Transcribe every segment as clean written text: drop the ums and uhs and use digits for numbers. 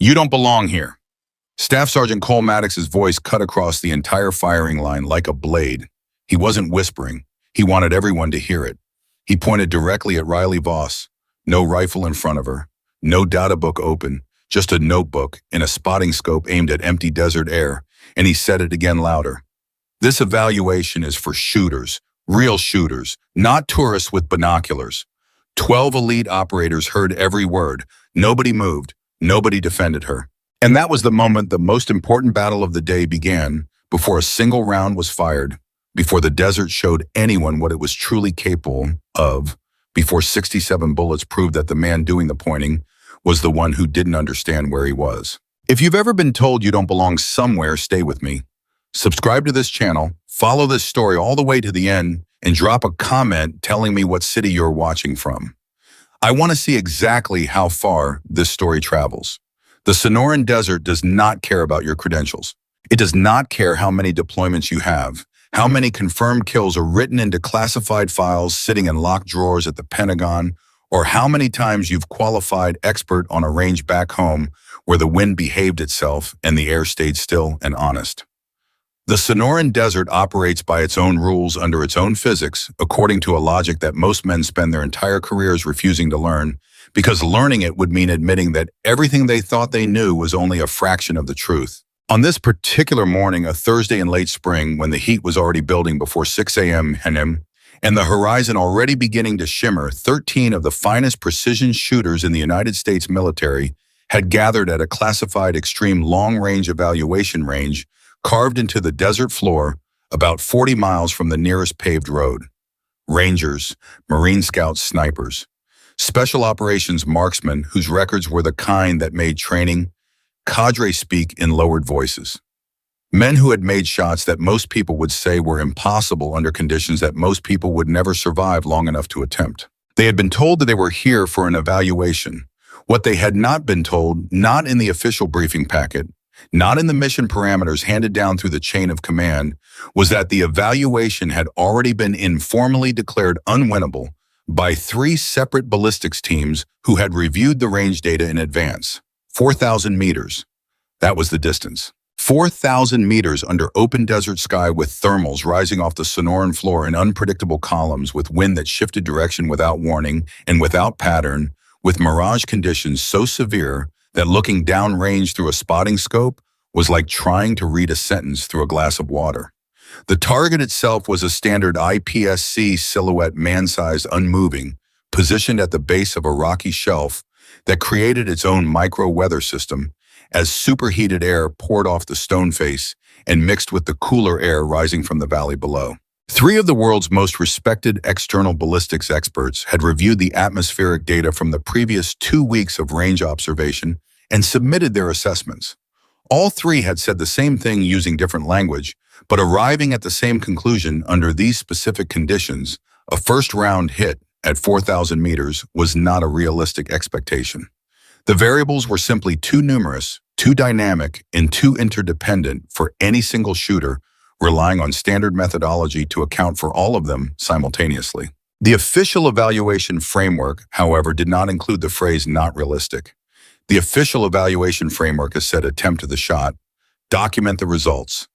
You don't belong here. Staff Sergeant Cole Maddox's voice cut across the entire firing line like a blade. He wasn't whispering. He wanted everyone to hear it. He pointed directly at Riley Voss. No rifle in front of her. No data book open. Just a notebook and a spotting scope aimed at empty desert air. And he said it again louder. This evaluation is for shooters. Real shooters. Not tourists with binoculars. 12 elite operators heard every word. Nobody moved. Nobody defended her. And that was the moment the most important battle of the day began, before a single round was fired, before the desert showed anyone what it was truly capable of, before 67 bullets proved that the man doing the pointing was the one who didn't understand where he was. If you've ever been told you don't belong somewhere, stay with me. Subscribe to this channel, follow this story all the way to the end, and drop a comment telling me what city you're watching from. I want to see exactly how far this story travels. The Sonoran Desert does not care about your credentials. It does not care how many deployments you have, how many confirmed kills are written into classified files sitting in locked drawers at the Pentagon, or how many times you've qualified expert on a range back home where the wind behaved itself and the air stayed still and honest. The Sonoran Desert operates by its own rules under its own physics, according to a logic that most men spend their entire careers refusing to learn, because learning it would mean admitting that everything they thought they knew was only a fraction of the truth. On this particular morning, a Thursday in late spring, when the heat was already building before 6 a.m. and the horizon already beginning to shimmer, 13 of the finest precision shooters in the United States military had gathered at a classified extreme long-range evaluation range carved into the desert floor about 40 miles from the nearest paved road. Rangers, Marine Scouts, snipers, special operations marksmen whose records were the kind that made training cadre speak in lowered voices. Men who had made shots that most people would say were impossible under conditions that most people would never survive long enough to attempt. They had been told that they were here for an evaluation. What they had not been told, not in the official briefing packet, not in the mission parameters handed down through the chain of command, was that the evaluation had already been informally declared unwinnable by 3 separate ballistics teams who had reviewed the range data in advance. 4,000 meters. That was the distance. 4,000 meters under open desert sky with thermals rising off the Sonoran floor in unpredictable columns, with wind that shifted direction without warning and without pattern, with mirage conditions so severe that looking downrange through a spotting scope was like trying to read a sentence through a glass of water. The target itself was a standard IPSC silhouette, man-sized, unmoving, positioned at the base of a rocky shelf that created its own micro-weather system as superheated air poured off the stone face and mixed with the cooler air rising from the valley below. 3 of the world's most respected external ballistics experts had reviewed the atmospheric data from the previous 2 weeks of range observation and submitted their assessments. All 3 had said the same thing using different language, but arriving at the same conclusion under these specific conditions: a first-round hit at 4,000 meters was not a realistic expectation. The variables were simply too numerous, too dynamic, and too interdependent for any single shooter relying on standard methodology to account for all of them simultaneously. The official evaluation framework, however, did not include the phrase "not realistic." The official evaluation framework has said attempt the shot, document the results,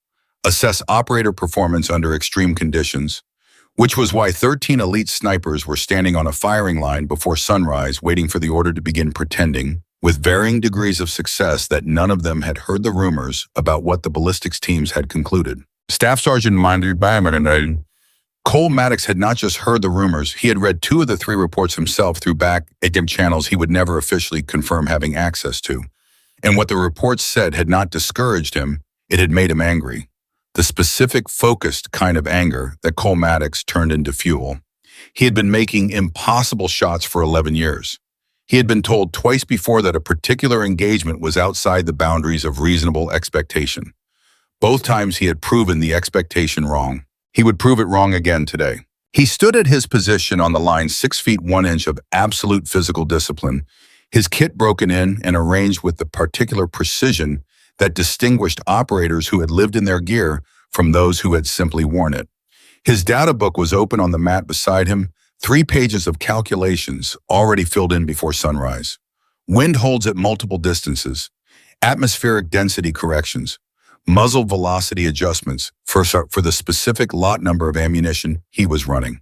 assess operator performance under extreme conditions, which was why 13 elite snipers were standing on a firing line before sunrise waiting for the order to begin, pretending, with varying degrees of success, that none of them had heard the rumors about what the ballistics teams had concluded. Staff Sergeant Cole Maddox had not just heard the rumors, he had read 2 of the 3 reports himself through back-end channels he would never officially confirm having access to. And what the reports said had not discouraged him, it had made him angry. The specific, focused kind of anger that Cole Maddox turned into fuel. He had been making impossible shots for 11 years. He had been told twice before that a particular engagement was outside the boundaries of reasonable expectation. Both times he had proven the expectation wrong. He would prove it wrong again today. He stood at his position on the line, 6 feet 1 inch of absolute physical discipline, his kit broken in and arranged with the particular precision that distinguished operators who had lived in their gear from those who had simply worn it. His data book was open on the mat beside him, 3 pages of calculations already filled in before sunrise. Wind holds at multiple distances. atmospheric density corrections, muzzle velocity adjustments for the specific lot number of ammunition he was running.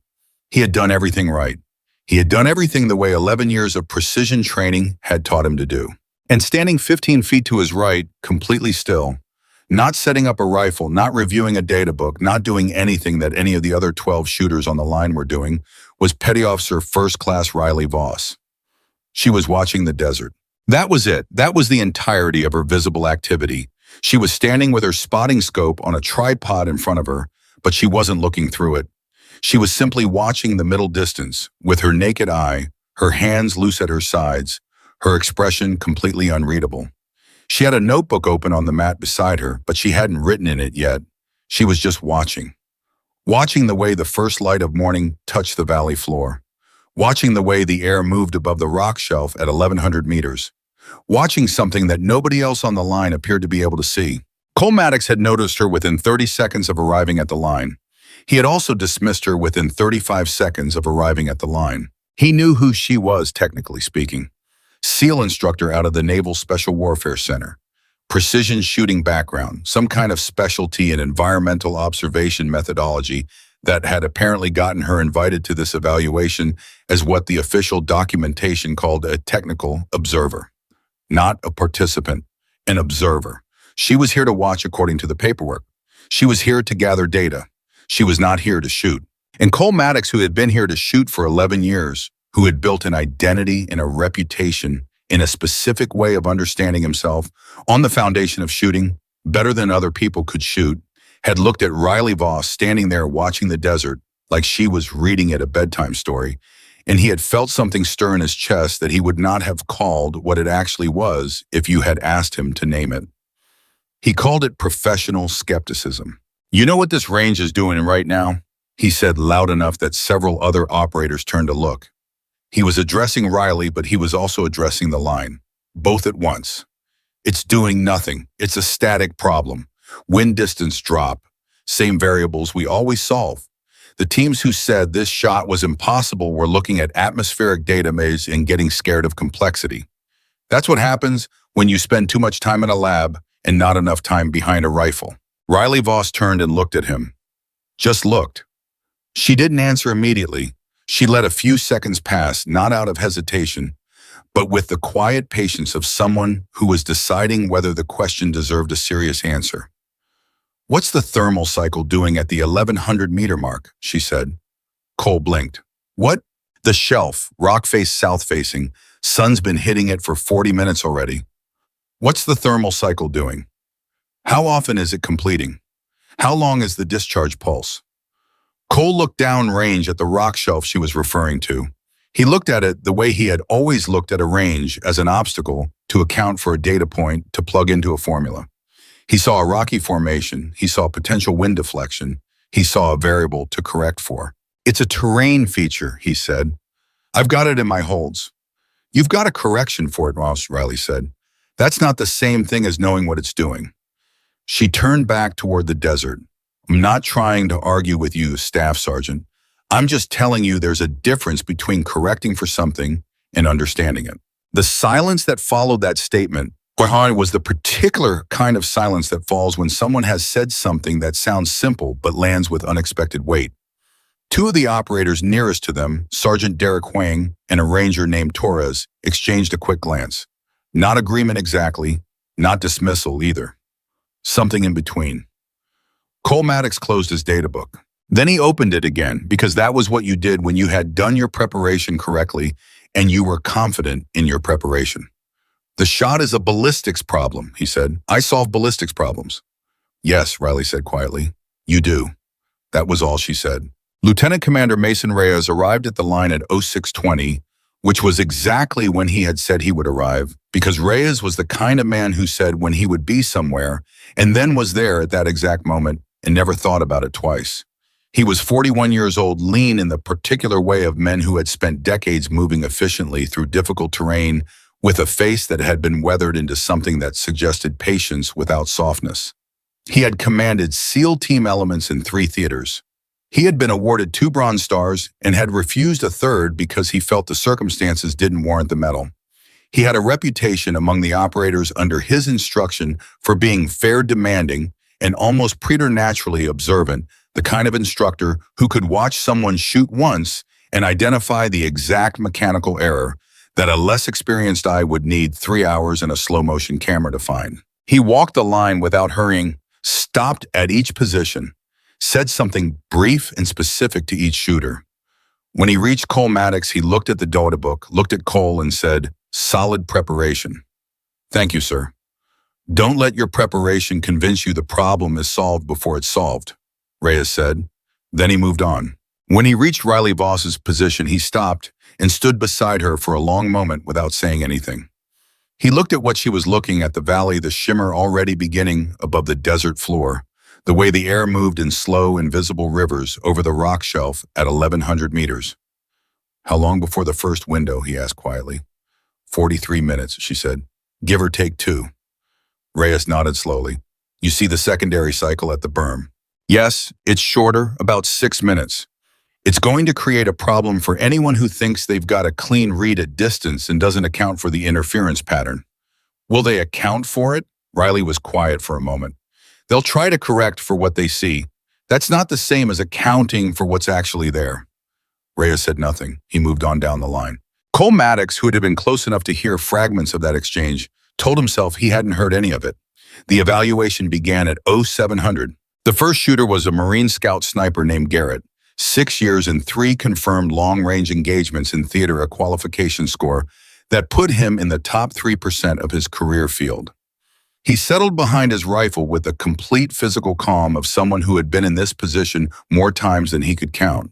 He had done everything right. He had done everything the way 11 years of precision training had taught him to do. And standing 15 feet to his right, completely still, not setting up a rifle, not reviewing a data book, not doing anything that any of the other 12 shooters on the line were doing, was Petty Officer First Class Riley Voss. She was watching the desert. That was it. That was the entirety of her visible activity. She was standing with her spotting scope on a tripod in front of her, but she wasn't looking through it. She was simply watching the middle distance, with her naked eye, her hands loose at her sides, her expression completely unreadable. She had a notebook open on the mat beside her, but she hadn't written in it yet. She was just watching. Watching the way the first light of morning touched the valley floor. Watching the way the air moved above the rock shelf at 1,100 meters. Watching something that nobody else on the line appeared to be able to see. Cole Maddox had noticed her within 30 seconds of arriving at the line. He had also dismissed her within 35 seconds of arriving at the line. He knew who she was, technically speaking. SEAL instructor out of the Naval Special Warfare Center. Precision shooting background, some kind of specialty in environmental observation methodology that had apparently gotten her invited to this evaluation as what the official documentation called a technical observer. Not a participant, an observer. She was here to watch according to the paperwork. She was here to gather data. She was not here to shoot. And Cole Maddox, who had been here to shoot for 11 years, who had built an identity and a reputation in a specific way of understanding himself on the foundation of shooting better than other people could shoot, had looked at Riley Voss standing there watching the desert like she was reading it a bedtime story, and he had felt something stir in his chest that he would not have called what it actually was if you had asked him to name it. He called it professional skepticism. "You know what this range is doing right now?" he said loud enough that several other operators turned to look. He was addressing Riley, but he was also addressing the line, both at once. "It's doing nothing. It's a static problem. Wind distance drop. Same variables we always solve. The teams who said this shot was impossible were looking at atmospheric data maze and getting scared of complexity. That's what happens when you spend too much time in a lab and not enough time behind a rifle." Riley Voss turned and looked at him. Just looked. She didn't answer immediately. She let a few seconds pass, not out of hesitation, but with the quiet patience of someone who was deciding whether the question deserved a serious answer. "What's the thermal cycle doing at the 1,100-meter mark?" she said. Cole blinked. "What?" "The shelf, rock face south-facing. Sun's been hitting it for 40 minutes already." "What's the thermal cycle doing? How often is it completing? How long is the discharge pulse?" Cole looked downrange at the rock shelf she was referring to. He looked at it the way he had always looked at a range, as an obstacle to account for a data point to plug into a formula. He saw a rocky formation. He saw potential wind deflection. He saw a variable to correct for. "It's a terrain feature," he said. "I've got it in my holds." "You've got a correction for it," Riley said. "That's not the same thing as knowing what it's doing." She turned back toward the desert. "I'm not trying to argue with you, Staff Sergeant. I'm just telling you there's a difference between correcting for something and understanding it." The silence that followed that statement was the particular kind of silence that falls when someone has said something that sounds simple but lands with unexpected weight. Two of the operators nearest to them, Sergeant Derek Huang and a ranger named Torres, exchanged a quick glance. Not agreement exactly, not dismissal either. Something in between. Cole Maddox closed his data book. Then he opened it again, because that was what you did when you had done your preparation correctly and you were confident in your preparation. "The shot is a ballistics problem," he said. "I solve ballistics problems." "Yes," Riley said quietly. "You do." That was all she said. Lieutenant Commander Mason Reyes arrived at the line at 0620, which was exactly when he had said he would arrive, because Reyes was the kind of man who said when he would be somewhere and then was there at that exact moment and never thought about it twice. He was 41 years old, lean in the particular way of men who had spent decades moving efficiently through difficult terrain, with a face that had been weathered into something that suggested patience without softness. He had commanded SEAL team elements in 3 theaters. He had been awarded 2 Bronze Stars and had refused a third because he felt the circumstances didn't warrant the medal. He had a reputation among the operators under his instruction for being fair, demanding, and almost preternaturally observant, the kind of instructor who could watch someone shoot once and identify the exact mechanical error that a less experienced eye would need 3 hours and a slow-motion camera to find. He walked the line without hurrying, stopped at each position, said something brief and specific to each shooter. When he reached Cole Maddox, he looked at the data book, looked at Cole, and said, "Solid preparation." "Thank you, sir." "Don't let your preparation convince you the problem is solved before it's solved," Reyes said. Then he moved on. When he reached Riley Voss's position, he stopped and stood beside her for a long moment without saying anything. He looked at what she was looking at, the valley, the shimmer already beginning above the desert floor, the way the air moved in slow, invisible rivers over the rock shelf at 1,100 meters. "How long before the first window?" he asked quietly. 43 minutes, she said. "Give or take 2. Reyes nodded slowly. "You see the secondary cycle at the berm?" "Yes, it's shorter, about 6 minutes. It's going to create a problem for anyone who thinks they've got a clean read at distance and doesn't account for the interference pattern." "Will they account for it?" Riley was quiet for a moment. "They'll try to correct for what they see. That's not the same as accounting for what's actually there." Reyes said nothing. He moved on down the line. Cole Maddox, who had been close enough to hear fragments of that exchange, told himself he hadn't heard any of it. The evaluation began at 0700. The first shooter was a Marine Scout sniper named Garrett. 6 years and 3 confirmed long-range engagements in theater, a qualification score that put him in the top 3% of his career field. He settled behind his rifle with the complete physical calm of someone who had been in this position more times than he could count.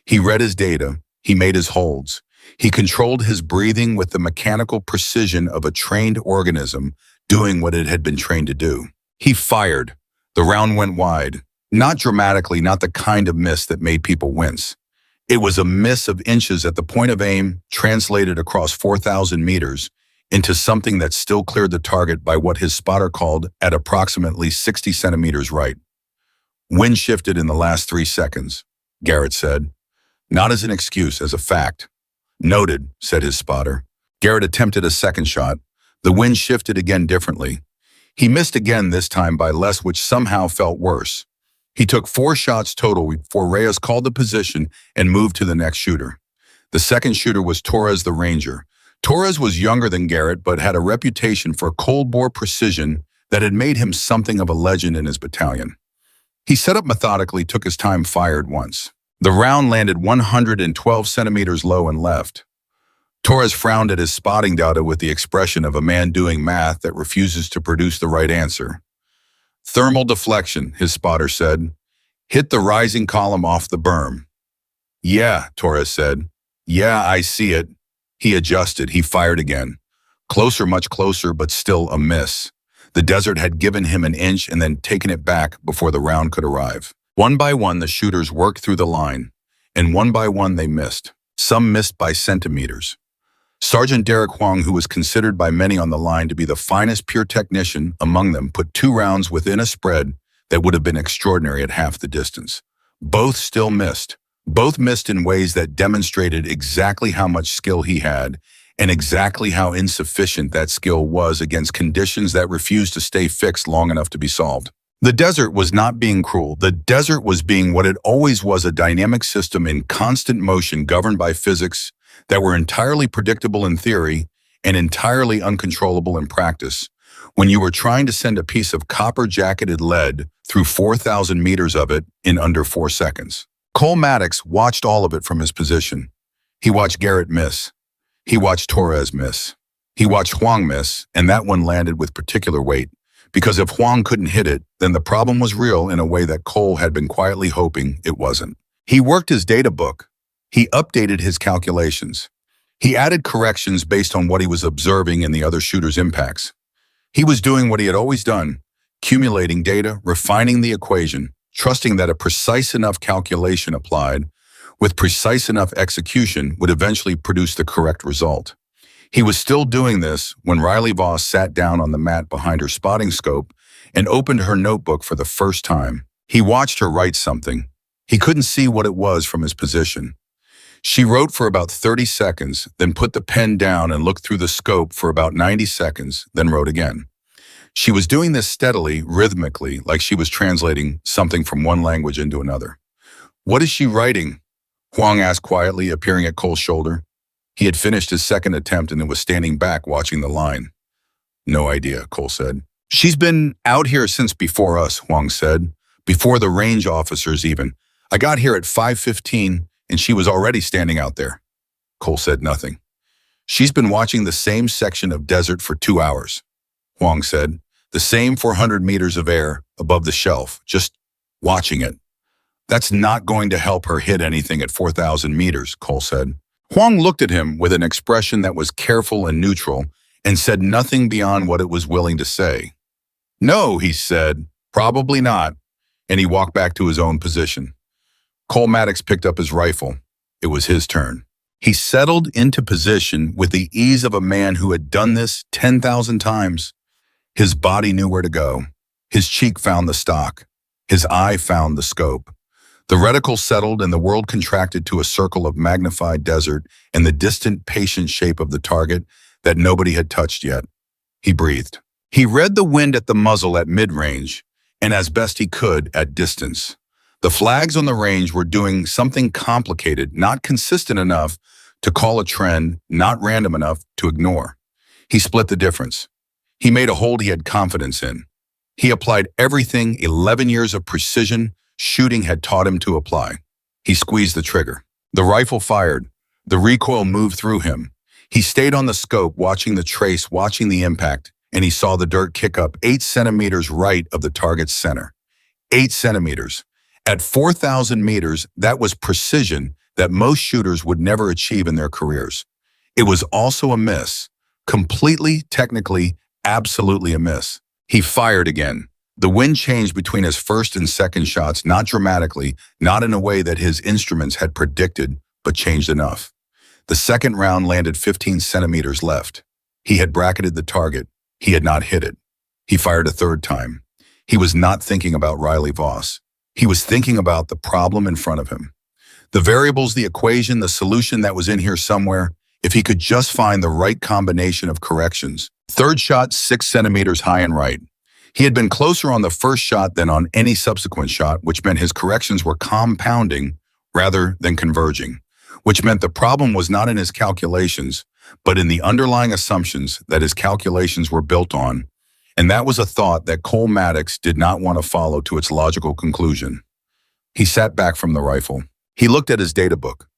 He read his data. He made his holds. He controlled his breathing with the mechanical precision of a trained organism doing what it had been trained to do. He fired. The round went wide. Not dramatically, not the kind of miss that made people wince. It was a miss of inches at the point of aim, translated across 4,000 meters into something that still cleared the target by what his spotter called at approximately 60 centimeters right. "Wind shifted in the last 3 seconds, Garrett said. "Not as an excuse, as a fact." "Noted," said his spotter. Garrett attempted a second shot. The wind shifted again differently. He missed again, this time by less, which somehow felt worse. He took 4 shots total before Reyes called the position and moved to the next shooter. The second shooter was Torres the Ranger. Torres was younger than Garrett, but had a reputation for cold-bore precision that had made him something of a legend in his battalion. He set up methodically, took his time, fired once. The round landed 112 centimeters low and left. Torres frowned at his spotting data with the expression of a man doing math that refuses to produce the right answer. "Thermal deflection," his spotter said. "Hit the rising column off the berm." "Yeah," Torres said. "Yeah, I see it." He adjusted. He fired again. Closer, much closer, but still a miss. The desert had given him an inch and then taken it back before the round could arrive. One by one, the shooters worked through the line, and one by one they missed. Some missed by centimeters. Sergeant Derek Huang, who was considered by many on the line to be the finest pure technician among them, put 2 rounds within a spread that would have been extraordinary at half the distance. Both still missed. Both missed in ways that demonstrated exactly how much skill he had and exactly how insufficient that skill was against conditions that refused to stay fixed long enough to be solved. The desert was not being cruel. The desert was being what it always was, a dynamic system in constant motion governed by physics that were entirely predictable in theory and entirely uncontrollable in practice. When you were trying to send a piece of copper-jacketed lead through 4,000 meters of it in under 4 seconds. Cole Maddox watched all of it from his position. He watched Garrett miss. He watched Torres miss. He watched Huang miss, and that one landed with particular weight. Because if Huang couldn't hit it, then the problem was real in a way that Cole had been quietly hoping it wasn't. He worked his data book. He updated his calculations. He added corrections based on what he was observing in the other shooters' impacts. He was doing what he had always done, accumulating data, refining the equation, trusting that a precise enough calculation applied with precise enough execution would eventually produce the correct result. He was still doing this when Riley Voss sat down on the mat behind her spotting scope and opened her notebook for the first time. He watched her write something. He couldn't see what it was from his position. She wrote for about 30 seconds, then put the pen down and looked through the scope for about 90 seconds, then wrote again. She was doing this steadily, rhythmically, like she was translating something from one language into another. "What is she writing?" Huang asked quietly, appearing at Cole's shoulder. He had finished his second attempt and was standing back watching the line. "No idea," Cole said. "She's been out here since before us," Huang said. "Before the range officers even. I got here at 5:15 and she was already standing out there." Cole said nothing. "She's been watching the same section of desert for 2 hours," Huang said. "The same 400 meters of air above the shelf, just watching it." "That's not going to help her hit anything at 4,000 meters, Cole said. Huang looked at him with an expression that was careful and neutral and said nothing beyond what it was willing to say. "No," he said, "probably not," and he walked back to his own position. Cole Maddox picked up his rifle. It was his turn. He settled into position with the ease of a man who had done this 10,000 times. His body knew where to go. His cheek found the stock. His eye found the scope. The reticle settled and the world contracted to a circle of magnified desert and the distant, patient shape of the target that nobody had touched yet. He breathed. He read the wind at the muzzle at mid-range and as best he could at distance. The flags on the range were doing something complicated, not consistent enough to call a trend, not random enough to ignore. He split the difference. He made a hold he had confidence in. He applied everything 11 years of precision shooting had taught him to apply. He squeezed the trigger. The rifle fired. The recoil moved through him. He stayed on the scope, watching the trace, watching the impact, and he saw the dirt kick up 8 centimeters right of the target's center. 8 centimeters. At 4,000 meters, that was precision that most shooters would never achieve in their careers. It was also a miss. Completely, technically, absolutely a miss. He fired again. The wind changed between his first and second shots, not dramatically, not in a way that his instruments had predicted, but changed enough. The second round landed 15 centimeters left. He had bracketed the target. He had not hit it. He fired a third time. He was not thinking about Riley Voss. He was thinking about the problem in front of him. The variables, the equation, the solution that was in here somewhere, if he could just find the right combination of corrections. Third shot, 6 centimeters high and right. He had been closer on the first shot than on any subsequent shot, which meant his corrections were compounding rather than converging, which meant the problem was not in his calculations, but in the underlying assumptions that his calculations were built on, and that was a thought that Cole Maddox did not want to follow to its logical conclusion. He sat back from the rifle. He looked at his data book.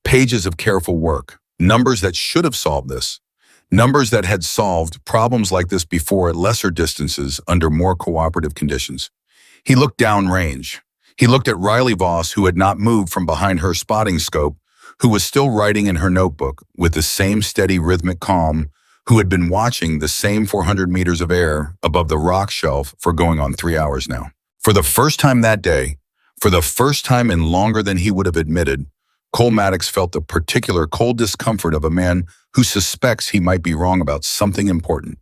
Pages of careful work, numbers that should have solved this. Numbers that had solved problems like this before at lesser distances under more cooperative conditions. He looked downrange. He looked at Riley Voss, who had not moved from behind her spotting scope, who was still writing in her notebook with the same steady rhythmic calm, who had been watching the same 400 meters of air above the rock shelf for going on 3 hours now. For the first time that day, for the first time in longer than he would have admitted, Cole Maddox felt the particular cold discomfort of a man who suspects he might be wrong about something important.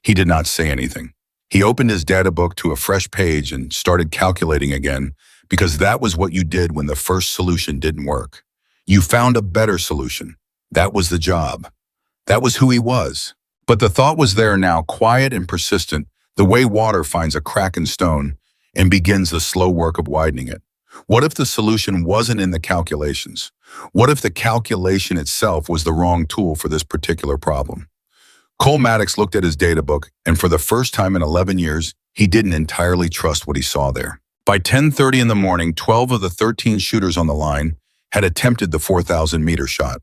He did not say anything. He opened his data book to a fresh page and started calculating again, because that was what you did when the first solution didn't work. You found a better solution. That was the job. That was who he was. But the thought was there now, quiet and persistent, the way water finds a crack in stone and begins the slow work of widening it. What if the solution wasn't in the calculations? What if the calculation itself was the wrong tool for this particular problem? Cole Maddox looked at his data book, and for the first time in 11 years, he didn't entirely trust what he saw there. By 10:30 in the morning, 12 of the 13 shooters on the line had attempted the 4,000-meter shot.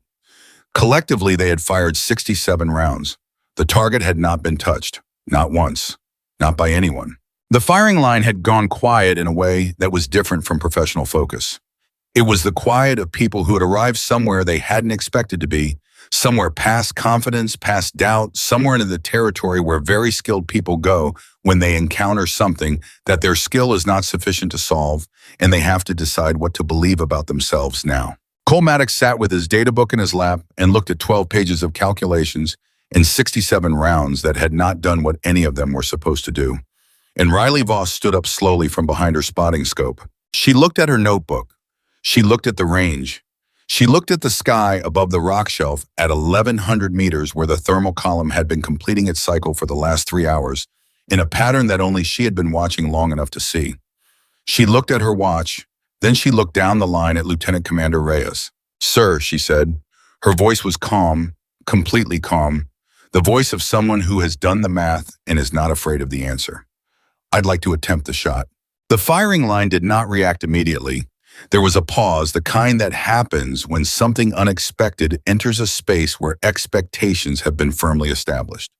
Collectively, they had fired 67 rounds. The target had not been touched, not once, not by anyone. The firing line had gone quiet in a way that was different from professional focus. It was the quiet of people who had arrived somewhere they hadn't expected to be, somewhere past confidence, past doubt, somewhere into the territory where very skilled people go when they encounter something that their skill is not sufficient to solve, and they have to decide what to believe about themselves now. Cole Maddox sat with his data book in his lap and looked at 12 pages of calculations and 67 rounds that had not done what any of them were supposed to do. And Riley Voss stood up slowly from behind her spotting scope. She looked at her notebook. She looked at the range. She looked at the sky above the rock shelf at 1,100 meters where the thermal column had been completing its cycle for the last 3 hours, in a pattern that only she had been watching long enough to see. She looked at her watch, then she looked down the line at Lieutenant Commander Reyes. "Sir," she said. Her voice was calm, completely calm, the voice of someone who has done the math and is not afraid of the answer. "I'd like to attempt the shot." The firing line did not react immediately. There was a pause, the kind that happens when something unexpected enters a space where expectations have been firmly established.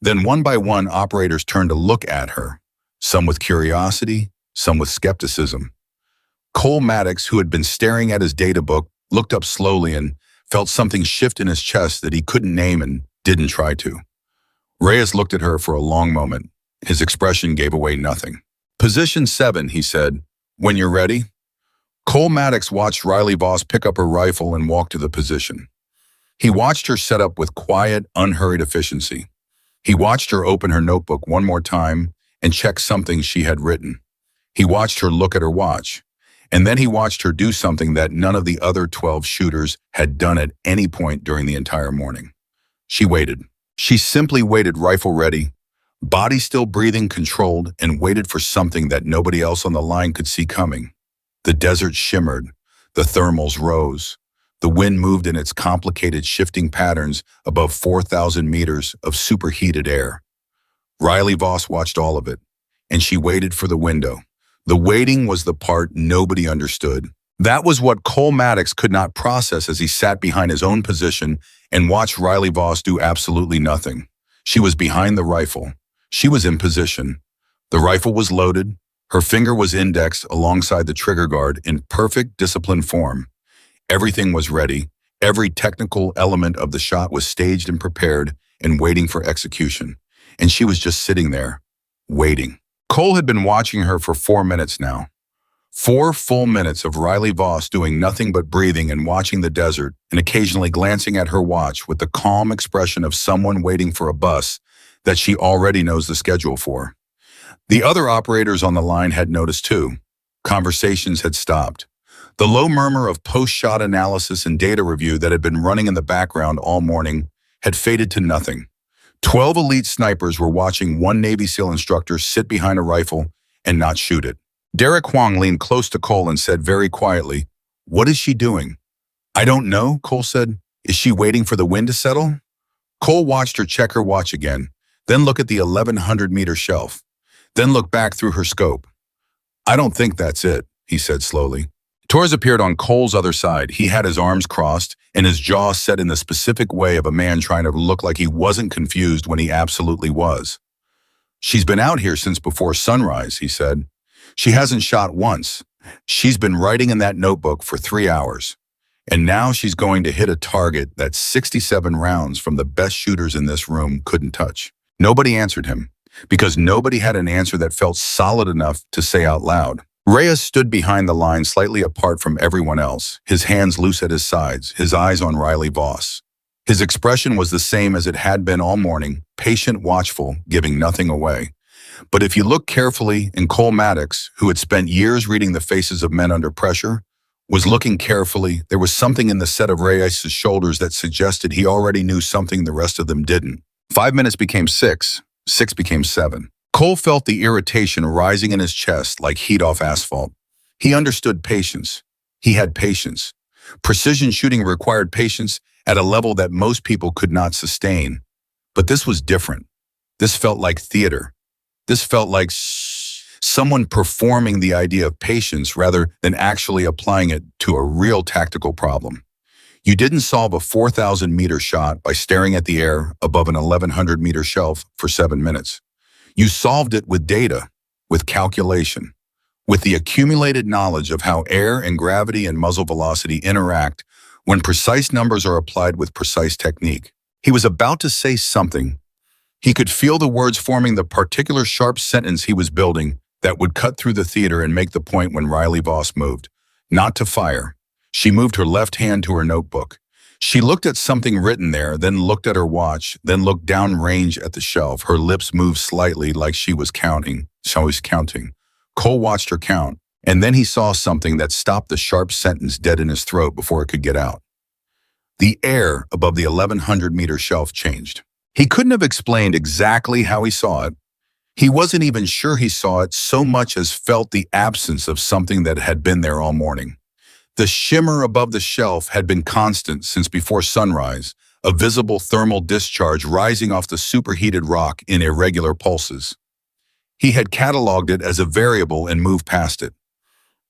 Then one by one, operators turned to look at her, some with curiosity, some with skepticism. Cole Maddox, who had been staring at his data book, looked up slowly and felt something shift in his chest that he couldn't name and didn't try to. Reyes looked at her for a long moment. His expression gave away nothing. "Position 7, he said. "When you're ready." Cole Maddox watched Riley Voss pick up her rifle and walk to the position. He watched her set up with quiet, unhurried efficiency. He watched her open her notebook one more time and check something she had written. He watched her look at her watch. And then he watched her do something that none of the other 12 shooters had done at any point during the entire morning. She waited. She simply waited, rifle ready, body still breathing, controlled, and waited for something that nobody else on the line could see coming. The desert shimmered. The thermals rose. The wind moved in its complicated shifting patterns above 4,000 meters of superheated air. Riley Voss watched all of it, and she waited for the window. The waiting was the part nobody understood. That was what Cole Maddox could not process as he sat behind his own position and watched Riley Voss do absolutely nothing. She was behind the rifle. She was in position. The rifle was loaded. Her finger was indexed alongside the trigger guard in perfect disciplined form. Everything was ready. Every technical element of the shot was staged and prepared and waiting for execution. And she was just sitting there, waiting. Cole had been watching her for 4 minutes now. 4 full minutes of Riley Voss doing nothing but breathing and watching the desert and occasionally glancing at her watch with the calm expression of someone waiting for a bus that she already knows the schedule for. The other operators on the line had noticed too. Conversations had stopped. The low murmur of post-shot analysis and data review that had been running in the background all morning had faded to nothing. 12 elite snipers were watching one Navy SEAL instructor sit behind a rifle and not shoot it. Derek Huang leaned close to Cole and said very quietly, "What is she doing?" "I don't know," Cole said. "Is she waiting for the wind to settle?" Cole watched her check her watch again, then look at the 1,100-meter shelf, then look back through her scope. "I don't think that's it," he said slowly. Torres appeared on Cole's other side. He had his arms crossed and his jaw set in the specific way of a man trying to look like he wasn't confused when he absolutely was. "She's been out here since before sunrise," he said. "She hasn't shot once. She's been writing in that notebook for 3 hours. And now she's going to hit a target that 67 rounds from the best shooters in this room couldn't touch." Nobody answered him, because nobody had an answer that felt solid enough to say out loud. Reyes stood behind the line slightly apart from everyone else, his hands loose at his sides, his eyes on Riley Voss. His expression was the same as it had been all morning, patient, watchful, giving nothing away. But if you look carefully, and Cole Maddox, who had spent years reading the faces of men under pressure, was looking carefully, there was something in the set of Reyes' shoulders that suggested he already knew something the rest of them didn't. 5 minutes became 6, 6 became 7. Cole felt the irritation rising in his chest like heat off asphalt. He understood patience. He had patience. Precision shooting required patience at a level that most people could not sustain. But this was different. This felt like theater. This felt like someone performing the idea of patience rather than actually applying it to a real tactical problem. You didn't solve a 4,000-meter shot by staring at the air above an 1,100-meter shelf for 7 minutes. You solved it with data, with calculation, with the accumulated knowledge of how air and gravity and muzzle velocity interact when precise numbers are applied with precise technique. He was about to say something. He could feel the words forming the particular sharp sentence he was building that would cut through the theater and make the point when Riley Voss moved. Not to fire. She moved her left hand to her notebook. She looked at something written there, then looked at her watch, then looked downrange at the shelf. Her lips moved slightly like she was counting. Cole watched her count, And then he saw something that stopped the sharp sentence dead in his throat before it could get out. The air above the 1,100-meter shelf changed. He couldn't have explained exactly how he saw it. He wasn't even sure he saw it so much as felt the absence of something that had been there all morning. The shimmer above the shelf had been constant since before sunrise, a visible thermal discharge rising off the superheated rock in irregular pulses. He had cataloged it as a variable and moved past it.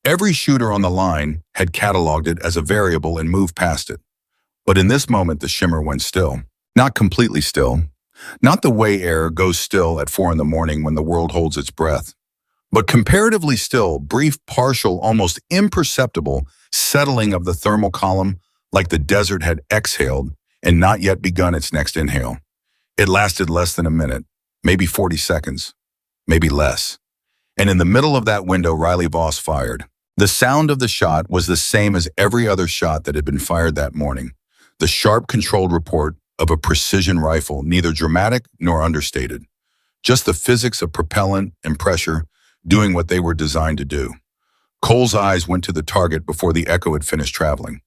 Every shooter on the line had cataloged it as a variable and moved past it. But in this moment, the shimmer went still. Not completely still. Not the way air goes still at 4 in the morning when the world holds its breath. But comparatively still, brief, partial, almost imperceptible settling of the thermal column like the desert had exhaled and not yet begun its next inhale. It lasted less than a minute, maybe 40 seconds, maybe less. And in the middle of that window, Riley Voss fired. The sound of the shot was the same as every other shot that had been fired that morning. The sharp, controlled report of a precision rifle, neither dramatic nor understated. Just the physics of propellant and pressure doing what they were designed to do. Cole's eyes went to the target before the echo had finished traveling.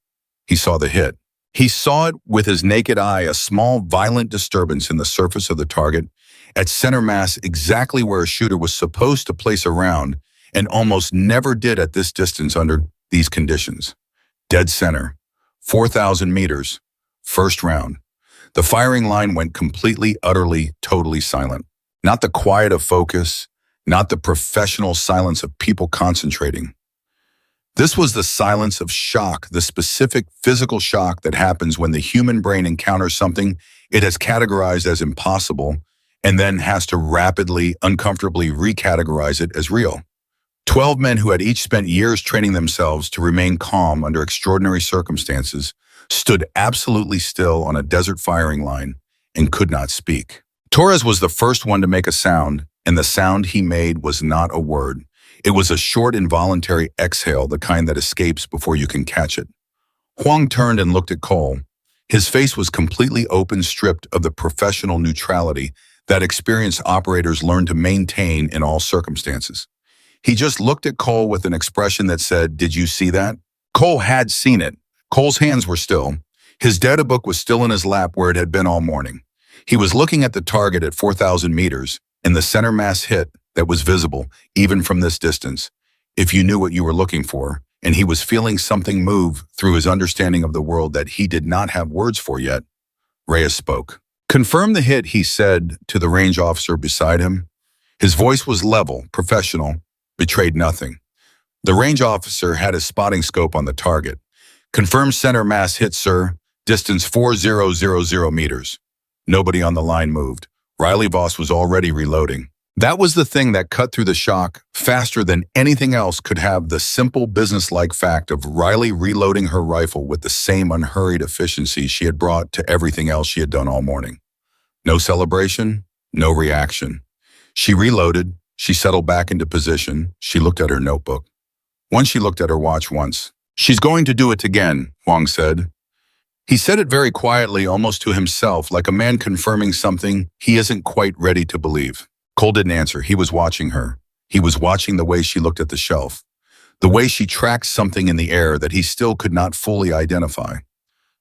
He saw the hit. He saw it with his naked eye, a small, violent disturbance in the surface of the target, at center mass exactly where a shooter was supposed to place a round and almost never did at this distance under these conditions. Dead center, 4,000 meters, first round. The firing line went completely, utterly, totally silent. Not the quiet of focus, not the professional silence of people concentrating. This was the silence of shock, the specific physical shock that happens when the human brain encounters something it has categorized as impossible and then has to rapidly, uncomfortably recategorize it as real. 12 men who had each spent years training themselves to remain calm under extraordinary circumstances stood absolutely still on a desert firing line and could not speak. Torres was the first one to make a sound, and the sound he made was not a word. It was a short, involuntary exhale, the kind that escapes before you can catch it. Huang turned and looked at Cole. His face was completely open, stripped of the professional neutrality that experienced operators learn to maintain in all circumstances. He just looked at Cole with an expression that said, "Did you see that?" Cole had seen it. Cole's hands were still. His data book was still in his lap where it had been all morning. He was looking at the target at 4,000 meters, and the center mass hit that was visible, even from this distance, if you knew what you were looking for, and he was feeling something move through his understanding of the world that he did not have words for yet. Reyes spoke. "Confirm the hit," he said to the range officer beside him. His voice was level, professional, betrayed nothing. The range officer had his spotting scope on the target. "Confirm center mass hit, sir. Distance 4,000 meters. Nobody on the line moved. Riley Voss was already reloading. That was the thing that cut through the shock faster than anything else could have, the simple businesslike fact of Riley reloading her rifle with the same unhurried efficiency she had brought to everything else she had done all morning. No celebration, no reaction. She reloaded, she settled back into position, she looked at her notebook. Once she looked at her watch once. "She's going to do it again," Huang said. He said it very quietly, almost to himself, like a man confirming something he isn't quite ready to believe. Cole didn't answer. He was watching her. He was watching the way she looked at the shelf, the way she tracked something in the air that he still could not fully identify,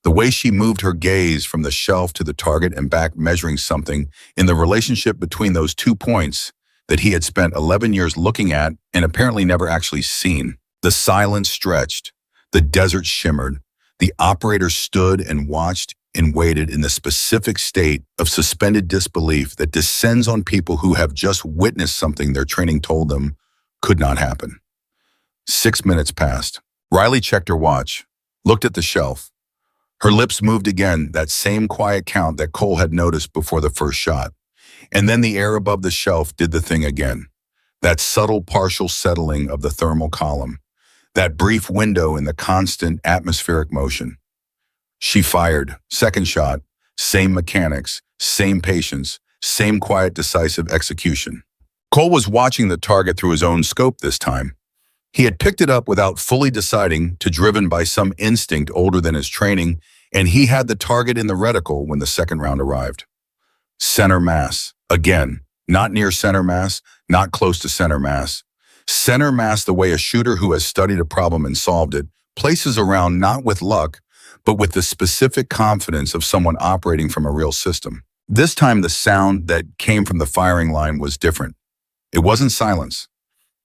the way she moved her gaze from the shelf to the target and back, measuring something in the relationship between those 2 points that he had spent 11 years looking at and apparently never actually seen. The silence stretched. The desert shimmered. The operator stood and watched and waited in the specific state of suspended disbelief that descends on people who have just witnessed something their training told them could not happen. 6 minutes passed. Riley checked her watch, looked at the shelf. Her lips moved again, that same quiet count that Cole had noticed before the first shot. And then the air above the shelf did the thing again. That subtle partial settling of the thermal column. That brief window in the constant atmospheric motion. She fired. Second shot. Same mechanics, same patience, same quiet, decisive execution. Cole was watching the target through his own scope this time. He had picked it up without fully deciding, to driven by some instinct older than his training, and he had the target in the reticle when the second round arrived. Center mass. Again, not near center mass, not close to center mass. Center mass the way a shooter who has studied a problem and solved it places a round not with luck, but with the specific confidence of someone operating from a real system. This time the sound that came from the firing line was different. It wasn't silence.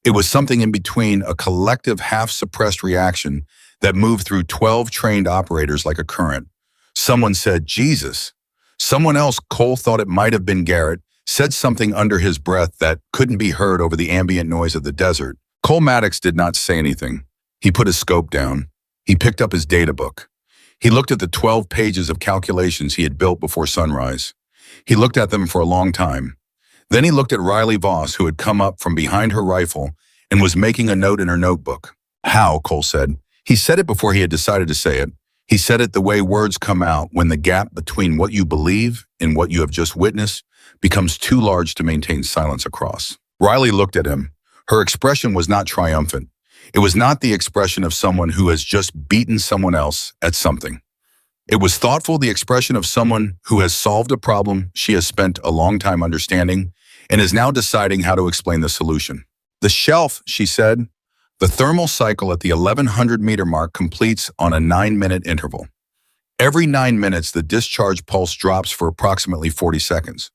It was something in between, a collective half-suppressed reaction that moved through 12 trained operators like a current. Someone said, "Jesus." Someone else, Cole thought it might have been Garrett, said something under his breath that couldn't be heard over the ambient noise of the desert. Cole Maddox did not say anything. He put his scope down. He picked up his data book. He looked at the 12 pages of calculations he had built before sunrise. He looked at them for a long time. Then he looked at Riley Voss, who had come up from behind her rifle and was making a note in her notebook. "How?" Cole said. He said it before he had decided to say it. He said it the way words come out when the gap between what you believe and what you have just witnessed becomes too large to maintain silence across. Riley looked at him. Her expression was not triumphant. It was not the expression of someone who has just beaten someone else at something. It was thoughtful, the expression of someone who has solved a problem she has spent a long time understanding and is now deciding how to explain the solution. "The shelf," she said. "The thermal cycle at the 1100-meter mark completes on a 9-minute interval. Every 9 minutes, the discharge pulse drops for approximately 40 seconds.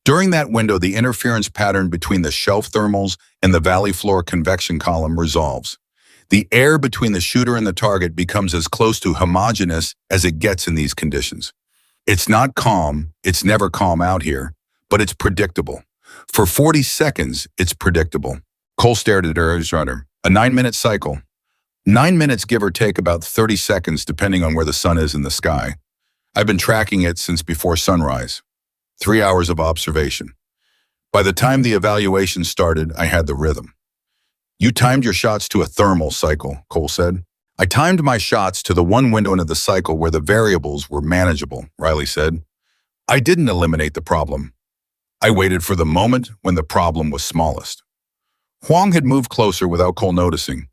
During that window, the interference pattern between the shelf thermals and the valley floor convection column resolves. The air between the shooter and the target becomes as close to homogeneous as it gets in these conditions. It's not calm, it's never calm out here, but it's predictable. For 40 seconds, it's predictable." Cole stared at her. A 9-minute cycle. 9 minutes, give or take about 30 seconds, depending on where the sun is in the sky. I've been tracking it since before sunrise. 3 hours of observation. By the time the evaluation started, I had the rhythm. "You timed your shots to a thermal cycle," Cole said. "I timed my shots to the one window into the cycle where the variables were manageable," Riley said. "I didn't eliminate the problem. I waited for the moment when the problem was smallest." Huang had moved closer without Cole noticing.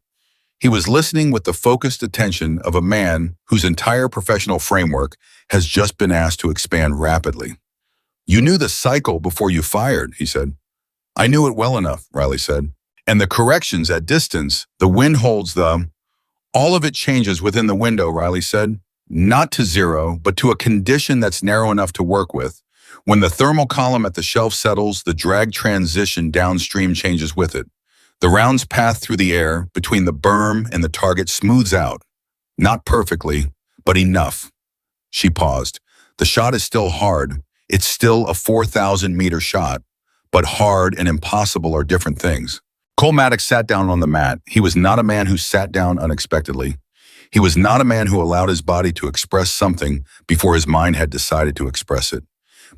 He was listening with the focused attention of a man whose entire professional framework has just been asked to expand rapidly. "You knew the cycle before you fired," he said. "I knew it well enough," Riley said. "And the corrections at distance, the wind holds the..." "All of it changes within the window," Riley said. "Not to zero, but to a condition that's narrow enough to work with. When the thermal column at the shelf settles, the drag transition downstream changes with it. The round's path through the air between the berm and the target smooths out. Not perfectly, but enough." She paused. "The shot is still hard. It's still a 4,000-meter shot, but hard and impossible are different things." Cole Maddox sat down on the mat. He was not a man who sat down unexpectedly. He was not a man who allowed his body to express something before his mind had decided to express it.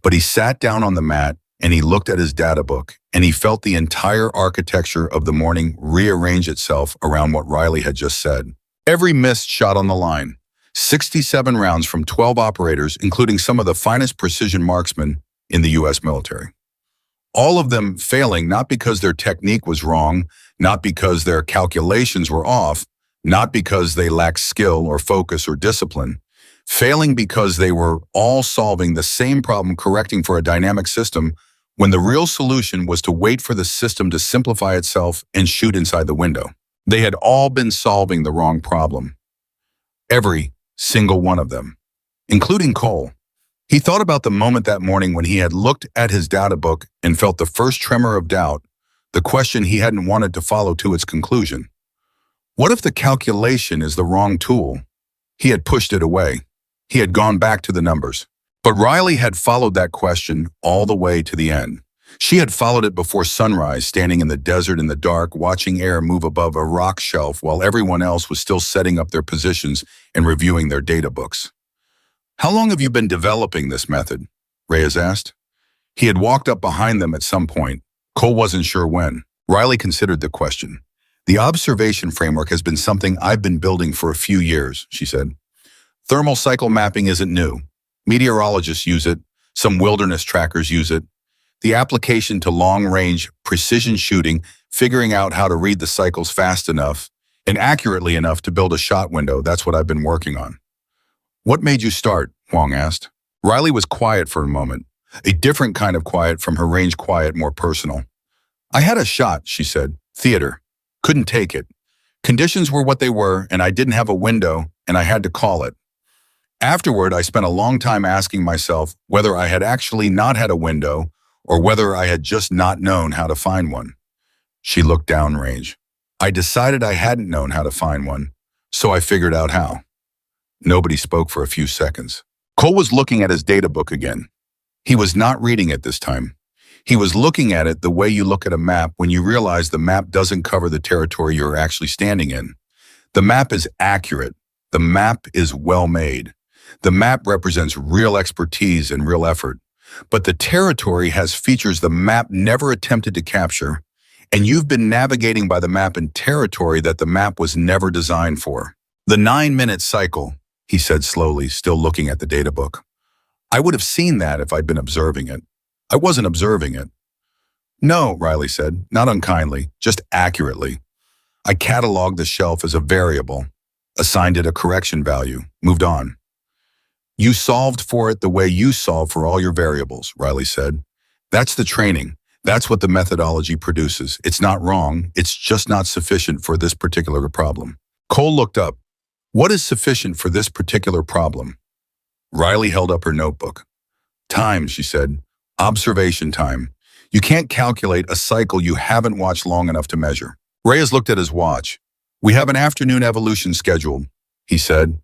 But he sat down on the mat, and he looked at his data book, and he felt the entire architecture of the morning rearrange itself around what Riley had just said. Every missed shot on the line. 67 rounds from 12 operators, including some of the finest precision marksmen in the U.S. military. All of them failing not because their technique was wrong, not because their calculations were off, not because they lacked skill or focus or discipline, failing because they were all solving the same problem, correcting for a dynamic system, when the real solution was to wait for the system to simplify itself and shoot inside the window. They had all been solving the wrong problem. Every single one of them, including Cole. He thought about the moment that morning when he had looked at his data book and felt the first tremor of doubt, the question he hadn't wanted to follow to its conclusion. What if the calculation is the wrong tool? He had pushed it away. He had gone back to the numbers. But Riley had followed that question all the way to the end. She had followed it before sunrise, standing in the desert in the dark, watching air move above a rock shelf while everyone else was still setting up their positions and reviewing their data books. "How long have you been developing this method?" Reyes asked. He had walked up behind them at some point. Cole wasn't sure when. Riley considered the question. "The observation framework has been something I've been building for a few years," she said. "Thermal cycle mapping isn't new. Meteorologists use it. Some wilderness trackers use it. The application to long-range precision shooting, figuring out how to read the cycles fast enough and accurately enough to build a shot window, that's what I've been working on." "What made you start?" Huang asked. Riley was quiet for a moment, a different kind of quiet from her range quiet, more personal. "I had a shot," she said. "Theater. Couldn't take it. Conditions were what they were, and I didn't have a window, and I had to call it. Afterward, I spent a long time asking myself whether I had actually not had a window or whether I had just not known how to find one. She looked downrange. I decided I hadn't known how to find one, so I figured out how. Nobody spoke for a few seconds. Cole was looking at his data book again. He was not reading it this time. He was looking at it the way you look at a map when you realize the map doesn't cover the territory you're actually standing in. The map is accurate. The map is well made. The map represents real expertise and real effort. But the territory has features the map never attempted to capture, and you've been navigating by the map in territory that the map was never designed for. The 9-minute cycle, he said slowly, still looking at the data book. I would have seen that if I'd been observing it. I wasn't observing it. No, Riley said, not unkindly, just accurately. I cataloged the shelf as a variable, assigned it a correction value, moved on. You solved for it the way you solve for all your variables, Riley said. That's the training. That's what the methodology produces. It's not wrong. It's just not sufficient for this particular problem. Cole looked up. What is sufficient for this particular problem? Riley held up her notebook. Time, she said. Observation time. You can't calculate a cycle you haven't watched long enough to measure. Reyes looked at his watch. We have an afternoon evolution scheduled, he said.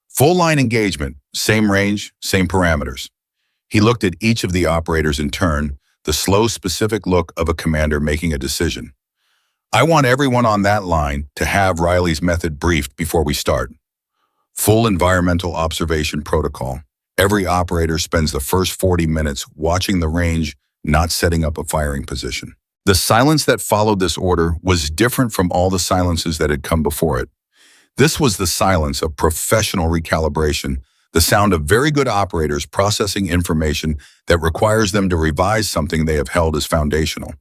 Full line engagement, same range, same parameters. He looked at each of the operators in turn, the slow, specific look of a commander making a decision. I want everyone on that line to have Riley's method briefed before we start. Full environmental observation protocol. Every operator spends the first 40 minutes watching the range, not setting up a firing position. The silence that followed this order was different from all the silences that had come before it. This was the silence of professional recalibration, the sound of very good operators processing information that requires them to revise something they have held as foundational.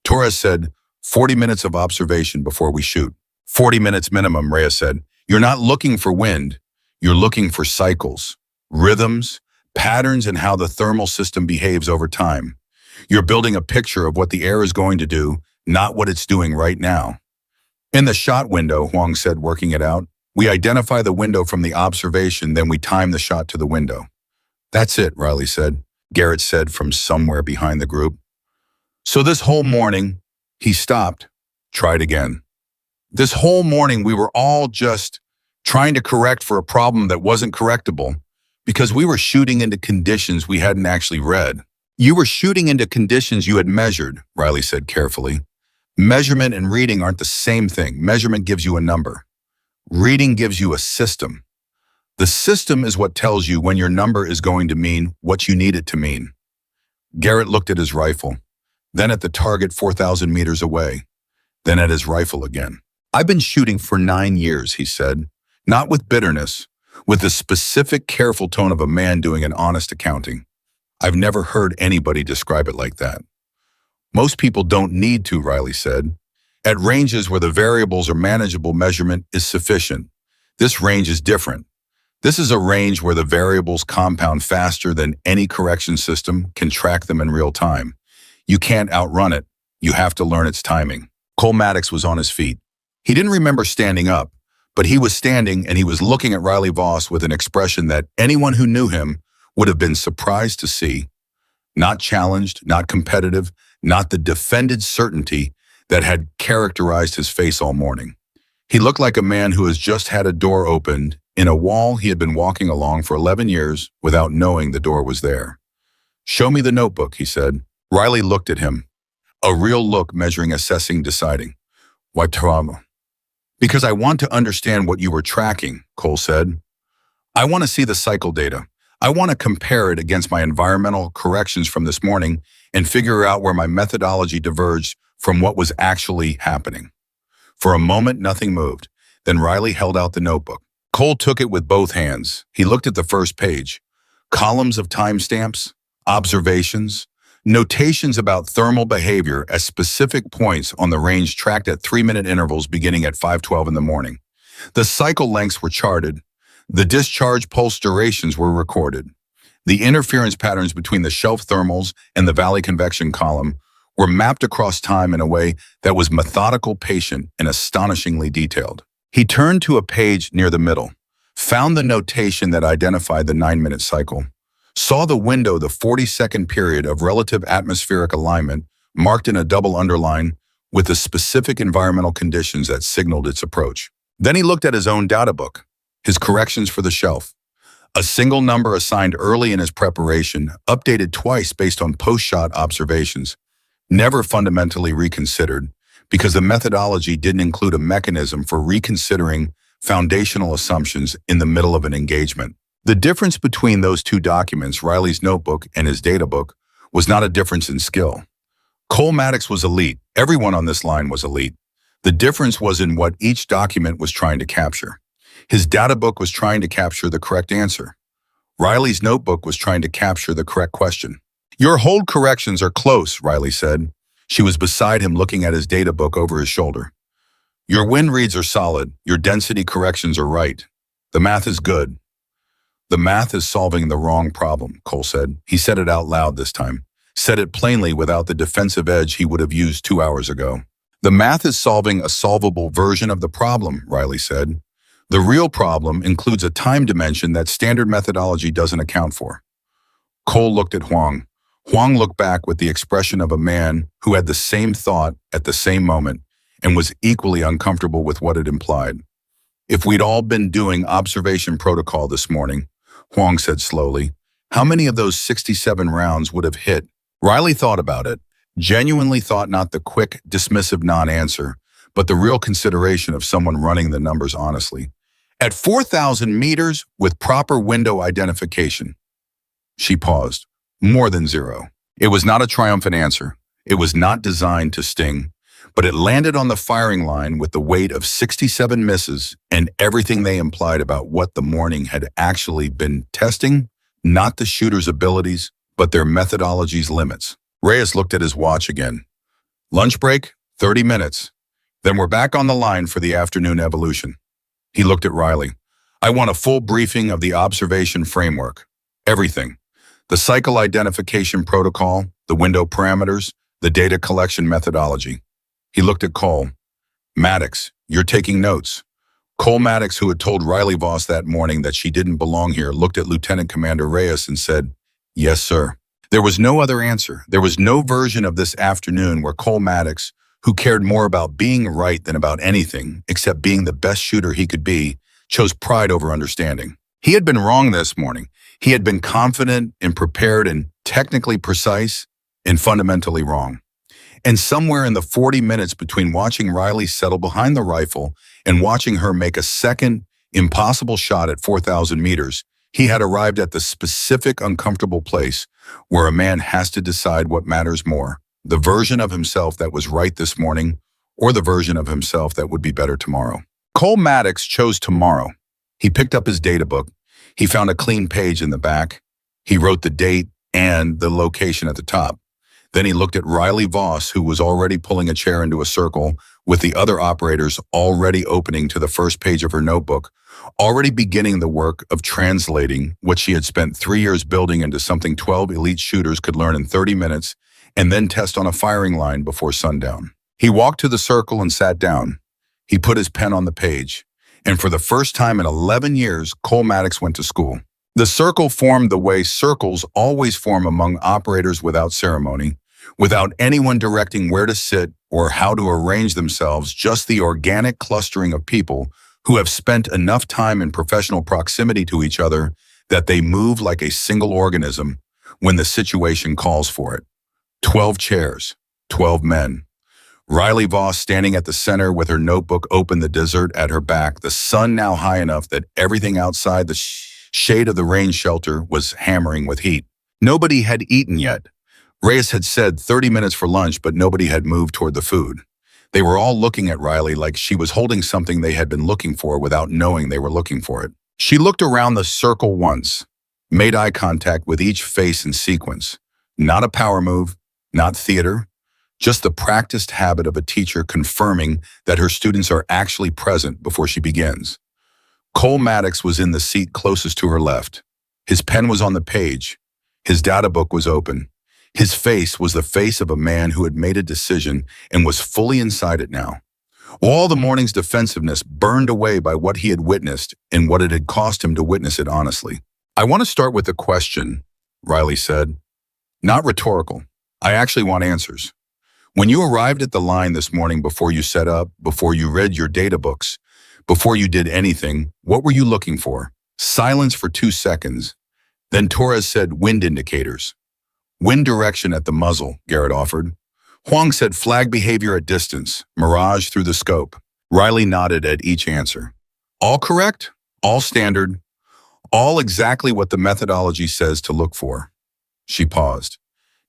Torres said, 40 minutes of observation before we shoot. 40 minutes minimum, Reyes said. You're not looking for wind. You're looking for cycles, rhythms, patterns, and how the thermal system behaves over time. You're building a picture of what the air is going to do, not what it's doing right now. In the shot window, Huang said, working it out, we identify the window from the observation, then we time the shot to the window. That's it, Riley said. Garrett said from somewhere behind the group. So this whole morning, he stopped, tried again. This whole morning, we were all just trying to correct for a problem that wasn't correctable because we were shooting into conditions we hadn't actually read. You were shooting into conditions you had measured, Riley said carefully. Measurement and reading aren't the same thing. Measurement gives you a number. Reading gives you a system. The system is what tells you when your number is going to mean what you need it to mean. Garrett looked at his rifle, then at the target 4,000 meters away, then at his rifle again. I've been shooting for 9 years, he said, not with bitterness, with the specific, careful tone of a man doing an honest accounting. I've never heard anybody describe it like that. Most people don't need to, Riley said. At ranges where the variables are manageable, measurement is sufficient. This range is different. This is a range where the variables compound faster than any correction system can track them in real time. You can't outrun it. You have to learn its timing. Cole Maddox was on his feet. He didn't remember standing up, but he was standing and he was looking at Riley Voss with an expression that anyone who knew him would have been surprised to see. Not challenged, not competitive, not the defended certainty that had characterized his face all morning. He looked like a man who has just had a door opened in a wall he had been walking along for 11 years without knowing the door was there. Show me the notebook, he said. Riley looked at him. A real look measuring, assessing, deciding. Why trauma? Because I want to understand what you were tracking, Cole said. I want to see the cycle data. I want to compare it against my environmental corrections from this morning and figure out where my methodology diverged from what was actually happening. For a moment, nothing moved. Then Riley held out the notebook. Cole took it with both hands. He looked at the first page. Columns of timestamps, observations, notations about thermal behavior at specific points on the range tracked at 3-minute intervals beginning at 5:12 in the morning. The cycle lengths were charted. The discharge pulse durations were recorded. The interference patterns between the shelf thermals and the valley convection column were mapped across time in a way that was methodical, patient, and astonishingly detailed. He turned to a page near the middle, found the notation that identified the 9-minute cycle, saw the window, the 40-second period of relative atmospheric alignment, marked in a double underline with the specific environmental conditions that signaled its approach. Then he looked at his own data book, his corrections for the shelf. A single number assigned early in his preparation, updated twice based on post-shot observations, never fundamentally reconsidered, because the methodology didn't include a mechanism for reconsidering foundational assumptions in the middle of an engagement. The difference between those two documents, Riley's notebook and his data book, was not a difference in skill. Cole Maddox was elite. Everyone on this line was elite. The difference was in what each document was trying to capture. His data book was trying to capture the correct answer. Riley's notebook was trying to capture the correct question. "Your hold corrections are close," Riley said. She was beside him looking at his data book over his shoulder. "Your wind reads are solid. Your density corrections are right. The math is good." "The math is solving the wrong problem," Cole said. He said it out loud this time. Said it plainly without the defensive edge he would have used 2 hours ago. "The math is solving a solvable version of the problem," Riley said. "The real problem includes a time dimension that standard methodology doesn't account for." Cole looked at Huang. Huang looked back with the expression of a man who had the same thought at the same moment and was equally uncomfortable with what it implied. "If we'd all been doing observation protocol this morning," Huang said slowly, "how many of those 67 rounds would have hit?" Riley thought about it, genuinely thought, not the quick, dismissive non-answer, but the real consideration of someone running the numbers honestly. "At 4,000 meters with proper window identification." She paused. "More than zero." It was not a triumphant answer. It was not designed to sting, but it landed on the firing line with the weight of 67 misses and everything they implied about what the morning had actually been testing, not the shooter's abilities, but their methodology's limits. Reyes looked at his watch again. "Lunch break, 30 minutes. Then we're back on the line for the afternoon evolution." He looked at Riley. "I want a full briefing of the observation framework. Everything. The cycle identification protocol, the window parameters, the data collection methodology." He looked at Cole. "Maddox, you're taking notes." Cole Maddox, who had told Riley Voss that morning that she didn't belong here, looked at Lieutenant Commander Reyes and said, "Yes, sir." There was no other answer. There was no version of this afternoon where Cole Maddox, who cared more about being right than about anything, except being the best shooter he could be, chose pride over understanding. He had been wrong this morning. He had been confident and prepared and technically precise and fundamentally wrong. And somewhere in the 40 minutes between watching Riley settle behind the rifle and watching her make a second, impossible shot at 4,000 meters, he had arrived at the specific, uncomfortable place where a man has to decide what matters more, the version of himself that was right this morning or the version of himself that would be better tomorrow. Cole Maddox chose tomorrow. He picked up his data book. He found a clean page in the back. He wrote the date and the location at the top. Then he looked at Riley Voss, who was already pulling a chair into a circle, with the other operators already opening to the first page of her notebook, already beginning the work of translating what she had spent 3 years building into something 12 elite shooters could learn in 30 minutes and then test on a firing line before sundown. He walked to the circle and sat down. He put his pen on the page. And for the first time in 11 years, Cole Maddox went to school. The circle formed the way circles always form among operators without ceremony, without anyone directing where to sit or how to arrange themselves, just the organic clustering of people who have spent enough time in professional proximity to each other that they move like a single organism when the situation calls for it. 12 chairs, 12 men. Riley Voss standing at the center with her notebook open, the desert at her back, the sun now high enough that everything outside the shade of the rain shelter was hammering with heat. Nobody had eaten yet. Reyes had said 30 minutes for lunch, but nobody had moved toward the food. They were all looking at Riley like she was holding something they had been looking for without knowing they were looking for it. She looked around the circle once, made eye contact with each face in sequence. Not a power move, not theater, just the practiced habit of a teacher confirming that her students are actually present before she begins. Cole Maddox was in the seat closest to her left. His pen was on the page. His data book was open. His face was the face of a man who had made a decision and was fully inside it now. All the morning's defensiveness burned away by what he had witnessed and what it had cost him to witness it honestly. "I want to start with a question," Riley said. "Not rhetorical. I actually want answers. When you arrived at the line this morning before you set up, before you read your data books, before you did anything, what were you looking for?" Silence for 2 seconds. Then Torres said, "Wind indicators." "Wind direction at the muzzle," Garrett offered. Huang said, "Flag behavior at distance, mirage through the scope." Riley nodded at each answer. "All correct, all standard, all exactly what the methodology says to look for." She paused.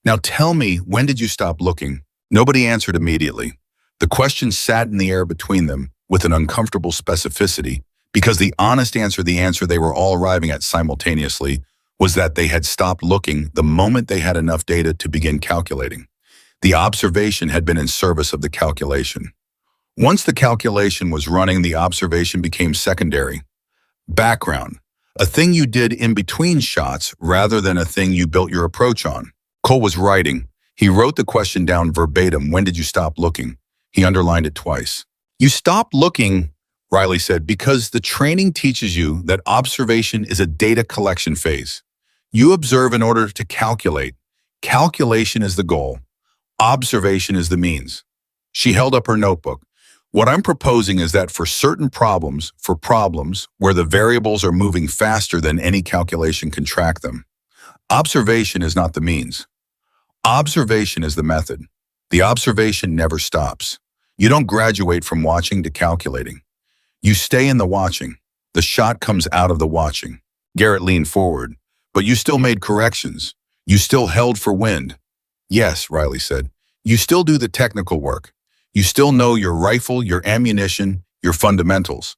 "Now tell me, when did you stop looking?" Nobody answered immediately. The question sat in the air between them with an uncomfortable specificity, because the honest answer, the answer they were all arriving at simultaneously, was that they had stopped looking the moment they had enough data to begin calculating. The observation had been in service of the calculation. Once the calculation was running, the observation became secondary. Background, a thing you did in between shots rather than a thing you built your approach on. Cole was writing. He wrote the question down verbatim. "When did you stop looking?" He underlined it twice. "You stopped looking," Riley said, "because the training teaches you that observation is a data collection phase. You observe in order to calculate. Calculation is the goal. Observation is the means." She held up her notebook. "What I'm proposing is that for certain problems, for problems where the variables are moving faster than any calculation can track them, observation is not the means. Observation is the method. The observation never stops. You don't graduate from watching to calculating. You stay in the watching. The shot comes out of the watching." Garrett leaned forward. "But you still made corrections. You still held for wind." "Yes," Riley said. "You still do the technical work. You still know your rifle, your ammunition, your fundamentals.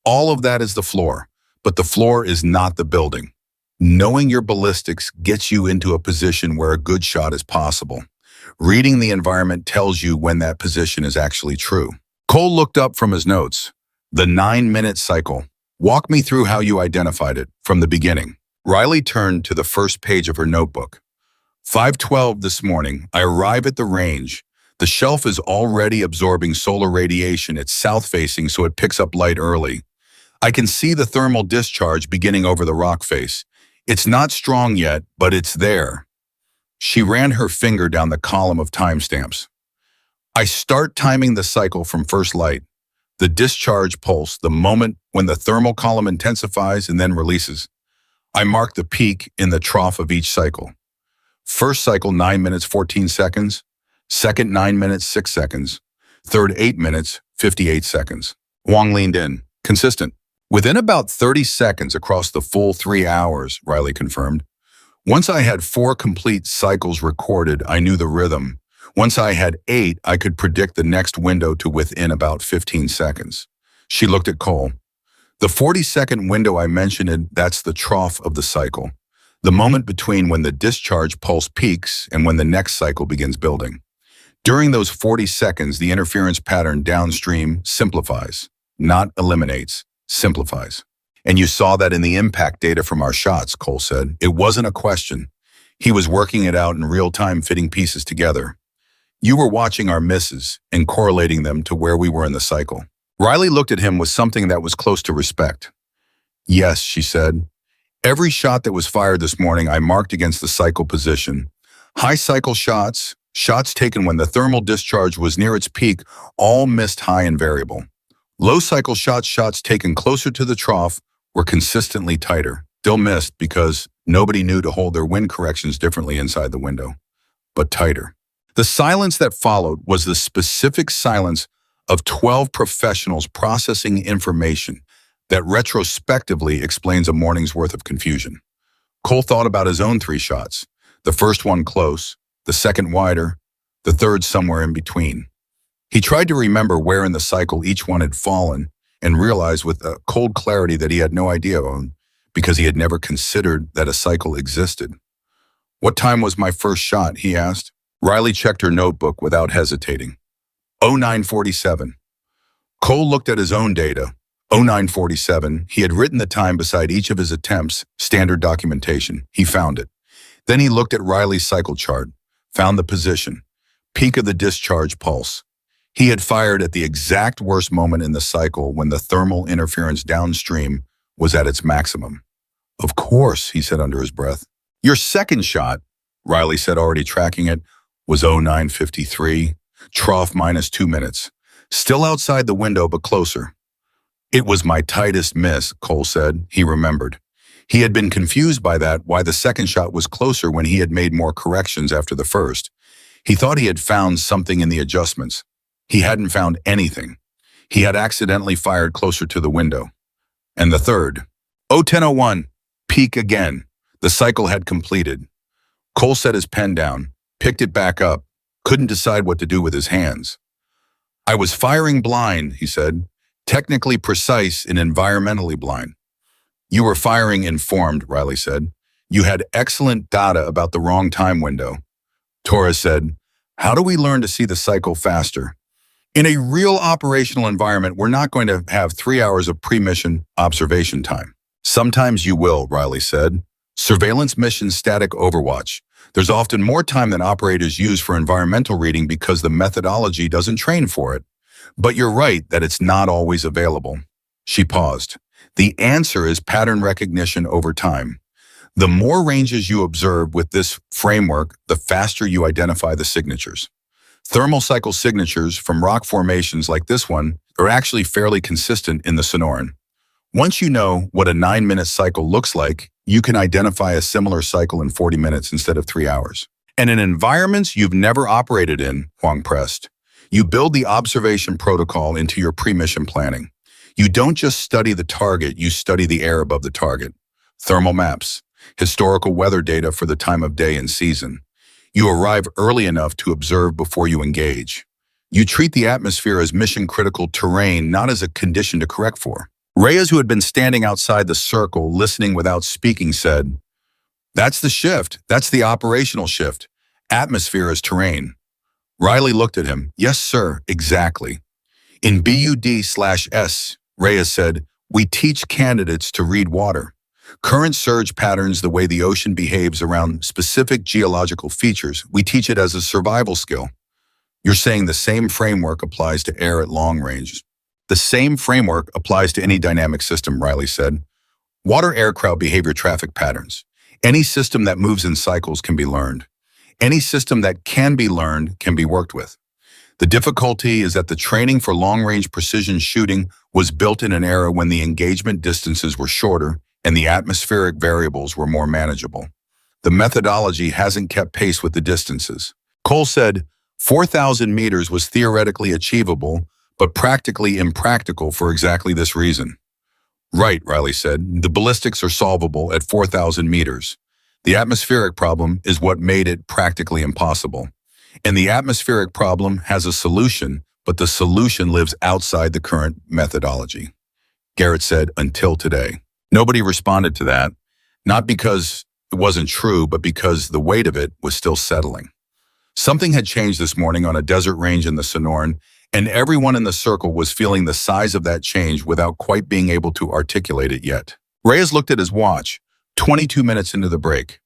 All of that is the floor, but the floor is not the building. Knowing your ballistics gets you into a position where a good shot is possible. Reading the environment tells you when that position is actually true." Cole looked up from his notes. "The 9-minute cycle. Walk me through how you identified it from the beginning." Riley turned to the first page of her notebook. 5:12 this morning, I arrive at the range. The shelf is already absorbing solar radiation. It's south-facing, so it picks up light early. I can see the thermal discharge beginning over the rock face. It's not strong yet, but it's there. She ran her finger down the column of timestamps. I start timing the cycle from first light. The discharge pulse, the moment when the thermal column intensifies and then releases. I mark the peak in the trough of each cycle. First cycle, 9 minutes, 14 seconds. Second, 9 minutes, 6 seconds. Third, 8 minutes, 58 seconds. Huang leaned in. Consistent. Within about 30 seconds across the full 3 hours, Riley confirmed. Once I had 4 complete cycles recorded, I knew the rhythm. Once I had 8, I could predict the next window to within about 15 seconds. She looked at Cole. The 40-second window I mentioned, that's the trough of the cycle. The moment between when the discharge pulse peaks and when the next cycle begins building. During those 40 seconds, the interference pattern downstream simplifies, not eliminates, simplifies. And you saw that in the impact data from our shots, Cole said. It wasn't a question. He was working it out in real time, fitting pieces together. You were watching our misses and correlating them to where we were in the cycle. Riley looked at him with something that was close to respect. Yes, she said. Every shot that was fired this morning, I marked against the cycle position. High cycle shots, shots taken when the thermal discharge was near its peak, all missed high and variable. Low cycle shots, shots taken closer to the trough, were consistently tighter. Still missed because nobody knew to hold their wind corrections differently inside the window, but tighter. The silence that followed was the specific silence of 12 professionals processing information that retrospectively explains a morning's worth of confusion. Cole thought about his own 3 shots, the first one close, the second wider, the third somewhere in between. He tried to remember where in the cycle each one had fallen and realized with a cold clarity that he had no idea on because he had never considered that a cycle existed. What time was my first shot, he asked. Riley checked her notebook without hesitating. 0947. Cole looked at his own data. 0947. He had written the time beside each of his attempts, standard documentation. He found it. Then he looked at Riley's cycle chart. found the position, peak of the discharge pulse. He had fired at the exact worst moment in the cycle when the thermal interference downstream was at its maximum. Of course, he said under his breath. Your second shot, Riley said, already tracking it, was 0953, trough minus 2 minutes. Still outside the window, but closer. It was my tightest miss, Cole said. He remembered. He had been confused by that, why the second shot was closer when he had made more corrections after the first. He thought he had found something in the adjustments. He hadn't found anything. He had accidentally fired closer to the window. And the third. 1001, peak again. The cycle had completed. Cole set his pen down, picked it back up, couldn't decide what to do with his hands. I was firing blind, he said. Technically precise and environmentally blind. You were firing informed, Riley said. You had excellent data about the wrong time window. Torres said, how do we learn to see the cycle faster? In a real operational environment, we're not going to have 3 hours of pre-mission observation time. Sometimes you will, Riley said. Surveillance mission static overwatch. There's often more time than operators use for environmental reading because the methodology doesn't train for it. But you're right that it's not always available. She paused. The answer is pattern recognition over time. The more ranges you observe with this framework, the faster you identify the signatures. Thermal cycle signatures from rock formations like this one are actually fairly consistent in the Sonoran. Once you know what a 9-minute cycle looks like, you can identify a similar cycle in 40 minutes instead of 3 hours. And in environments you've never operated in, Huang pressed, you build the observation protocol into your pre-mission planning. You don't just study the target, you study the air above the target. Thermal maps, historical weather data for the time of day and season. You arrive early enough to observe before you engage. You treat the atmosphere as mission-critical terrain, not as a condition to correct for. Reyes, who had been standing outside the circle, listening without speaking, said, that's the shift. That's the operational shift. Atmosphere as terrain. Riley looked at him. Yes, sir, exactly. In BUD/S, Reyes said, we teach candidates to read water. Current surge patterns, the way the ocean behaves around specific geological features, we teach it as a survival skill. You're saying the same framework applies to air at long range. The same framework applies to any dynamic system, Riley said. Water-air crowd behavior traffic patterns. Any system that moves in cycles can be learned. Any system that can be learned can be worked with. The difficulty is that the training for long-range precision shooting was built in an era when the engagement distances were shorter and the atmospheric variables were more manageable. The methodology hasn't kept pace with the distances. Cole said 4,000 meters was theoretically achievable, but practically impractical for exactly this reason. Right, Riley said. The ballistics are solvable at 4,000 meters. The atmospheric problem is what made it practically impossible. And the atmospheric problem has a solution, but the solution lives outside the current methodology. Garrett said, until today. Nobody responded to that, not because it wasn't true, but because the weight of it was still settling. Something had changed this morning on a desert range in the Sonoran, and everyone in the circle was feeling the size of that change without quite being able to articulate it yet. Reyes looked at his watch, 22 minutes into the break.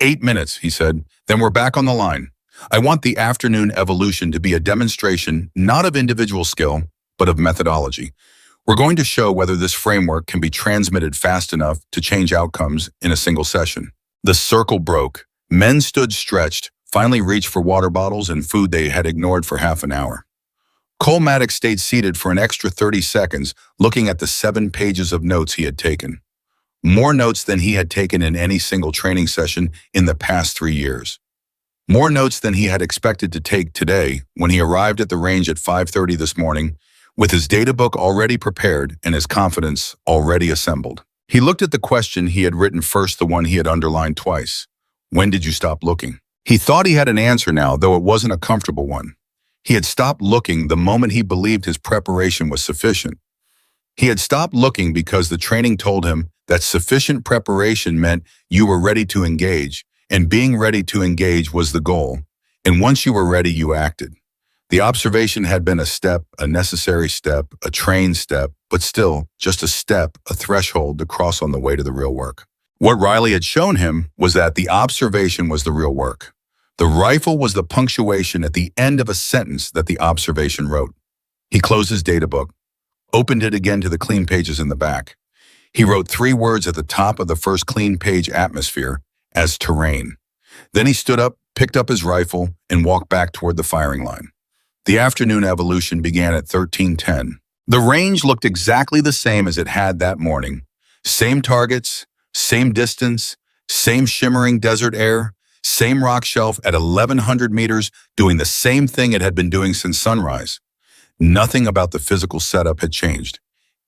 8 minutes, he said, then we're back on the line. I want the afternoon evolution to be a demonstration not of individual skill, but of methodology. We're going to show whether this framework can be transmitted fast enough to change outcomes in a single session. The circle broke. Men stood stretched, finally reached for water bottles and food they had ignored for half an hour. Cole Maddox stayed seated for an extra 30 seconds, looking at the 7 pages of notes he had taken. More notes than he had taken in any single training session in the past 3 years. More notes than he had expected to take today when he arrived at the range at 5:30 this morning, with his data book already prepared and his confidence already assembled. He looked at the question he had written first, the one he had underlined twice. When did you stop looking? He thought he had an answer now, though it wasn't a comfortable one. He had stopped looking the moment he believed his preparation was sufficient. He had stopped looking because the training told him that sufficient preparation meant you were ready to engage, and being ready to engage was the goal. And once you were ready, you acted. The observation had been a step, a necessary step, a trained step, but still just a step, a threshold to cross on the way to the real work. What Riley had shown him was that the observation was the real work. The rifle was the punctuation at the end of a sentence that the observation wrote. He closed his data book, opened it again to the clean pages in the back. He wrote 3 words at the top of the first clean page: atmosphere, as terrain. Then he stood up, picked up his rifle, and walked back toward the firing line. The afternoon evolution began at 13:10. The range looked exactly the same as it had that morning. Same targets, same distance, same shimmering desert air, same rock shelf at 1,100 meters, doing the same thing it had been doing since sunrise. Nothing about the physical setup had changed.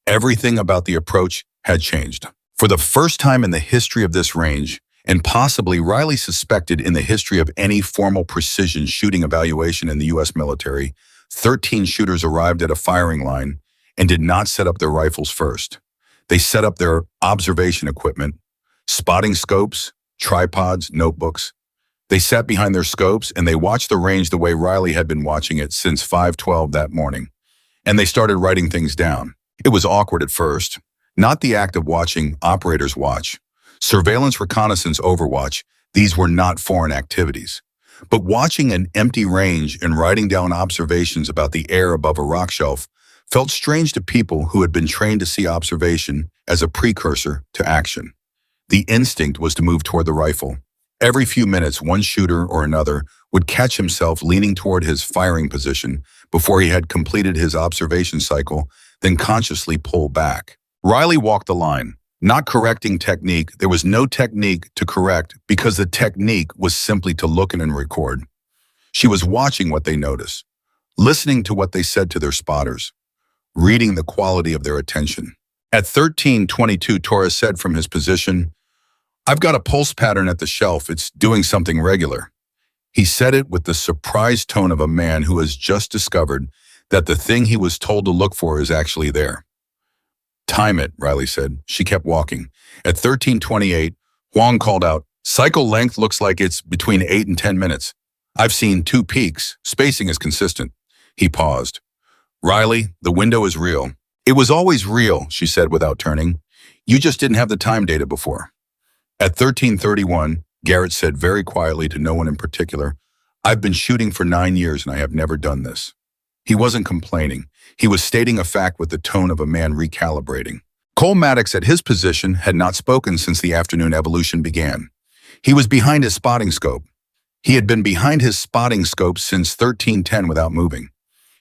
Everything about the approach had changed. For the first time in the history of this range, and possibly Riley suspected in the history of any formal precision shooting evaluation in the U.S. military, 13 shooters arrived at a firing line and did not set up their rifles first. They set up their observation equipment, spotting scopes, tripods, notebooks. They sat behind their scopes and they watched the range the way Riley had been watching it since 5:12 that morning. And they started writing things down. It was awkward at first. Not the act of watching operators watch. Surveillance, reconnaissance, overwatch, these were not foreign activities. But watching an empty range and writing down observations about the air above a rock shelf felt strange to people who had been trained to see observation as a precursor to action. The instinct was to move toward the rifle. Every few minutes, one shooter or another would catch himself leaning toward his firing position before he had completed his observation cycle, then consciously pull back. Riley walked the line, not correcting technique. There was no technique to correct because the technique was simply to look in and record. She was watching what they noticed, listening to what they said to their spotters, reading the quality of their attention. At 13:22, Torres said from his position, "I've got a pulse pattern at the shelf. It's doing something regular." He said it with the surprised tone of a man who has just discovered that the thing he was told to look for is actually there. "Time it," Riley said. She kept walking. At 13:28, Huang called out, "Cycle length looks like it's between 8 and 10 minutes. I've seen 2 peaks. Spacing is consistent." He paused. "Riley, the window is real." "It was always real," she said without turning. "You just didn't have the time data before." At 13:31, Garrett said very quietly to no one in particular, "I've been shooting for 9 years and I have never done this." He wasn't complaining. He was stating a fact with the tone of a man recalibrating. Cole Maddox at his position had not spoken since the afternoon evolution began. He was behind his spotting scope. He had been behind his spotting scope since 13:10 without moving.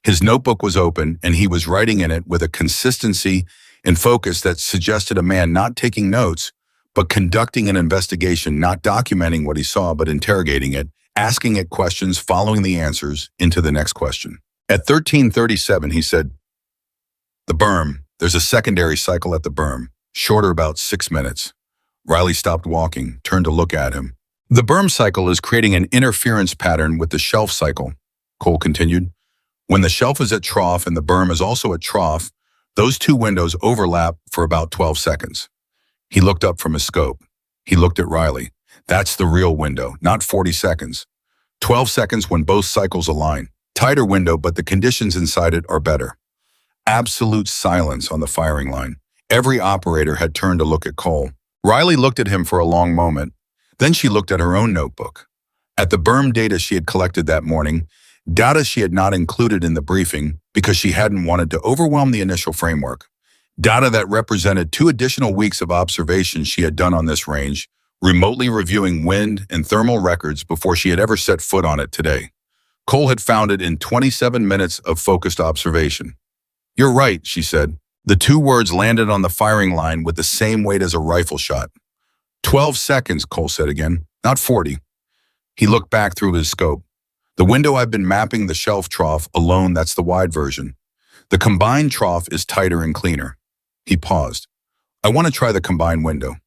His notebook was open and he was writing in it with a consistency and focus that suggested a man not taking notes, but conducting an investigation, not documenting what he saw, but interrogating it, asking it questions, following the answers into the next question. At 13:37, he said, "The berm, there's a secondary cycle at the berm, shorter about 6 minutes." Riley stopped walking, turned to look at him. "The berm cycle is creating an interference pattern with the shelf cycle," Cole continued. "When the shelf is at trough and the berm is also at trough, those 2 windows overlap for about 12 seconds. He looked up from his scope. He looked at Riley. "That's the real window, not 40 seconds. 12 seconds when both cycles align. Tighter window, but the conditions inside it are better." Absolute silence on the firing line. Every operator had turned to look at Cole. Riley looked at him for a long moment. Then she looked at her own notebook. At the berm data she had collected that morning, data she had not included in the briefing because she hadn't wanted to overwhelm the initial framework. Data that represented 2 additional weeks of observation she had done on this range, remotely reviewing wind and thermal records before she had ever set foot on it today. Cole had found it in 27 minutes of focused observation. "You're right," she said. The 2 words landed on the firing line with the same weight as a rifle shot. 12 seconds, Cole said again, not 40. He looked back through his scope. "The window I've been mapping, the shelf trough alone, that's the wide version. The combined trough is tighter and cleaner." He paused. "I want to try the combined window."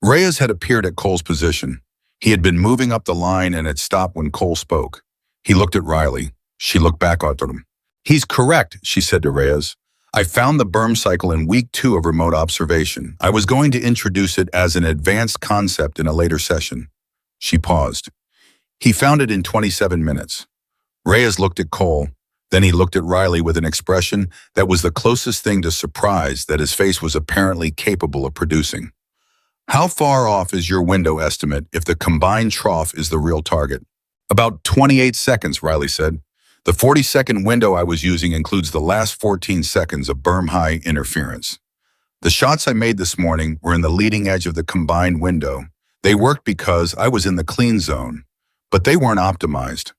Reyes had appeared at Cole's position. He had been moving up the line and had stopped when Cole spoke. He looked at Riley. She looked back at him. "He's correct," she said to Reyes. "I found the berm cycle in week 2 of remote observation. I was going to introduce it as an advanced concept in a later session." She paused. "He found it in 27 minutes. Reyes looked at Cole. Then he looked at Riley with an expression that was the closest thing to surprise that his face was apparently capable of producing. "How far off is your window estimate if the combined trough is the real target?" About 28 seconds, Riley said. The 40-second window I was using includes the last 14 seconds of berm-high interference. The shots I made this morning were in the leading edge of the combined window. They worked because I was in the clean zone, but they weren't optimized.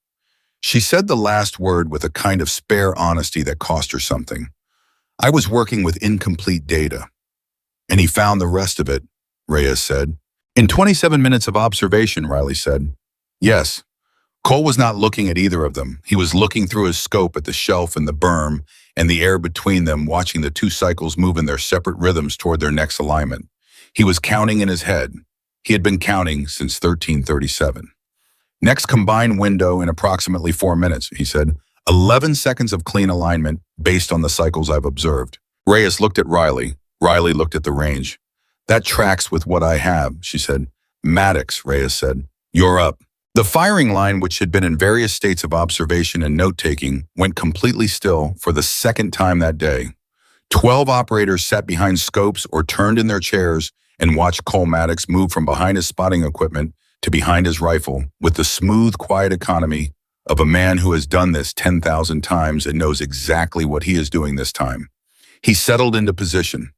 She said the last word with a kind of spare honesty that cost her something. I was working with incomplete data. And he found the rest of it, Reyes said. In 27 minutes of observation, Riley said. Yes. Cole was not looking at either of them. He was looking through his scope at the shelf and the berm and the air between them, watching the two cycles move in their separate rhythms toward their next alignment. He was counting in his head. He had been counting since 1337. Next combined window in approximately 4 minutes, he said. 11 seconds of clean alignment based on the cycles I've observed. Reyes looked at Riley. Riley looked at the range. That tracks with what I have, she said. Maddox, Reyes said. You're up. The firing line, which had been in various states of observation and note-taking, went completely still for the second time that day. 12 operators sat behind scopes or turned in their chairs and watched Cole Maddox move from behind his spotting equipment to behind his rifle with the smooth, quiet economy of a man who has done this 10,000 times and knows exactly what he is doing this time. He settled into position,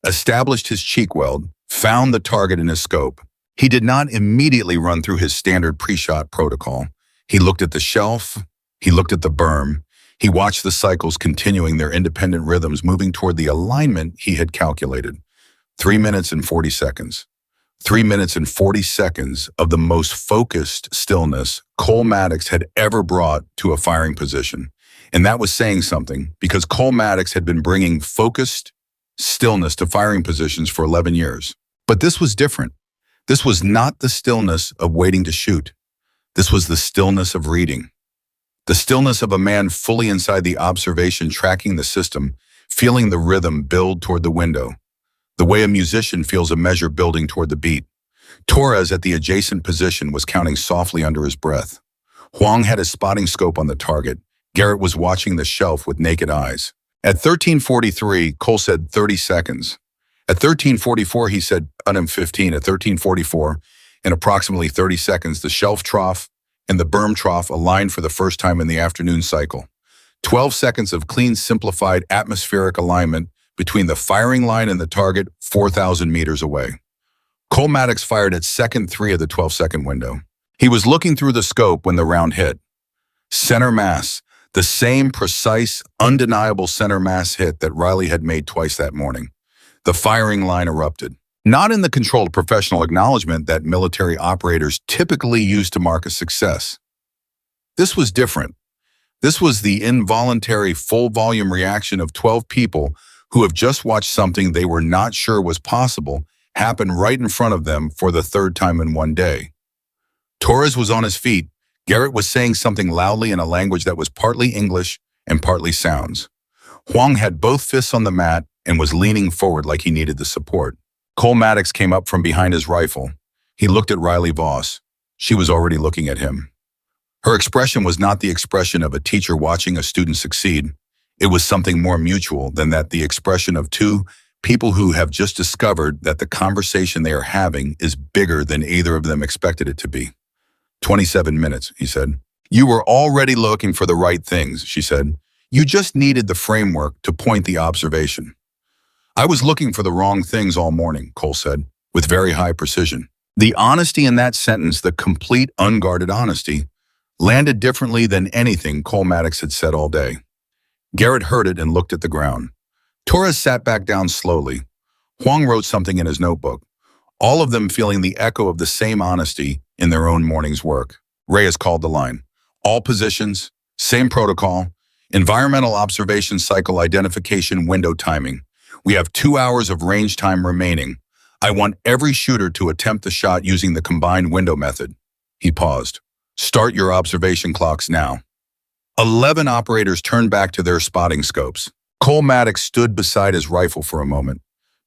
established his cheek weld, found the target in his scope. He did not immediately run through his standard pre-shot protocol. He looked at the shelf, he looked at the berm, he watched the cycles continuing their independent rhythms moving toward the alignment he had calculated. 3 minutes and 40 seconds. 3 minutes and 40 seconds of the most focused stillness Cole Maddox had ever brought to a firing position. And that was saying something, because Cole Maddox had been bringing focused stillness to firing positions for 11 years. But this was different. This was not the stillness of waiting to shoot. This was the stillness of reading. The stillness of a man fully inside the observation, tracking the system, feeling the rhythm build toward the window, the way a musician feels a measure building toward the beat. Torres, at the adjacent position, was counting softly under his breath. Huang had his spotting scope on the target. Garrett was watching the shelf with naked eyes. At 13:43, Cole said 30 seconds. At 13:44, he said 15. At 13:44, in approximately 30 seconds, the shelf trough and the berm trough aligned for the first time in the afternoon cycle. 12 seconds of clean, simplified atmospheric alignment between the firing line and the target 4,000 meters away. Cole Maddox fired at second 3 of the 12-second window. He was looking through the scope when the round hit. Center mass, the same precise, undeniable center mass hit that Riley had made twice that morning. The firing line erupted. Not in the controlled professional acknowledgement that military operators typically use to mark a success. This was different. This was the involuntary full-volume reaction of 12 people who have just watched something they were not sure was possible happen right in front of them for the third time in one day. Torres was on his feet. Garrett was saying something loudly in a language that was partly English and partly sounds. Huang had both fists on the mat and was leaning forward like he needed the support. Cole Maddox came up from behind his rifle. He looked at Riley Voss. She was already looking at him. Her expression was not the expression of a teacher watching a student succeed. It was something more mutual than that, the expression of two people who have just discovered that the conversation they are having is bigger than either of them expected it to be. 27 minutes, he said. You were already looking for the right things, she said. You just needed the framework to point the observation. I was looking for the wrong things all morning, Cole said, with very high precision. The honesty in that sentence, the complete unguarded honesty, landed differently than anything Cole Maddox had said all day. Garrett heard it and looked at the ground. Torres sat back down slowly. Huang wrote something in his notebook, all of them feeling the echo of the same honesty in their own morning's work. Reyes called the line. All positions, same protocol, environmental observation cycle identification window timing. We have 2 hours of range time remaining. I want every shooter to attempt the shot using the combined window method. He paused. Start your observation clocks now. 11 operators turned back to their spotting scopes. Cole Maddox stood beside his rifle for a moment,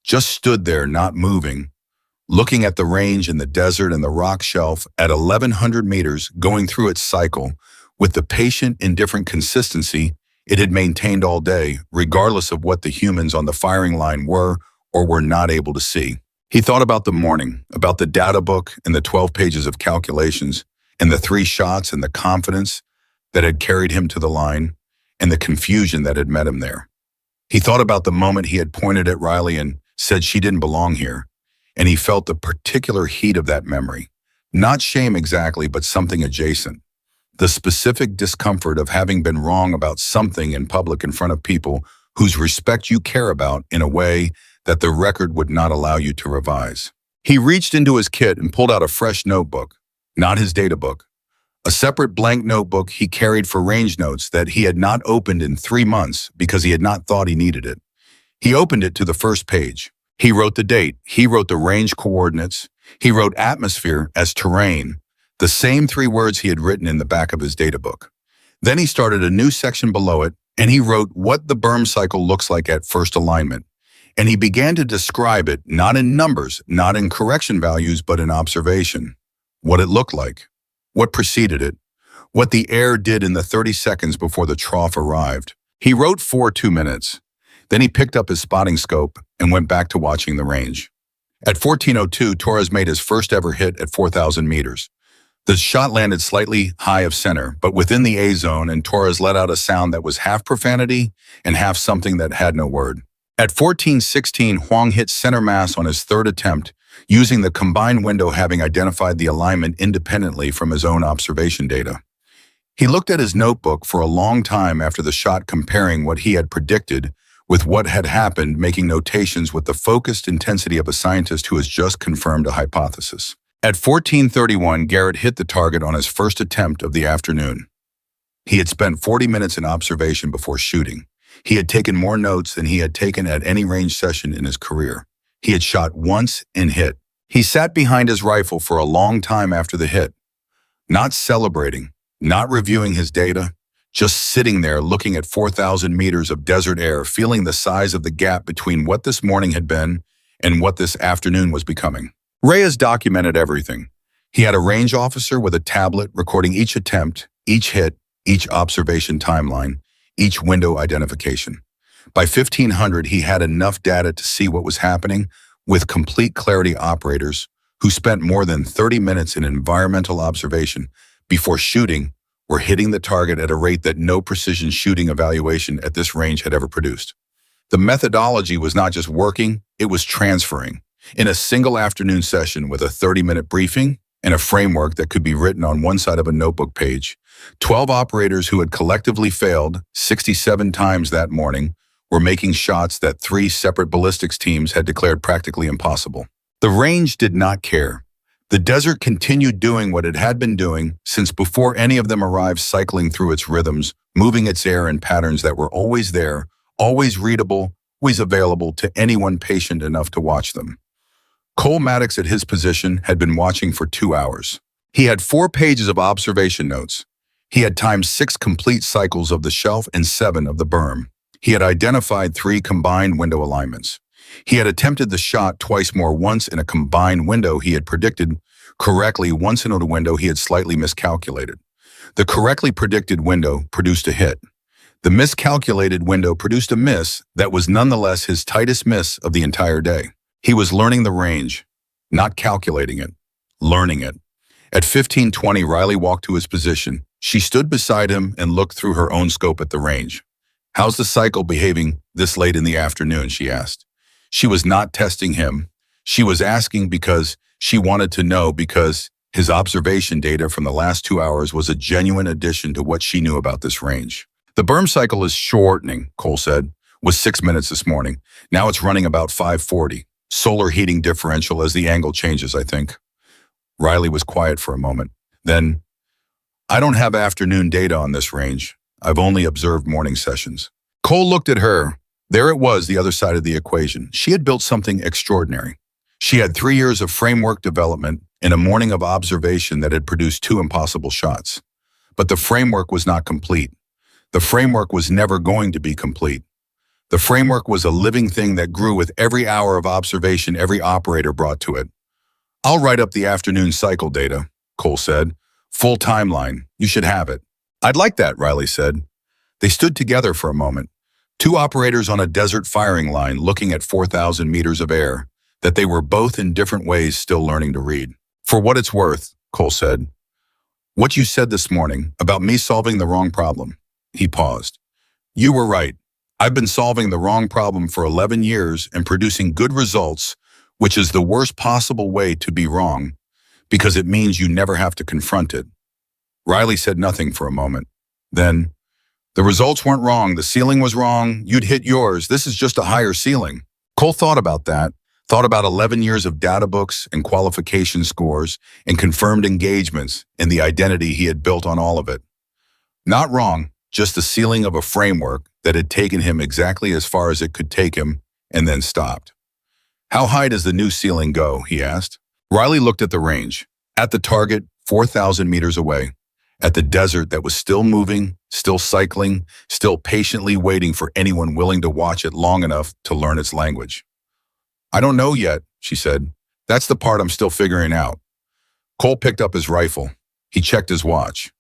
just stood there, not moving, looking at the range in the desert and the rock shelf at 1,100 meters going through its cycle with the patient, indifferent consistency it had maintained all day, regardless of what the humans on the firing line were or were not able to see. He thought about the morning, about the data book and the 12 pages of calculations, and the 3 shots and the confidence that had carried him to the line and the confusion that had met him there. He thought about the moment he had pointed at Riley and said she didn't belong here, and he felt the particular heat of that memory. Not shame exactly, but something adjacent. The specific discomfort of having been wrong about something in public in front of people whose respect you care about in a way that the record would not allow you to revise. He reached into his kit and pulled out a fresh notebook, not his data book. A separate blank notebook he carried for range notes that he had not opened in 3 months because he had not thought he needed it. He opened it to the first page. He wrote the date. He wrote the range coordinates. He wrote atmosphere as terrain, the same 3 words he had written in the back of his data book. Then he started a new section below it, and he wrote what the berm cycle looks like at first alignment. And he began to describe it, not in numbers, not in correction values, but in observation. What it looked like, what preceded it, what the air did in the 30 seconds before the trough arrived. He wrote for 2 minutes. Then he picked up his spotting scope and went back to watching the range. At 14:02, Torres made his first ever hit at 4,000 meters. The shot landed slightly high of center, but within the A zone, and Torres let out a sound that was half profanity and half something that had no word. At 14:16, Huang hit center mass on his 3rd attempt, using the combined window having identified the alignment independently from his own observation data. He looked at his notebook for a long time after the shot, comparing what he had predicted with what had happened, making notations with the focused intensity of a scientist who has just confirmed a hypothesis. At 14:31, Garrett hit the target on his first attempt of the afternoon. He had spent 40 minutes in observation before shooting. He had taken more notes than he had taken at any range session in his career. He had shot once and hit. He sat behind his rifle for a long time after the hit, not celebrating, not reviewing his data, just sitting there looking at 4,000 meters of desert air, feeling the size of the gap between what this morning had been and what this afternoon was becoming. Reyes documented everything. He had a range officer with a tablet recording each attempt, each hit, each observation timeline, each window identification. By 1500, he had enough data to see what was happening with complete clarity. Operators who spent more than 30 minutes in environmental observation before shooting were hitting the target at a rate that no precision shooting evaluation at this range had ever produced. The methodology was not just working, it was transferring. In a single afternoon session with a 30-minute briefing and a framework that could be written on one side of a notebook page, 12 operators who had collectively failed 67 times that morning were making shots that 3 separate ballistics teams had declared practically impossible. The range did not care. The desert continued doing what it had been doing since before any of them arrived, cycling through its rhythms, moving its air in patterns that were always there, always readable, always available to anyone patient enough to watch them. Cole Maddox at his position had been watching for 2 hours. He had 4 pages of observation notes. He had timed 6 complete cycles of the shelf and 7 of the berm. He had identified 3 combined window alignments. He had attempted the shot twice more, once in a combined window he had predicted correctly, once in a window he had slightly miscalculated. The correctly predicted window produced a hit. The miscalculated window produced a miss that was nonetheless his tightest miss of the entire day. He was learning the range, not calculating it, learning it. At 15:20, Riley walked to his position. She stood beside him and looked through her own scope at the range. "How's the cycle behaving this late in the afternoon?" she asked. She was not testing him. She was asking because she wanted to know, because his observation data from the last 2 hours was a genuine addition to what she knew about this range. "The berm cycle is shortening," Cole said. "Was 6 minutes this morning. Now it's running about 5:40. Solar heating differential as the angle changes, I think." Riley was quiet for a moment. Then, "I don't have afternoon data on this range. I've only observed morning sessions." Cole looked at her. There it was, the other side of the equation. She had built something extraordinary. She had 3 years of framework development and a morning of observation that had produced 2 impossible shots. But the framework was not complete. The framework was never going to be complete. The framework was a living thing that grew with every hour of observation every operator brought to it. "I'll write up the afternoon cycle data," Cole said. "Full timeline. You should have it." "I'd like that," Riley said. They stood together for a moment. 2 operators on a desert firing line looking at 4,000 meters of air that they were both in different ways still learning to read. "For what it's worth," Cole said, What you said this morning about me solving the wrong problem. He paused. You were right. I've been solving the wrong problem for 11 years and producing good results, which is the worst possible way to be wrong, because it means you never have to confront it. Riley said nothing for a moment. Then, the results weren't wrong. The ceiling was wrong. You'd hit yours. This is just a higher ceiling. Cole thought about that, thought about 11 years of data books and qualification scores and confirmed engagements and the identity he had built on all of it. Not wrong, just the ceiling of a framework that had taken him exactly as far as it could take him and then stopped. How high does the new ceiling go? He asked. Riley looked at the range, at the target 4,000 meters away, at the desert that was still moving, still cycling, still patiently waiting for anyone willing to watch it long enough to learn its language. I don't know yet, she said. That's the part I'm still figuring out. Cole picked up his rifle. He checked his watch.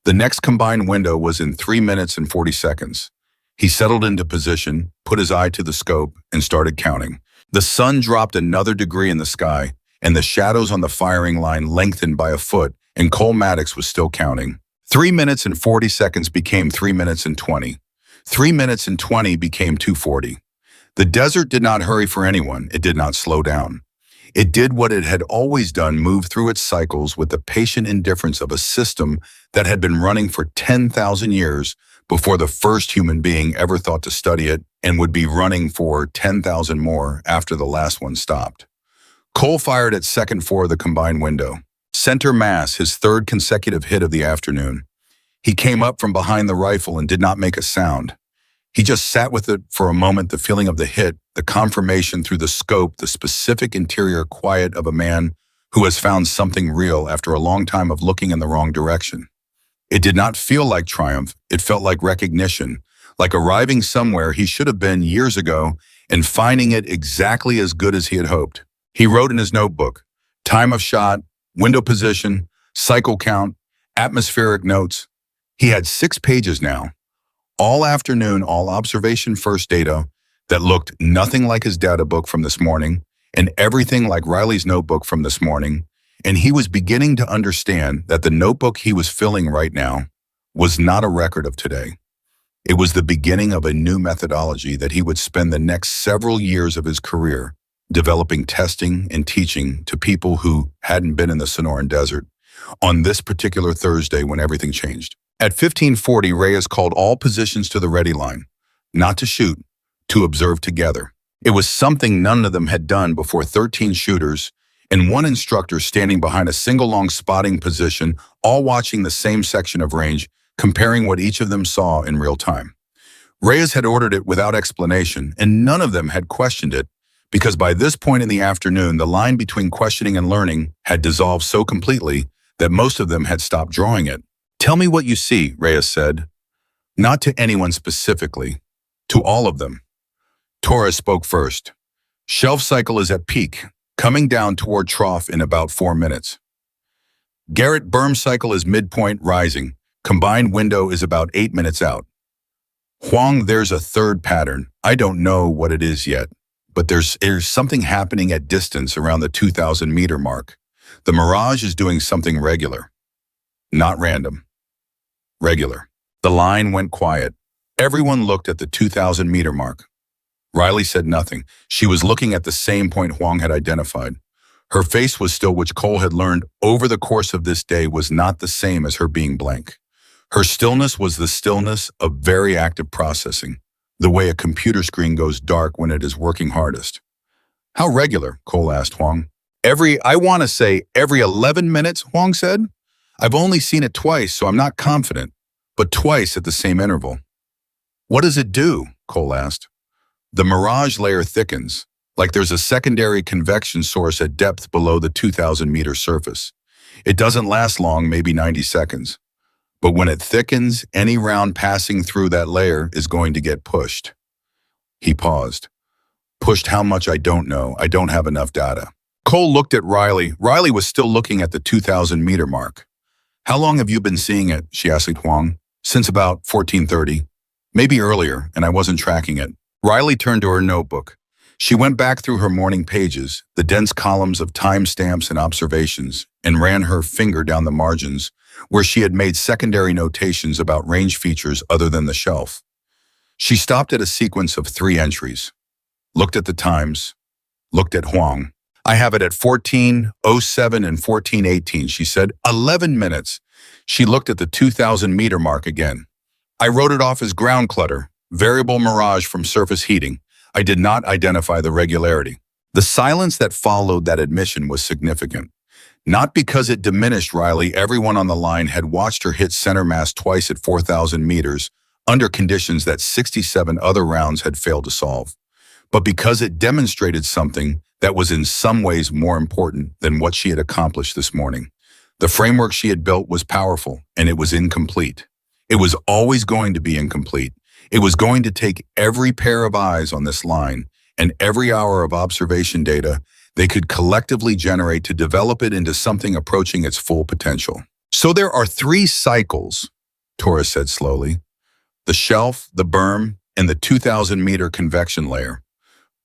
The next combined window was in 3 minutes and 40 seconds. He settled into position, put his eye to the scope, and started counting. The sun dropped another degree in the sky, and the shadows on the firing line lengthened by a foot, and Cole Maddox was still counting. 3 minutes and 40 seconds became 3 minutes and 20. 3 minutes and 20 became 2:40. The desert did not hurry for anyone. It did not slow down. It did what it had always done, move through its cycles with the patient indifference of a system that had been running for 10,000 years before the first human being ever thought to study it, and would be running for 10,000 more after the last one stopped. Cole fired at second 4 of the combined window. Center mass, his third consecutive hit of the afternoon. He came up from behind the rifle and did not make a sound. He just sat with it for a moment, the feeling of the hit, the confirmation through the scope, the specific interior quiet of a man who has found something real after a long time of looking in the wrong direction. It did not feel like triumph. It felt like recognition, like arriving somewhere he should have been years ago and finding it exactly as good as he had hoped. He wrote in his notebook, time of shot, window position, cycle count, atmospheric notes. He had 6 pages now. All afternoon, all observation first data that looked nothing like his data book from this morning and everything like Riley's notebook from this morning, and he was beginning to understand that the notebook he was filling right now was not a record of today. It was the beginning of a new methodology that he would spend the next several years of his career developing, testing, and teaching to people who hadn't been in the Sonoran Desert on this particular Thursday when everything changed. At 15:40, Reyes called all positions to the ready line, not to shoot, to observe together. It was something none of them had done before. 13 shooters and 1 instructor standing behind a single long spotting position, all watching the same section of range, comparing what each of them saw in real time. Reyes had ordered it without explanation, and none of them had questioned it, because by this point in the afternoon, the line between questioning and learning had dissolved so completely that most of them had stopped drawing it. Tell me what you see, Reyes said. Not to anyone specifically, to all of them. Torres spoke first. Shelf cycle is at peak, coming down toward trough in about 4 minutes. Garrett berm cycle is midpoint, rising. Combined window is about 8 minutes out. Huang, there's a third pattern. I don't know what it is yet, but there's something happening at distance around the 2,000 meter mark. The mirage is doing something regular. Not random. Regular. The line went quiet. Everyone looked at the 2,000 meter mark. Riley said nothing. She was looking at the same point Huang had identified. Her face was still, which Cole had learned over the course of this day was not the same as her being blank. Her stillness was the stillness of very active processing, the way a computer screen goes dark when it is working hardest. How regular? Cole asked Huang. I want to say every 11 minutes, Huang said. I've only seen it twice, so I'm not confident, but twice at the same interval. What does it do? Cole asked. The mirage layer thickens, like there's a secondary convection source at depth below the 2,000 meter surface. It doesn't last long, maybe 90 seconds. But when it thickens, any round passing through that layer is going to get pushed. He paused. Pushed how much, I don't know. I don't have enough data. Cole looked at Riley. Riley was still looking at the 2,000 meter mark. How long have you been seeing it? She asked Huang. Since about 14:30. Maybe earlier, and I wasn't tracking it. Riley turned to her notebook. She went back through her morning pages, the dense columns of timestamps and observations, and ran her finger down the margins, where she had made secondary notations about range features other than the shelf. She stopped at a sequence of 3 entries, looked at the times, looked at Huang. I have it at 14:07 and 14:18, she said. 11 minutes. She looked at the 2,000-meter mark again. I wrote it off as ground clutter, variable mirage from surface heating. I did not identify the regularity. The silence that followed that admission was significant. Not because it diminished Riley. Everyone on the line had watched her hit center mass twice at 4,000 meters, under conditions that 67 other rounds had failed to solve, but because it demonstrated something that was in some ways more important than what she had accomplished this morning. The framework she had built was powerful, and it was incomplete. It was always going to be incomplete. It was going to take every pair of eyes on this line and every hour of observation data they could collectively generate to develop it into something approaching its full potential. So there are 3 cycles, Torres said slowly. The shelf, the berm, and the 2,000-meter convection layer.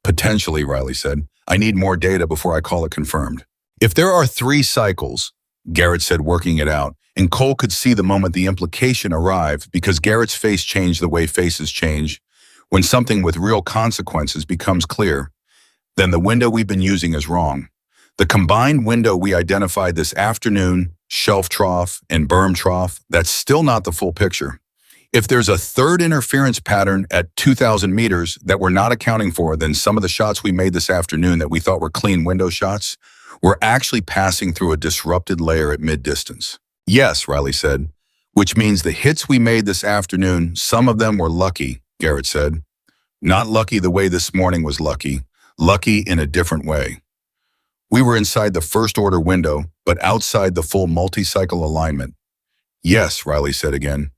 Potentially, Riley said. I need more data before I call it confirmed. If there are 3 cycles, Garrett said, working it out, and Cole could see the moment the implication arrived because Garrett's face changed the way faces change. When something with real consequences becomes clear, then the window we've been using is wrong. The combined window we identified this afternoon, shelf trough and berm trough, that's still not the full picture. If there's a third interference pattern at 2,000 meters that we're not accounting for, then some of the shots we made this afternoon that we thought were clean window shots were actually passing through a disrupted layer at mid-distance. Yes, Riley said, which means the hits we made this afternoon, some of them were lucky, Garrett said. Not lucky the way this morning was lucky. Lucky in a different way. We were inside the first-order window, but outside the full multi-cycle alignment. Yes, Riley said again.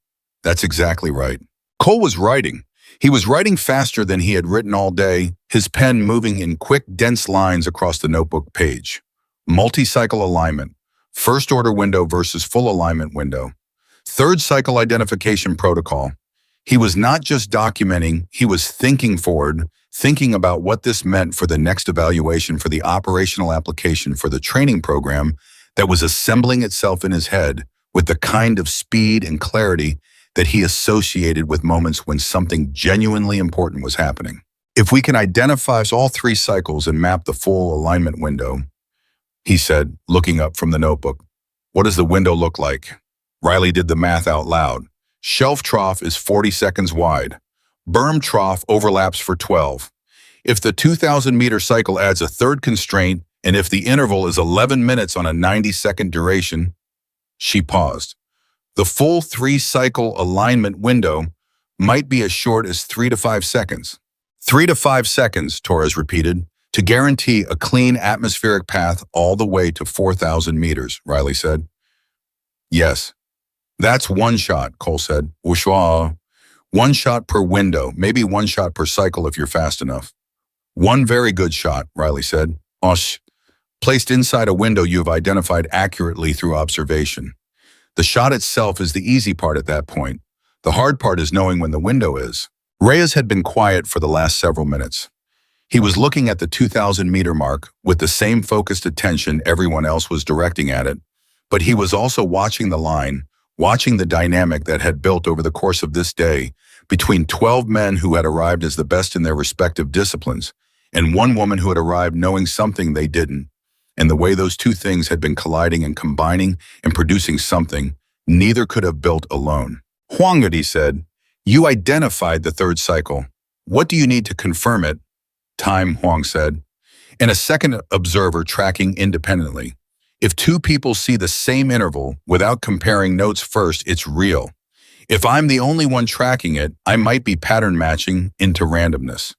That's exactly right. Cole was writing. He was writing faster than he had written all day, his pen moving in quick, dense lines across the notebook page. Multi-cycle alignment. First-order window versus full alignment window. Third cycle identification protocol. He was not just documenting, he was thinking forward, thinking about what this meant for the next evaluation for the operational application for the training program that was assembling itself in his head with the kind of speed and clarity that he associated with moments when something genuinely important was happening. If we can identify all 3 cycles and map the full alignment window, he said, looking up from the notebook, what does the window look like? Riley did the math out loud. Shelf trough is 40 seconds wide. Berm trough overlaps for 12. If the 2,000-meter cycle adds a third constraint, and if the interval is 11 minutes on a 90-second duration, she paused. The full 3-cycle alignment window might be as short as 3 to 5 seconds. 3 to 5 seconds, Torres repeated, to guarantee a clean atmospheric path all the way to 4,000 meters, Riley said. Yes. That's 1 shot, Cole said. Bourgeois. 1 shot per window, maybe 1 shot per cycle if you're fast enough. 1 very good shot, Riley said. Osh. Placed inside a window you've identified accurately through observation. The shot itself is the easy part at that point. The hard part is knowing when the window is. Reyes had been quiet for the last several minutes. He was looking at the 2,000-meter mark with the same focused attention everyone else was directing at it, but he was also watching the line, watching the dynamic that had built over the course of this day between 12 men who had arrived as the best in their respective disciplines and 1 woman who had arrived knowing something they didn't, and the way those 2 things had been colliding and combining and producing something neither could have built alone. Huang, he said, you identified the 3rd cycle. What do you need to confirm it? Time, Huang said. And a second observer tracking independently. If 2 people see the same interval without comparing notes first, it's real. If I'm the only one tracking it, I might be pattern matching into randomness.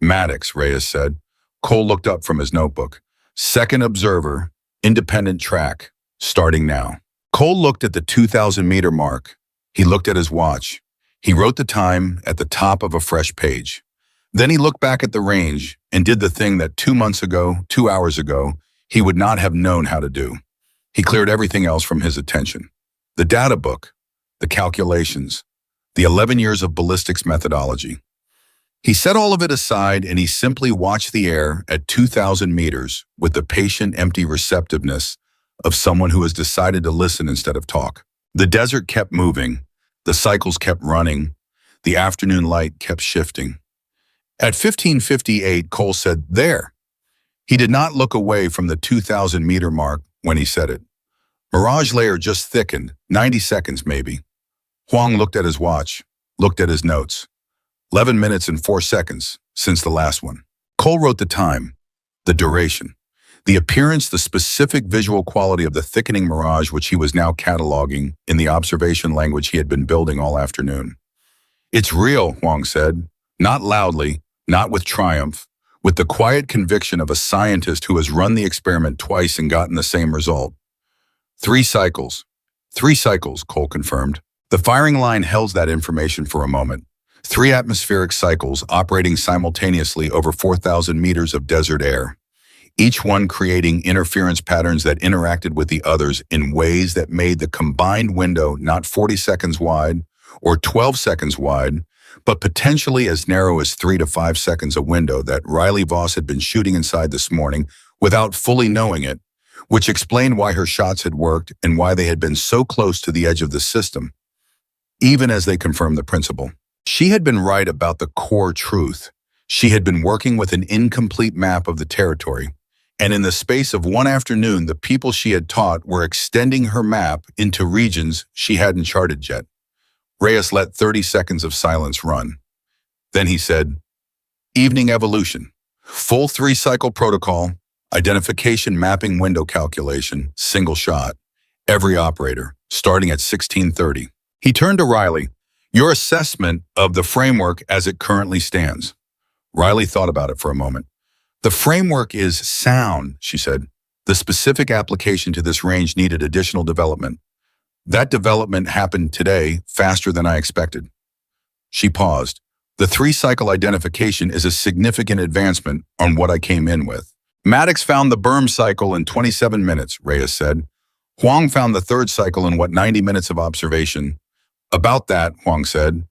Maddox, Reyes said. Cole looked up from his notebook. Second observer, independent track, starting now. Cole looked at the 2,000-meter mark. He looked at his watch. He wrote the time at the top of a fresh page. Then he looked back at the range and did the thing that 2 months ago, 2 hours ago, he would not have known how to do. He cleared everything else from his attention. The data book, the calculations, the 11 years of ballistics methodology. He set all of it aside and he simply watched the air at 2,000 meters with the patient, empty receptiveness of someone who has decided to listen instead of talk. The desert kept moving. The cycles kept running. The afternoon light kept shifting. At 15:58, Cole said, "There." He did not look away from the 2,000-meter mark when he said it. Mirage layer just thickened, 90 seconds maybe. Huang looked at his watch, looked at his notes. 11 minutes and 4 seconds since the last one. Cole wrote the time, the duration, the appearance, the specific visual quality of the thickening mirage which he was now cataloging in the observation language he had been building all afternoon. "It's real," Huang said, not loudly, not with triumph, with the quiet conviction of a scientist who has run the experiment twice and gotten the same result. 3 cycles. 3 cycles, Cole confirmed. The firing line held that information for a moment. 3 atmospheric cycles operating simultaneously over 4,000 meters of desert air, each one creating interference patterns that interacted with the others in ways that made the combined window not 40 seconds wide or 12 seconds wide, but potentially as narrow as 3 to 5 seconds, a window that Riley Voss had been shooting inside this morning without fully knowing it, which explained why her shots had worked and why they had been so close to the edge of the system, even as they confirmed the principle. She had been right about the core truth. She had been working with an incomplete map of the territory, and in the space of one afternoon, the people she had taught were extending her map into regions she hadn't charted yet. Reyes let 30 seconds of silence run. Then he said, "Evening evolution, full 3-cycle protocol, identification mapping window calculation, single shot, every operator, starting at 16:30. He turned to Riley. "Your assessment of the framework as it currently stands." Riley thought about it for a moment. "The framework is sound," she said. "The specific application to this range needed additional development. That development happened today, faster than I expected." She paused. "The 3-cycle identification is a significant advancement on what I came in with." "Maddox found the berm cycle in 27 minutes, Reyes said. "Huang found the 3rd cycle in, 90 minutes of observation?" "About that," Huang said.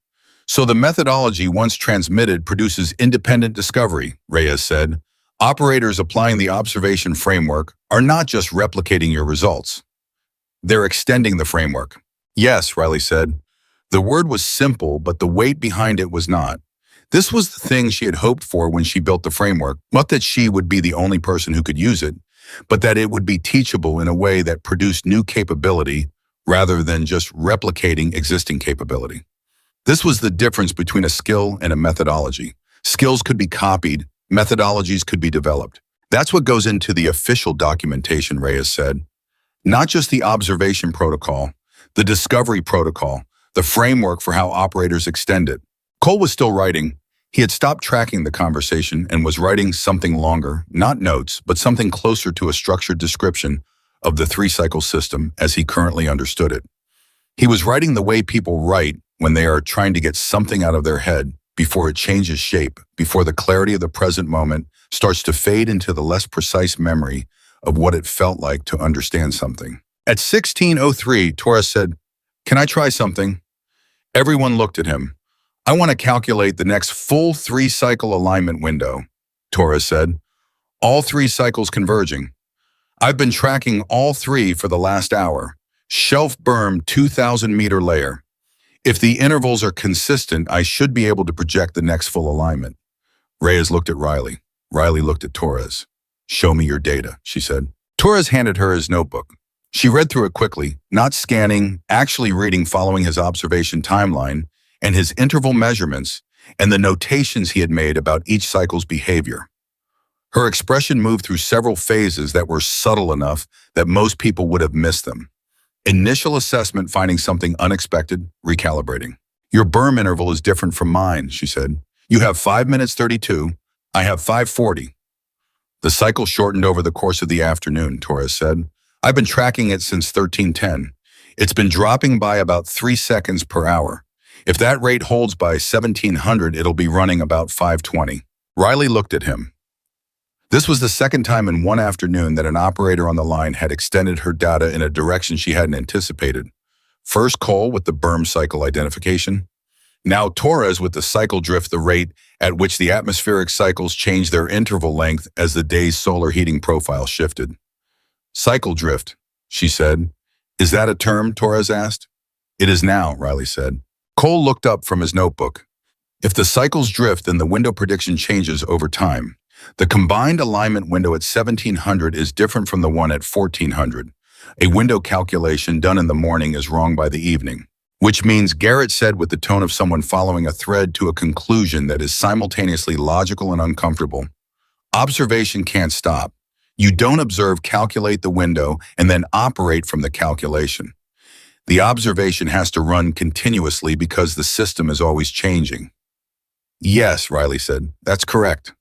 "So the methodology, once transmitted, produces independent discovery," Reyes said. "Operators applying the observation framework are not just replicating your results. They're extending the framework." "Yes," Riley said. The word was simple, but the weight behind it was not. This was the thing she had hoped for when she built the framework, not that she would be the only person who could use it, but that it would be teachable in a way that produced new capability rather than just replicating existing capability. This was the difference between a skill and a methodology. Skills could be copied, methodologies could be developed. "That's what goes into the official documentation," Reyes said. "Not just the observation protocol, the discovery protocol, the framework for how operators extend it." Cole was still writing. He had stopped tracking the conversation and was writing something longer, not notes, but something closer to a structured description of the 3-cycle system as he currently understood it. He was writing the way people write when they are trying to get something out of their head before it changes shape, before the clarity of the present moment starts to fade into the less precise memory of what it felt like to understand something. At 16:03, Torres said, "Can I try something?" Everyone looked at him. "I want to calculate the next full 3-cycle alignment window," Torres said. "All 3 cycles converging. I've been tracking all 3 for the last hour. Shelf berm 2,000-meter layer. If the intervals are consistent, I should be able to project the next full alignment." Reyes looked at Riley. Riley looked at Torres. "Show me your data," she said. Torres handed her his notebook. She read through it quickly, not scanning, actually reading, following his observation timeline and his interval measurements and the notations he had made about each cycle's behavior. Her expression moved through several phases that were subtle enough that most people would have missed them. Initial assessment, finding something unexpected, recalibrating. "Your berm interval is different from mine," she said. "You have 5 minutes 32. I have 5:40. "The cycle shortened over the course of the afternoon," Torres said. "I've been tracking it since 13:10. It's been dropping by about 3 seconds per hour. If that rate holds by 1700, it'll be running about 5:20. Riley looked at him. This was the second time in one afternoon that an operator on the line had extended her data in a direction she hadn't anticipated. First Cole with the berm cycle identification. Now Torres with the cycle drift, the rate at which the atmospheric cycles changed their interval length as the day's solar heating profile shifted. Cycle drift. she said. Is that a term? Torres asked. It is now, Riley said. Cole looked up from his notebook. If the cycles drift, then the window prediction changes over time. The combined alignment window at 1700 is different from the one at 1400. A window calculation done in the morning is wrong by the evening. Which means, Garrett said with the tone of someone following a thread to a conclusion that is simultaneously logical and uncomfortable. Observation can't stop. You don't observe, calculate the window, and then operate from the calculation. The observation has to run continuously because the system is always changing. Yes, Riley said, that's correct.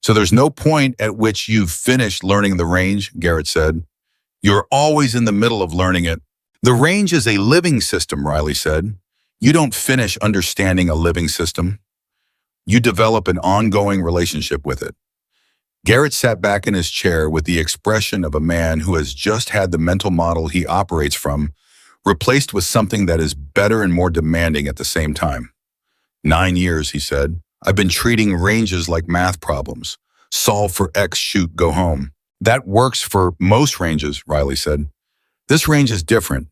So there's no point at which you've finished learning the range, Garrett said. You're always in the middle of learning it. The range is a living system, Riley said. You don't finish understanding a living system. You develop an ongoing relationship with it. Garrett sat back in his chair with the expression of a man who has just had the mental model he operates from replaced with something that is better and more demanding at the same time. 9 years, he said. I've been treating ranges like math problems. Solve for X, shoot, go home. That works for most ranges, Riley said. This range is different.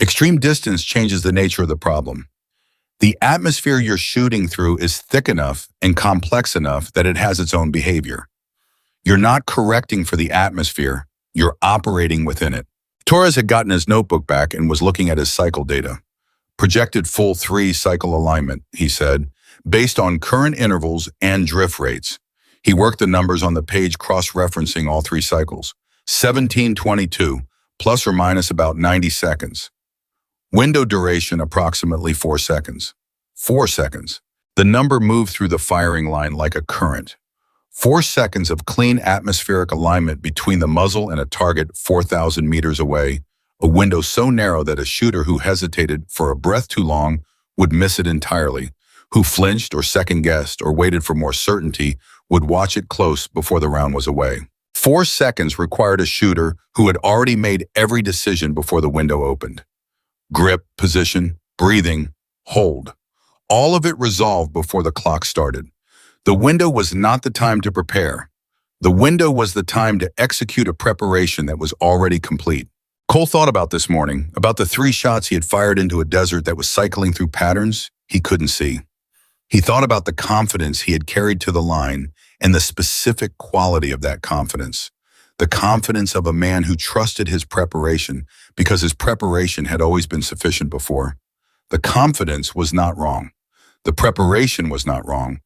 Extreme distance changes the nature of the problem. The atmosphere you're shooting through is thick enough and complex enough that it has its own behavior. You're not correcting for the atmosphere, you're operating within it. Torres had gotten his notebook back and was looking at his cycle data. Projected full 3 cycle alignment, he said, based on current intervals and drift rates. He worked the numbers on the page cross-referencing all 3 cycles. 1722, plus or minus about 90 seconds. Window duration approximately 4 seconds. 4 seconds. The number moved through the firing line like a current. 4 seconds of clean atmospheric alignment between the muzzle and a target 4,000 meters away, a window so narrow that a shooter who hesitated for a breath too long would miss it entirely, who flinched or second-guessed or waited for more certainty would watch it close before the round was away. 4 seconds required a shooter who had already made every decision before the window opened. Grip, position, breathing, hold. All of it resolved before the clock started. The window was not the time to prepare. The window was the time to execute a preparation that was already complete. Cole thought about this morning, about the 3 shots he had fired into a desert that was cycling through patterns he couldn't see. He thought about the confidence he had carried to the line and the specific quality of that confidence. The confidence of a man who trusted his preparation because his preparation had always been sufficient before. The confidence was not wrong. The preparation was not wrong.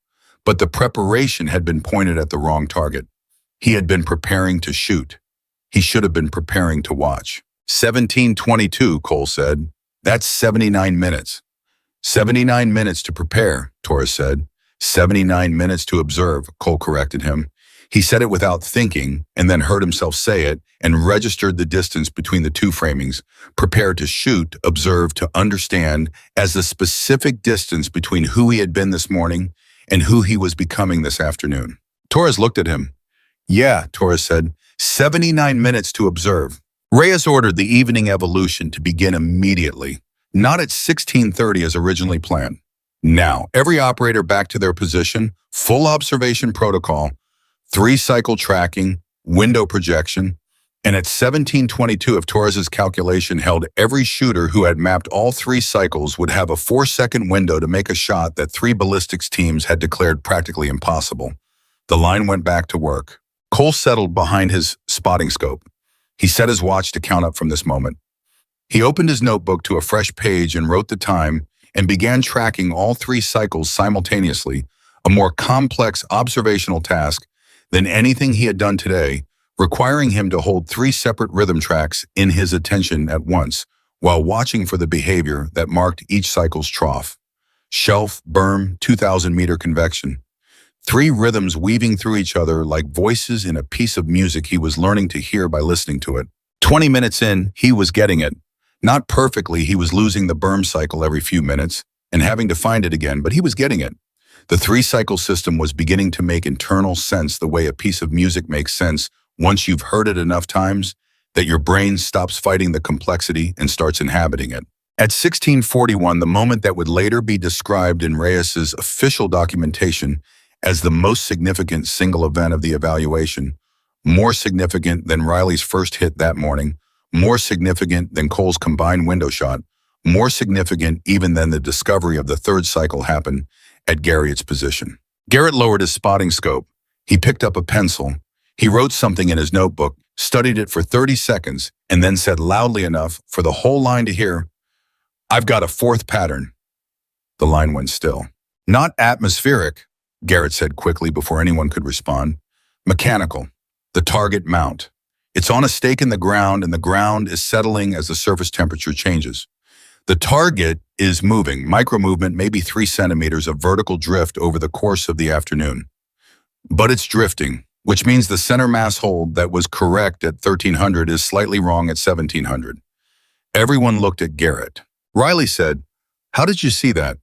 But the preparation had been pointed at the wrong target. He had been preparing to shoot. He should have been preparing to watch. 1722, Cole said. That's 79 minutes. 79 minutes to prepare, Torres said. 79 minutes to observe, Cole corrected him. He said it without thinking and then heard himself say it and registered the distance between the 2 framings, prepared to shoot, observe, to understand as the specific distance between who he had been this morning and who he was becoming this afternoon. Torres looked at him. Yeah, Torres said, 79 minutes to observe. Reyes ordered the evening evolution to begin immediately, not at 16:30 as originally planned. Now, every operator back to their position, full observation protocol, 3 cycle tracking, window projection, and at 1722, if Torres's calculation held, every shooter who had mapped all 3 cycles would have a 4-second window to make a shot that 3 ballistics teams had declared practically impossible. The line went back to work. Cole settled behind his spotting scope. He set his watch to count up from this moment. He opened his notebook to a fresh page and wrote the time and began tracking all 3 cycles simultaneously, a more complex observational task than anything he had done today, requiring him to hold 3 separate rhythm tracks in his attention at once while watching for the behavior that marked each cycle's trough. Shelf, berm, 2,000-meter convection. 3 rhythms weaving through each other like voices in a piece of music he was learning to hear by listening to it. 20 minutes in, he was getting it. Not perfectly, he was losing the berm cycle every few minutes and having to find it again, but he was getting it. The 3-cycle system was beginning to make internal sense the way a piece of music makes sense once you've heard it enough times that your brain stops fighting the complexity and starts inhabiting it. At 1641, the moment that would later be described in Reyes's official documentation as the most significant single event of the evaluation, more significant than Riley's first hit that morning, more significant than Cole's combined window shot, more significant even than the discovery of the third cycle happened at Garrett's position. Garrett lowered his spotting scope. He picked up a pencil. He wrote something in his notebook, studied it for 30 seconds, and then said loudly enough for the whole line to hear, "I've got a fourth pattern." The line went still. "Not atmospheric," Garrett said quickly before anyone could respond. "Mechanical. The target mount. It's on a stake in the ground, and the ground is settling as the surface temperature changes. The target is moving, micro-movement, maybe 3 centimeters of vertical drift over the course of the afternoon. But it's drifting, which means the center mass hold that was correct at 1300 is slightly wrong at 1700. Everyone looked at Garrett. Riley said, "How did you see that?"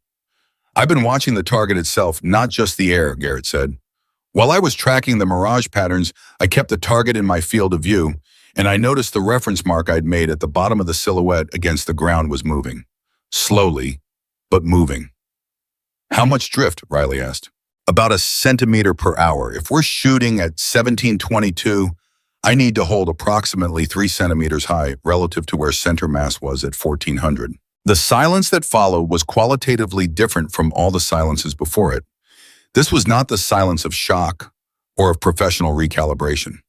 "I've been watching the target itself, not just the air," Garrett said. "While I was tracking the mirage patterns, I kept the target in my field of view, and I noticed the reference mark I'd made at the bottom of the silhouette against the ground was moving. Slowly, but moving." "How much drift?" Riley asked. "About a centimeter per hour. If we're shooting at 1722, I need to hold approximately 3 centimeters high relative to where center mass was at 1400. The silence that followed was qualitatively different from all the silences before it. This was not the silence of shock or of professional recalibration.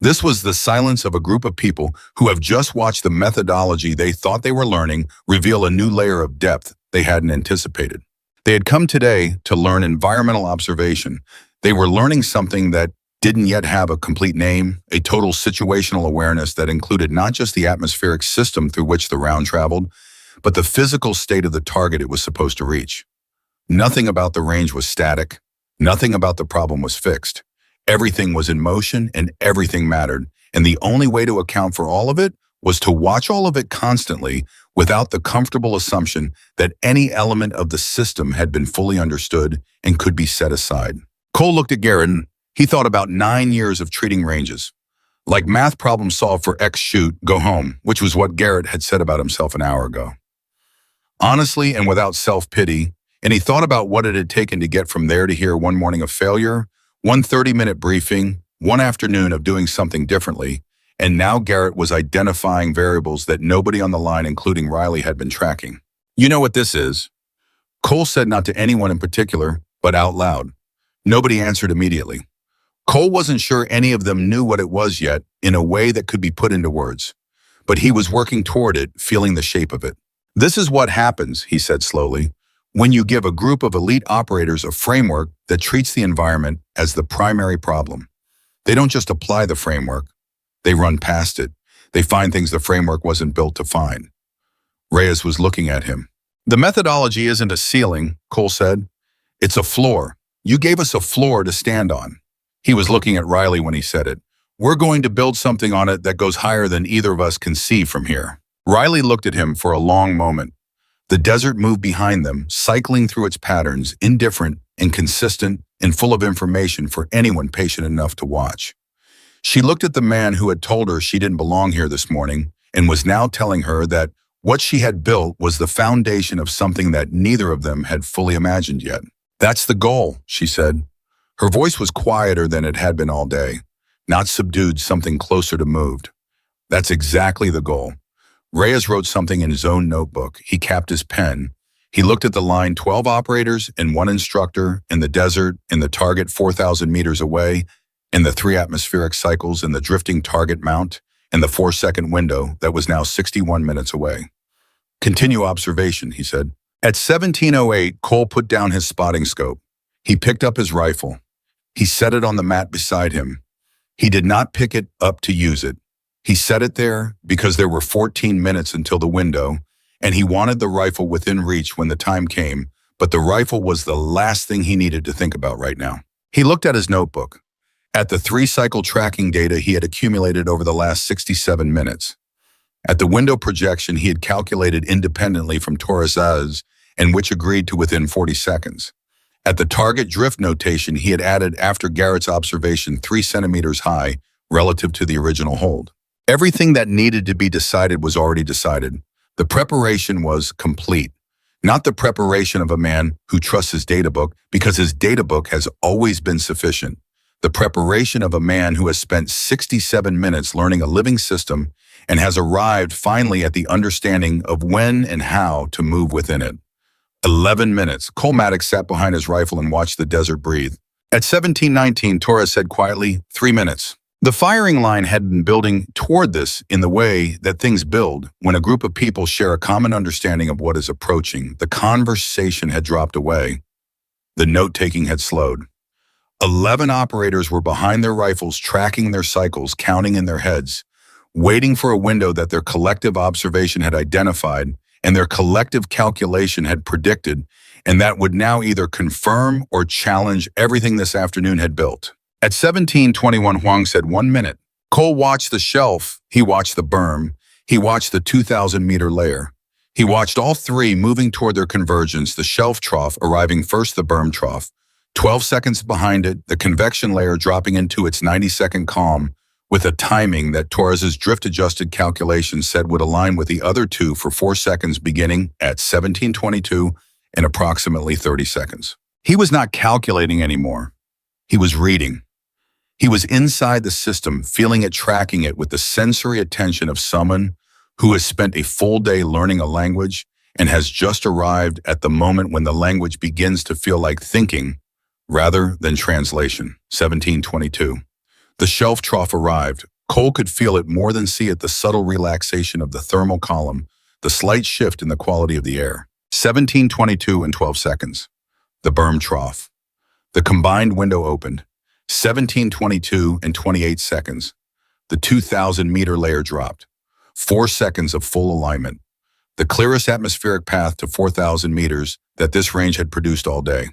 This was the silence of a group of people who have just watched the methodology they thought they were learning reveal a new layer of depth they hadn't anticipated. They had come today to learn environmental observation. They were learning something that didn't yet have a complete name, a total situational awareness that included not just the atmospheric system through which the round traveled, but the physical state of the target it was supposed to reach. Nothing about the range was static. Nothing about the problem was fixed. Everything was in motion and everything mattered, and the only way to account for all of it was to watch all of it constantly without the comfortable assumption that any element of the system had been fully understood and could be set aside. Cole looked at Garrett and he thought about 9 years of treating ranges. Like math problem solved for X shoot, go home, which was what Garrett had said about himself an hour ago. Honestly and without self-pity, and he thought about what it had taken to get from there to here: one morning of failure, one 30-minute briefing, one afternoon of doing something differently, and now Garrett was identifying variables that nobody on the line, including Riley, had been tracking. "You know what this is?" Cole said, not to anyone in particular, but out loud. Nobody answered immediately. Cole wasn't sure any of them knew what it was yet in a way that could be put into words, but he was working toward it, feeling the shape of it. "This is what happens," he said slowly, "when you give a group of elite operators a framework that treats the environment as the primary problem. They don't just apply the framework, they run past it. They find things the framework wasn't built to find." Reyes was looking at him. "The methodology isn't a ceiling," Cole said. "It's a floor. You gave us a floor to stand on." He was looking at Riley when he said it. "We're going to build something on it that goes higher than either of us can see from here." Riley looked at him for a long moment. The desert moved behind them, cycling through its patterns, indifferent and consistent and full of information for anyone patient enough to watch. She looked at the man who had told her she didn't belong here this morning and was now telling her that what she had built was the foundation of something that neither of them had fully imagined yet. "That's the goal," she said. Her voice was quieter than it had been all day, not subdued, something closer to moved. "That's exactly the goal." Reyes wrote something in his own notebook. He capped his pen. He looked at the line: 12 operators and 1 instructor in the desert, in the target 4,000 meters away, in the 3 atmospheric cycles, in the drifting target mount, and the 4-second window that was now 61 minutes away. "Continue observation," he said. At 17:08, Cole put down his spotting scope. He picked up his rifle. He set it on the mat beside him. He did not pick it up to use it. He set it there because there were 14 minutes until the window, and he wanted the rifle within reach when the time came, but the rifle was the last thing he needed to think about right now. He looked at his notebook, at the 3-cycle tracking data he had accumulated over the last 67 minutes, at the window projection he had calculated independently from Torres's and which agreed to within 40 seconds. At the target drift notation he had added after Garrett's observation 3 centimeters high relative to the original hold. Everything that needed to be decided was already decided. The preparation was complete. Not the preparation of a man who trusts his data book because his data book has always been sufficient. The preparation of a man who has spent 67 minutes learning a living system and has arrived finally at the understanding of when and how to move within it. 11 minutes. Cole Maddox sat behind his rifle and watched the desert breathe. At 17:19, Torres said quietly, 3 minutes. The firing line had been building toward this in the way that things build when a group of people share a common understanding of what is approaching. The conversation had dropped away. The note-taking had slowed. 11 operators were behind their rifles, tracking their cycles, counting in their heads, waiting for a window that their collective observation had identified and their collective calculation had predicted, and that would now either confirm or challenge everything this afternoon had built. At 17:21, Huang said 1 minute. Cole watched the shelf, he watched the berm, he watched the 2,000-meter layer. He watched all three moving toward their convergence, the shelf trough arriving first, the berm trough. 12 seconds behind it, the convection layer dropping into its 90-second calm with a timing that Torres's drift-adjusted calculation said would align with the other two for 4 seconds beginning at 17:22 and approximately 30 seconds. He was not calculating anymore. He was reading. He was inside the system, feeling it, tracking it with the sensory attention of someone who has spent a full day learning a language and has just arrived at the moment when the language begins to feel like thinking rather than translation. 17:22. The shelf trough arrived. Cole could feel it more than see it, the subtle relaxation of the thermal column, the slight shift in the quality of the air. 17:22 and 12 seconds. The berm trough. The combined window opened. 17:22 and 28 seconds. The 2,000-meter layer dropped. 4 seconds of full alignment. The clearest atmospheric path to 4,000 meters that this range had produced all day.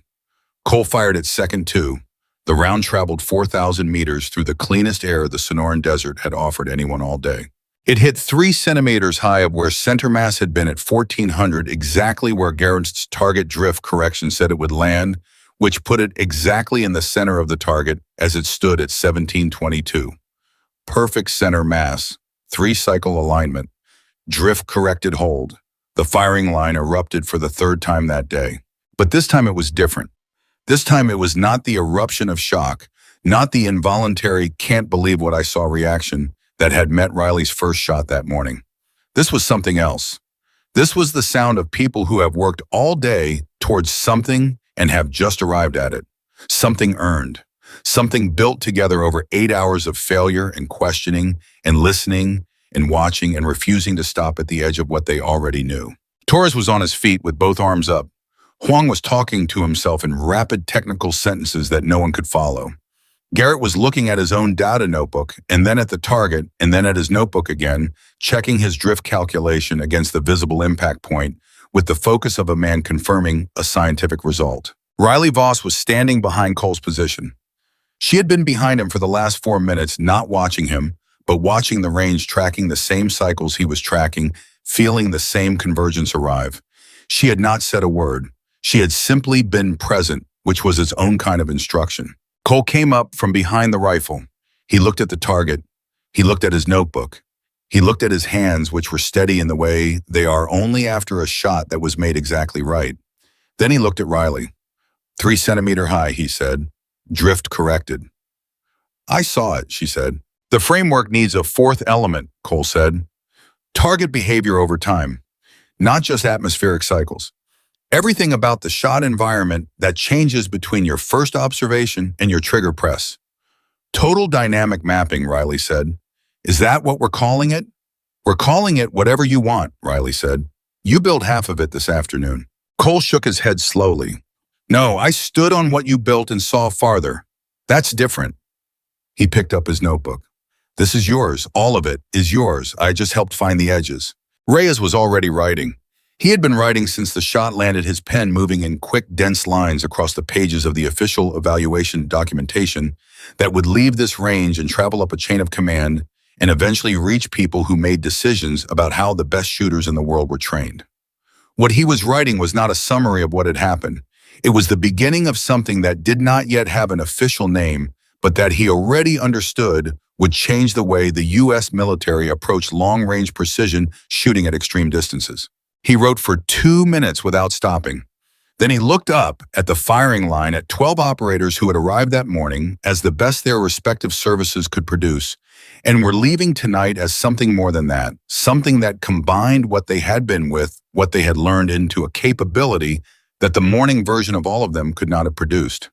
Cole fired at second 2. The round traveled 4,000 meters through the cleanest air the Sonoran Desert had offered anyone all day. It hit 3 centimeters high of where center mass had been at 1,400, exactly where Garrett's target drift correction said it would land, which put it exactly in the center of the target as it stood at 17:22. Perfect center mass, 3-cycle alignment, drift-corrected hold. The firing line erupted for the 3rd time that day. But this time it was different. This time it was not the eruption of shock, not the involuntary can't believe what I saw reaction that had met Riley's first shot that morning. This was something else. This was the sound of people who have worked all day towards something and have just arrived at it. Something earned. Something built together over 8 hours of failure and questioning and listening and watching and refusing to stop at the edge of what they already knew. Torres was on his feet with both arms up. Huang was talking to himself in rapid technical sentences that no one could follow. Garrett was looking at his own data notebook and then at the target and then at his notebook again, checking his drift calculation against the visible impact point with the focus of a man confirming a scientific result. Riley Voss was standing behind Cole's position. She had been behind him for the last 4 minutes, not watching him, but watching the range, tracking the same cycles he was tracking, feeling the same convergence arrive. She had not said a word. She had simply been present, which was its own kind of instruction. Cole came up from behind the rifle. He looked at the target. He looked at his notebook. He looked at his hands, which were steady in the way they are only after a shot that was made exactly right. Then he looked at Riley. 3 centimeter high, he said. Drift corrected. I saw it, she said. The framework needs a 4th element, Cole said. Target behavior over time, not just atmospheric cycles. Everything about the shot environment that changes between your first observation and your trigger press. Total dynamic mapping, Riley said. Is that what we're calling it? We're calling it whatever you want, Riley said. You built half of it this afternoon. Cole shook his head slowly. No, I stood on what you built and saw farther. That's different. He picked up his notebook. This is yours. All of it is yours. I just helped find the edges. Reyes was already writing. He had been writing since the shot landed, his pen moving in quick, dense lines across the pages of the official evaluation documentation that would leave this range and travel up a chain of command and eventually reach people who made decisions about how the best shooters in the world were trained. What he was writing was not a summary of what had happened. It was the beginning of something that did not yet have an official name, but that he already understood would change the way the U.S. military approached long-range precision shooting at extreme distances. He wrote for 2 minutes without stopping. Then he looked up at the firing line at 12 operators who had arrived that morning as the best their respective services could produce, and were leaving tonight as something more than that, something that combined what they had been with what they had learned into a capability that the morning version of all of them could not have produced.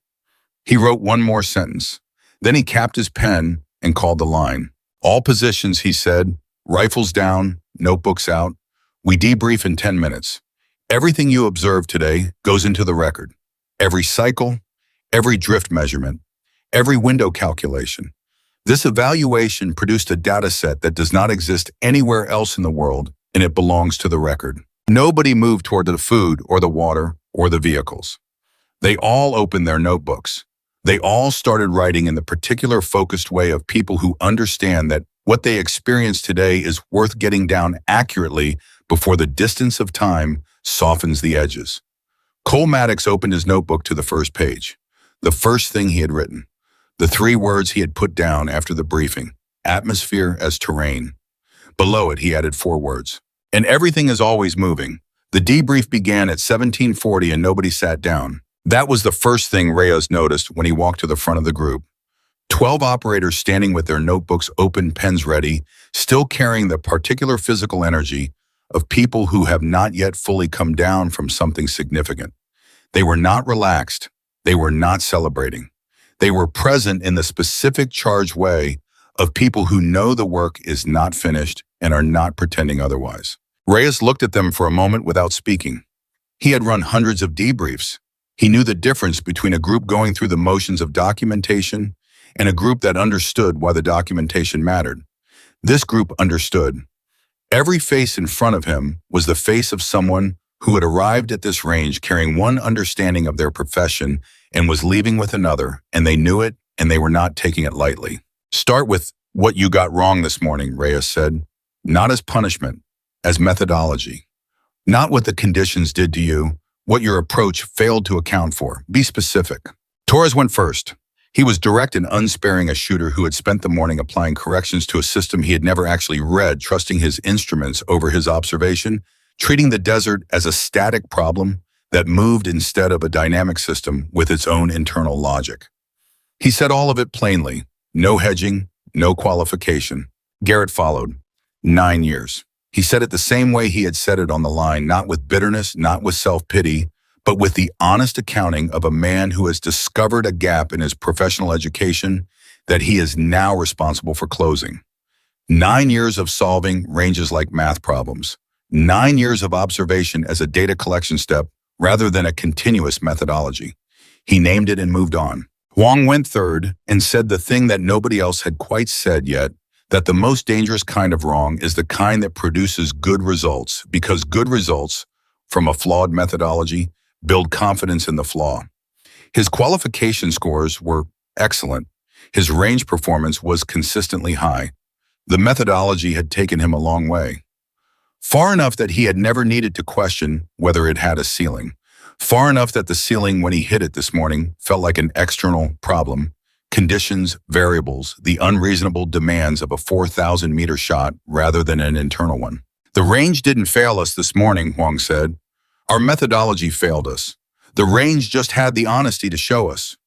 He wrote one more sentence. Then he capped his pen and called the line. All positions, he said, rifles down, notebooks out. We debrief in 10 minutes. Everything you observed today goes into the record. Every cycle, every drift measurement, every window calculation. This evaluation produced a data set that does not exist anywhere else in the world, and it belongs to the record. Nobody moved toward the food or the water or the vehicles. They all opened their notebooks. They all started writing in the particular focused way of people who understand that what they experience today is worth getting down accurately before the distance of time softens the edges. Cole Maddox opened his notebook to the first page. The first thing he had written. The 3 words he had put down after the briefing. Atmosphere as terrain. Below it, he added 4 words. And everything is always moving. The debrief began at 1740 and nobody sat down. That was the first thing Reyes noticed when he walked to the front of the group. 12 operators standing with their notebooks open, pens ready, still carrying the particular physical energy of people who have not yet fully come down from something significant. They were not relaxed. They were not celebrating. They were present in the specific charged way of people who know the work is not finished and are not pretending otherwise. Reyes looked at them for a moment without speaking. He had run hundreds of debriefs. He knew the difference between a group going through the motions of documentation and a group that understood why the documentation mattered. This group understood. Every face in front of him was the face of someone who had arrived at this range carrying one understanding of their profession and was leaving with another, and they knew it, and they were not taking it lightly. Start with what you got wrong this morning, Reyes said. Not as punishment, as methodology. Not what the conditions did to you, what your approach failed to account for. Be specific. Torres went first. He was direct and unsparing, a shooter who had spent the morning applying corrections to a system he had never actually read, trusting his instruments over his observation, treating the desert as a static problem that moved instead of a dynamic system with its own internal logic. He said all of it plainly, no hedging, no qualification. Garrett followed. 9 years. He said it the same way he had said it on the line, not with bitterness, not with self-pity, but with the honest accounting of a man who has discovered a gap in his professional education that he is now responsible for closing. 9 years of solving ranges like math problems. 9 years of observation as a data collection step rather than a continuous methodology. He named it and moved on. Huang went third and said the thing that nobody else had quite said yet, that the most dangerous kind of wrong is the kind that produces good results, because good results from a flawed methodology build confidence in the flaw. His qualification scores were excellent. His range performance was consistently high. The methodology had taken him a long way. Far enough that he had never needed to question whether it had a ceiling. Far enough that the ceiling, when he hit it this morning, felt like an external problem. Conditions, variables, the unreasonable demands of a 4,000-meter shot rather than an internal one. The range didn't fail us this morning, Huang said. Our methodology failed us. The range just had the honesty to show us.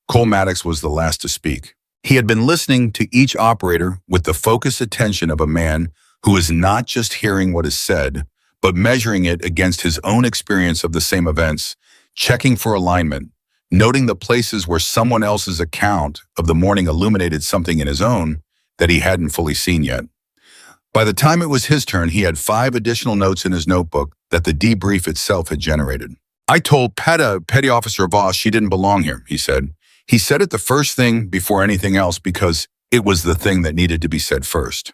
Cole Maddox was the last to speak. He had been listening to each operator with the focused attention of a man who is not just hearing what is said, but measuring it against his own experience of the same events, checking for alignment, noting the places where someone else's account of the morning illuminated something in his own that he hadn't fully seen yet. By the time it was his turn, he had 5 additional notes in his notebook that the debrief itself had generated. I told Petty Officer Voss she didn't belong here, he said. He said it the first thing before anything else because it was the thing that needed to be said first.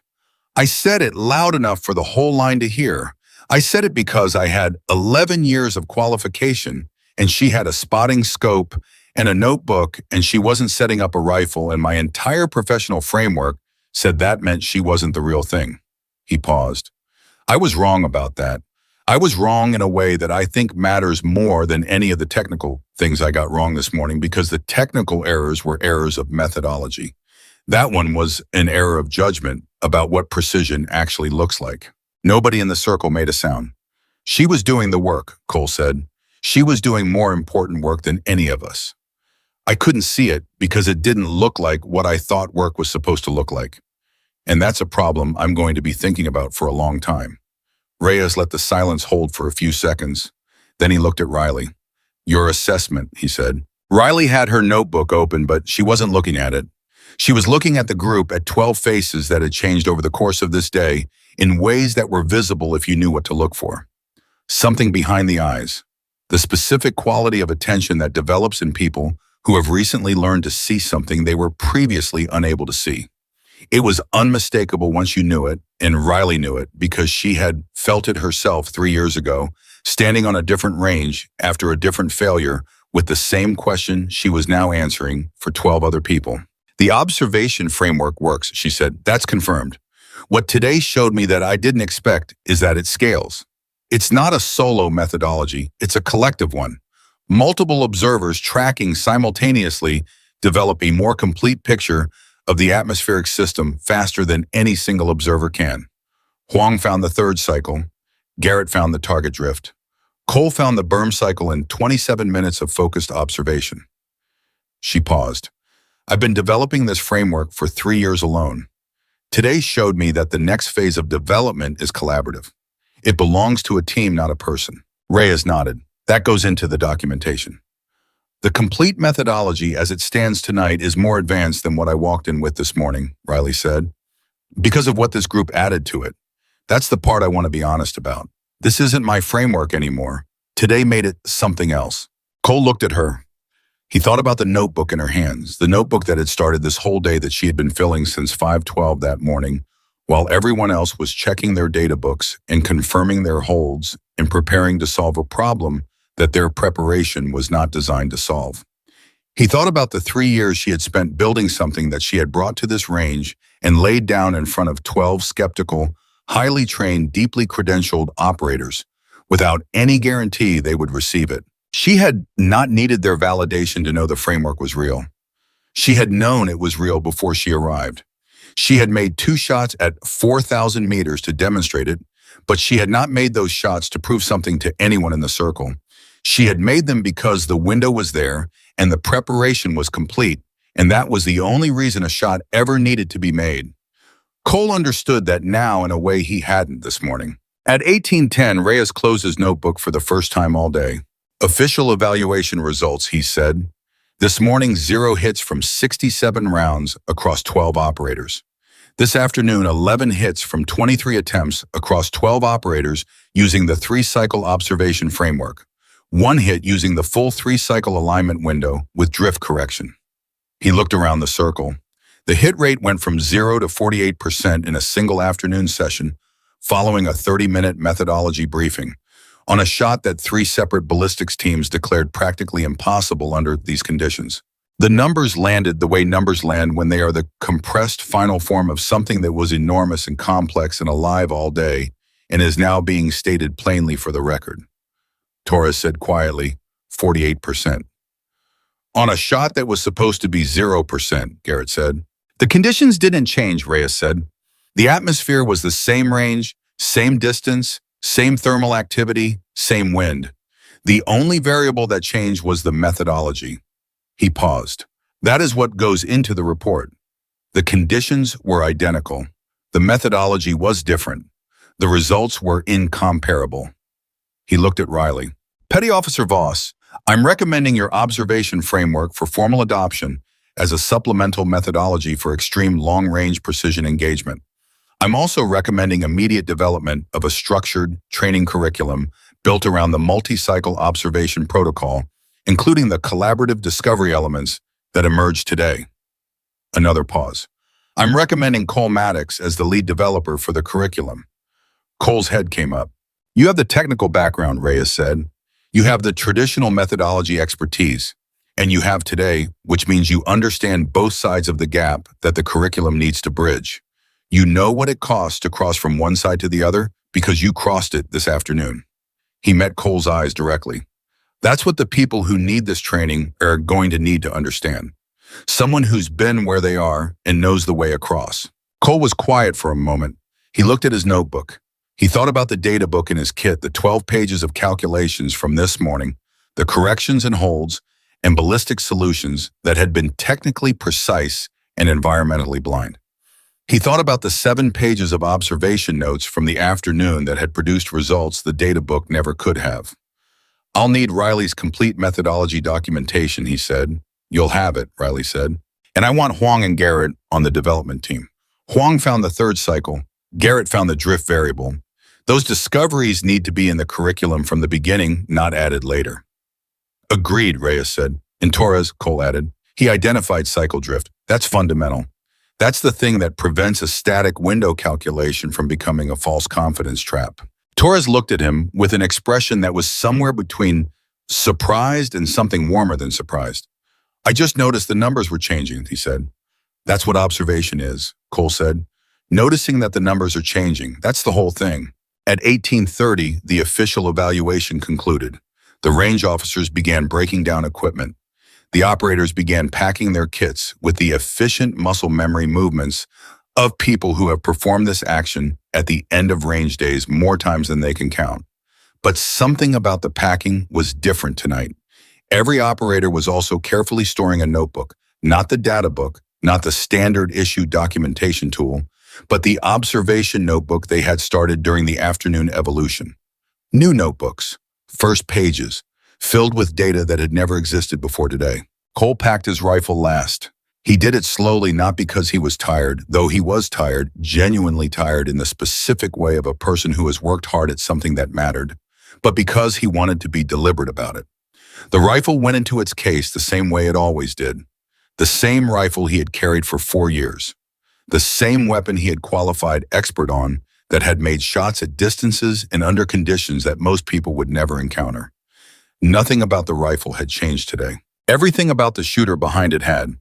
I said it loud enough for the whole line to hear. I said it because I had 11 years of qualification and she had a spotting scope and a notebook and she wasn't setting up a rifle, and my entire professional framework said that meant she wasn't the real thing. He paused. I was wrong about that. I was wrong in a way that I think matters more than any of the technical things I got wrong this morning, because the technical errors were errors of methodology. That one was an error of judgment about what precision actually looks like. Nobody in the circle made a sound. She was doing the work, Cole said. She was doing more important work than any of us. I couldn't see it because it didn't look like what I thought work was supposed to look like. And that's a problem I'm going to be thinking about for a long time. Reyes let the silence hold for a few seconds. Then he looked at Riley. Your assessment, he said. Riley had her notebook open, but she wasn't looking at it. She was looking at the group, at 12 faces that had changed over the course of this day in ways that were visible if you knew what to look for. Something behind the eyes. The specific quality of attention that develops in people who have recently learned to see something they were previously unable to see. It was unmistakable once you knew it, and Riley knew it because she had felt it herself 3 years ago, standing on a different range after a different failure with the same question she was now answering for 12 other people. The observation framework works, she said. That's confirmed. What today showed me that I didn't expect is that it scales. It's not a solo methodology, it's a collective one. Multiple observers tracking simultaneously develop a more complete picture of the atmospheric system faster than any single observer can. Huang found the third cycle. Garrett found the target drift. Cole found the berm cycle in 27 minutes of focused observation. She paused. I've been developing this framework for 3 years alone. Today showed me that the next phase of development is collaborative. It belongs to a team, not a person. Reyes nodded. That goes into the documentation. The complete methodology as it stands tonight is more advanced than what I walked in with this morning, Riley said, because of what this group added to it. That's the part I want to be honest about. This isn't my framework anymore. Today made it something else. Cole looked at her. He thought about the notebook in her hands, the notebook that had started this whole day that she had been filling since 5:12 that morning, while everyone else was checking their data books and confirming their holds and preparing to solve a problem that their preparation was not designed to solve. He thought about the 3 years she had spent building something that she had brought to this range and laid down in front of 12 skeptical, highly trained, deeply credentialed operators without any guarantee they would receive it. She had not needed their validation to know the framework was real. She had known it was real before she arrived. She had made 2 shots at 4,000 meters to demonstrate it, but she had not made those shots to prove something to anyone in the circle. She had made them because the window was there and the preparation was complete, and that was the only reason a shot ever needed to be made. Cole understood that now in a way he hadn't this morning. At 18:10, Reyes closed his notebook for the first time all day. Official evaluation results, he said. This morning, 0 hits from 67 rounds across 12 operators. This afternoon, 11 hits from 23 attempts across 12 operators using the 3-cycle observation framework. 1 hit using the full 3-cycle alignment window with drift correction. He looked around the circle. The hit rate went from 0 to 48% in a single afternoon session following a 30-minute methodology briefing on a shot that 3 separate ballistics teams declared practically impossible under these conditions. The numbers landed the way numbers land when they are the compressed final form of something that was enormous and complex and alive all day and is now being stated plainly for the record. Torres said quietly, 48%. On a shot that was supposed to be 0%, Garrett said. The conditions didn't change, Reyes said. The atmosphere was the same range, same distance, same thermal activity, same wind. The only variable that changed was the methodology. He paused. That is what goes into the report. The conditions were identical. The methodology was different. The results were incomparable. He looked at Riley. Petty Officer Voss, I'm recommending your observation framework for formal adoption as a supplemental methodology for extreme long-range precision engagement. I'm also recommending immediate development of a structured training curriculum built around the multi-cycle observation protocol, including the collaborative discovery elements that emerged today. Another pause. I'm recommending Cole Maddox as the lead developer for the curriculum. Cole's head came up. You have the technical background, Reyes said. You have the traditional methodology expertise, and you have today, which means you understand both sides of the gap that the curriculum needs to bridge. You know what it costs to cross from one side to the other because you crossed it this afternoon. He met Cole's eyes directly. That's what the people who need this training are going to need to understand. Someone who's been where they are and knows the way across. Cole was quiet for a moment. He looked at his notebook. He thought about the data book in his kit, the 12 pages of calculations from this morning, the corrections and holds, and ballistic solutions that had been technically precise and environmentally blind. He thought about the 7 pages of observation notes from the afternoon that had produced results the data book never could have. "I'll need Riley's complete methodology documentation," he said. "You'll have it," Riley said. "And I want Huang and Garrett on the development team." Huang found the third cycle. Garrett found the drift variable. Those discoveries need to be in the curriculum from the beginning, not added later. "Agreed," Reyes said. "And Torres," Cole added. He identified cycle drift. "That's fundamental. That's the thing that prevents a static window calculation from becoming a false confidence trap." Torres looked at him with an expression that was somewhere between surprised and something warmer than surprised. "I just noticed the numbers were changing," he said. "That's what observation is," Cole said. "Noticing that the numbers are changing, that's the whole thing." At 18:30, the official evaluation concluded. The range officers began breaking down equipment. The operators began packing their kits with the efficient muscle memory movements of people who have performed this action at the end of range days more times than they can count. But something about the packing was different tonight. Every operator was also carefully storing a notebook, not the data book, not the standard issue documentation tool, but the observation notebook they had started during the afternoon evolution. New notebooks, first pages, filled with data that had never existed before today. Cole packed his rifle last. He did it slowly, not because he was tired, though he was tired, genuinely tired in the specific way of a person who has worked hard at something that mattered, but because he wanted to be deliberate about it. The rifle went into its case the same way it always did. The same rifle he had carried for 4 years. The same weapon he had qualified expert on that had made shots at distances and under conditions that most people would never encounter. Nothing about the rifle had changed today. Everything about the shooter behind it had.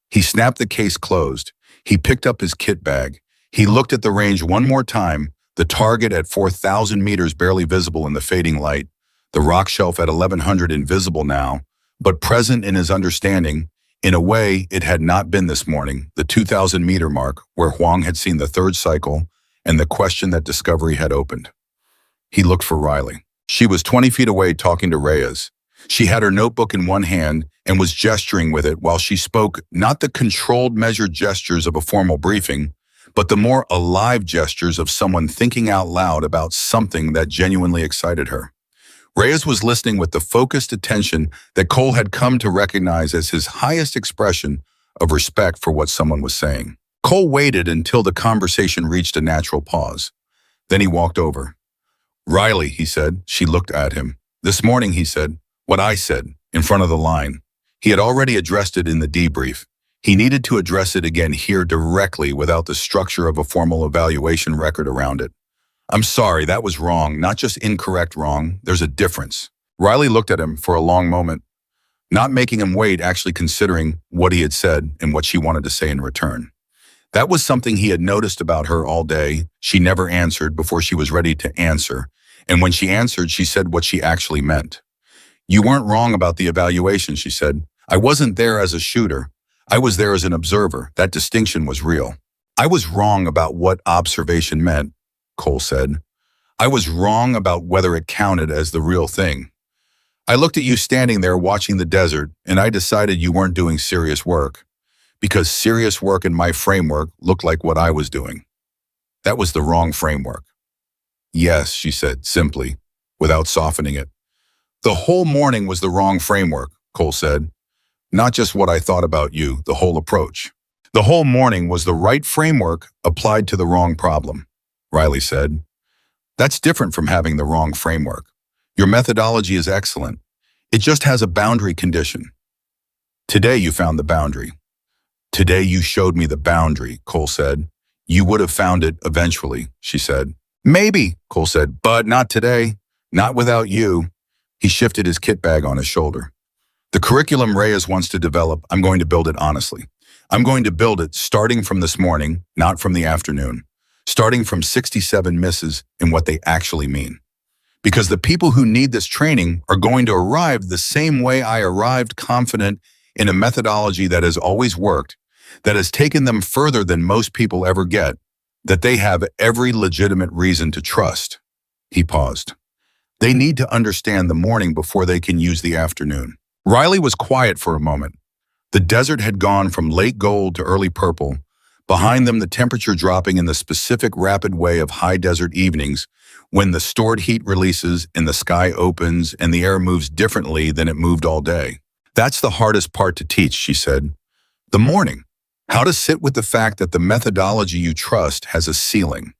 He snapped the case closed. He picked up his kit bag. He looked at the range one more time, the target at 4,000 meters barely visible in the fading light, the rock shelf at 1,100 invisible now, but present in his understanding, in a way it had not been this morning, the 2,000-meter mark where Huang had seen the third cycle and the question that discovery had opened. He looked for Riley. She was 20 feet away talking to Reyes. She had her notebook in one hand and was gesturing with it while she spoke, not the controlled, measured gestures of a formal briefing, but the more alive gestures of someone thinking out loud about something that genuinely excited her. Reyes was listening with the focused attention that Cole had come to recognize as his highest expression of respect for what someone was saying. Cole waited until the conversation reached a natural pause. Then he walked over. "Riley," he said. She looked at him. "This morning," he said, "what I said, in front of the line. He had already addressed it in the debrief. He needed to address it again here directly without the structure of a formal evaluation record around it. I'm sorry, that was wrong, not just incorrect wrong. There's a difference." Riley looked at him for a long moment, not making him wait, actually considering what he had said and what she wanted to say in return. That was something he had noticed about her all day. She never answered before she was ready to answer, and when she answered, she said what she actually meant. "You weren't wrong about the evaluation," she said. "I wasn't there as a shooter. I was there as an observer. That distinction was real." "I was wrong about what observation meant," Cole said. "I was wrong about whether it counted as the real thing. I looked at you standing there watching the desert, and I decided you weren't doing serious work, because serious work in my framework looked like what I was doing. That was the wrong framework." "Yes," she said, simply, without softening it. "The whole morning was the wrong framework," Cole said. "Not just what I thought about you, the whole approach. The whole morning was the right framework applied to the wrong problem," Riley said. "That's different from having the wrong framework. Your methodology is excellent. It just has a boundary condition. Today you found the boundary." "Today you showed me the boundary," Cole said. "You would have found it eventually," she said. "Maybe," Cole said, "but not today. Not without you." He shifted his kit bag on his shoulder. "The curriculum Reyes wants to develop, I'm going to build it honestly. I'm going to build it starting from this morning, not from the afternoon. Starting from 67 misses and what they actually mean. Because the people who need this training are going to arrive the same way I arrived, confident in a methodology that has always worked, that has taken them further than most people ever get, that they have every legitimate reason to trust." He paused. They need to understand the morning before they can use the afternoon. Riley was quiet for a moment. The desert had gone from late gold to early purple. Behind them, the temperature dropping in the specific rapid way of high desert evenings when the stored heat releases and the sky opens and the air moves differently than it moved all day. That's the hardest part to teach, she said. The morning. How to sit with the fact that the methodology you trust has a ceiling.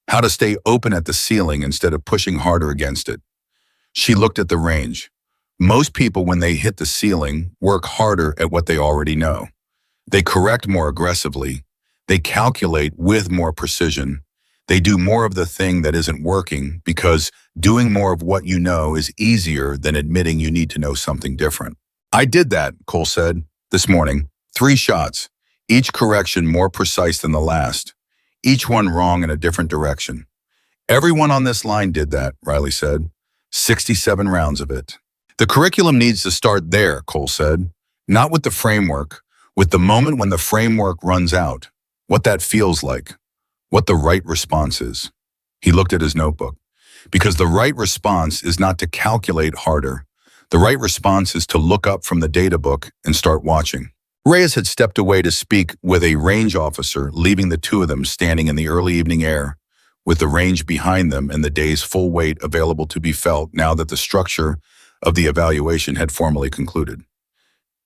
How to stay open at the ceiling instead of pushing harder against it. She looked at the range. Most people, when they hit the ceiling, work harder at what they already know. They correct more aggressively. They calculate with more precision. They do more of the thing that isn't working because doing more of what you know is easier than admitting you need to know something different. I did that, Cole said, this morning. 3 shots, each correction more precise than the last, each one wrong in a different direction. Everyone on this line did that, Riley said. 67 rounds of it. The curriculum needs to start there, Cole said. Not with the framework, with the moment when the framework runs out. What that feels like. What the right response is. He looked at his notebook. Because the right response is not to calculate harder. The right response is to look up from the data book and start watching. Reyes had stepped away to speak with a range officer, leaving the two of them standing in the early evening air, with the range behind them and the day's full weight available to be felt now that the structure of the evaluation had formally concluded.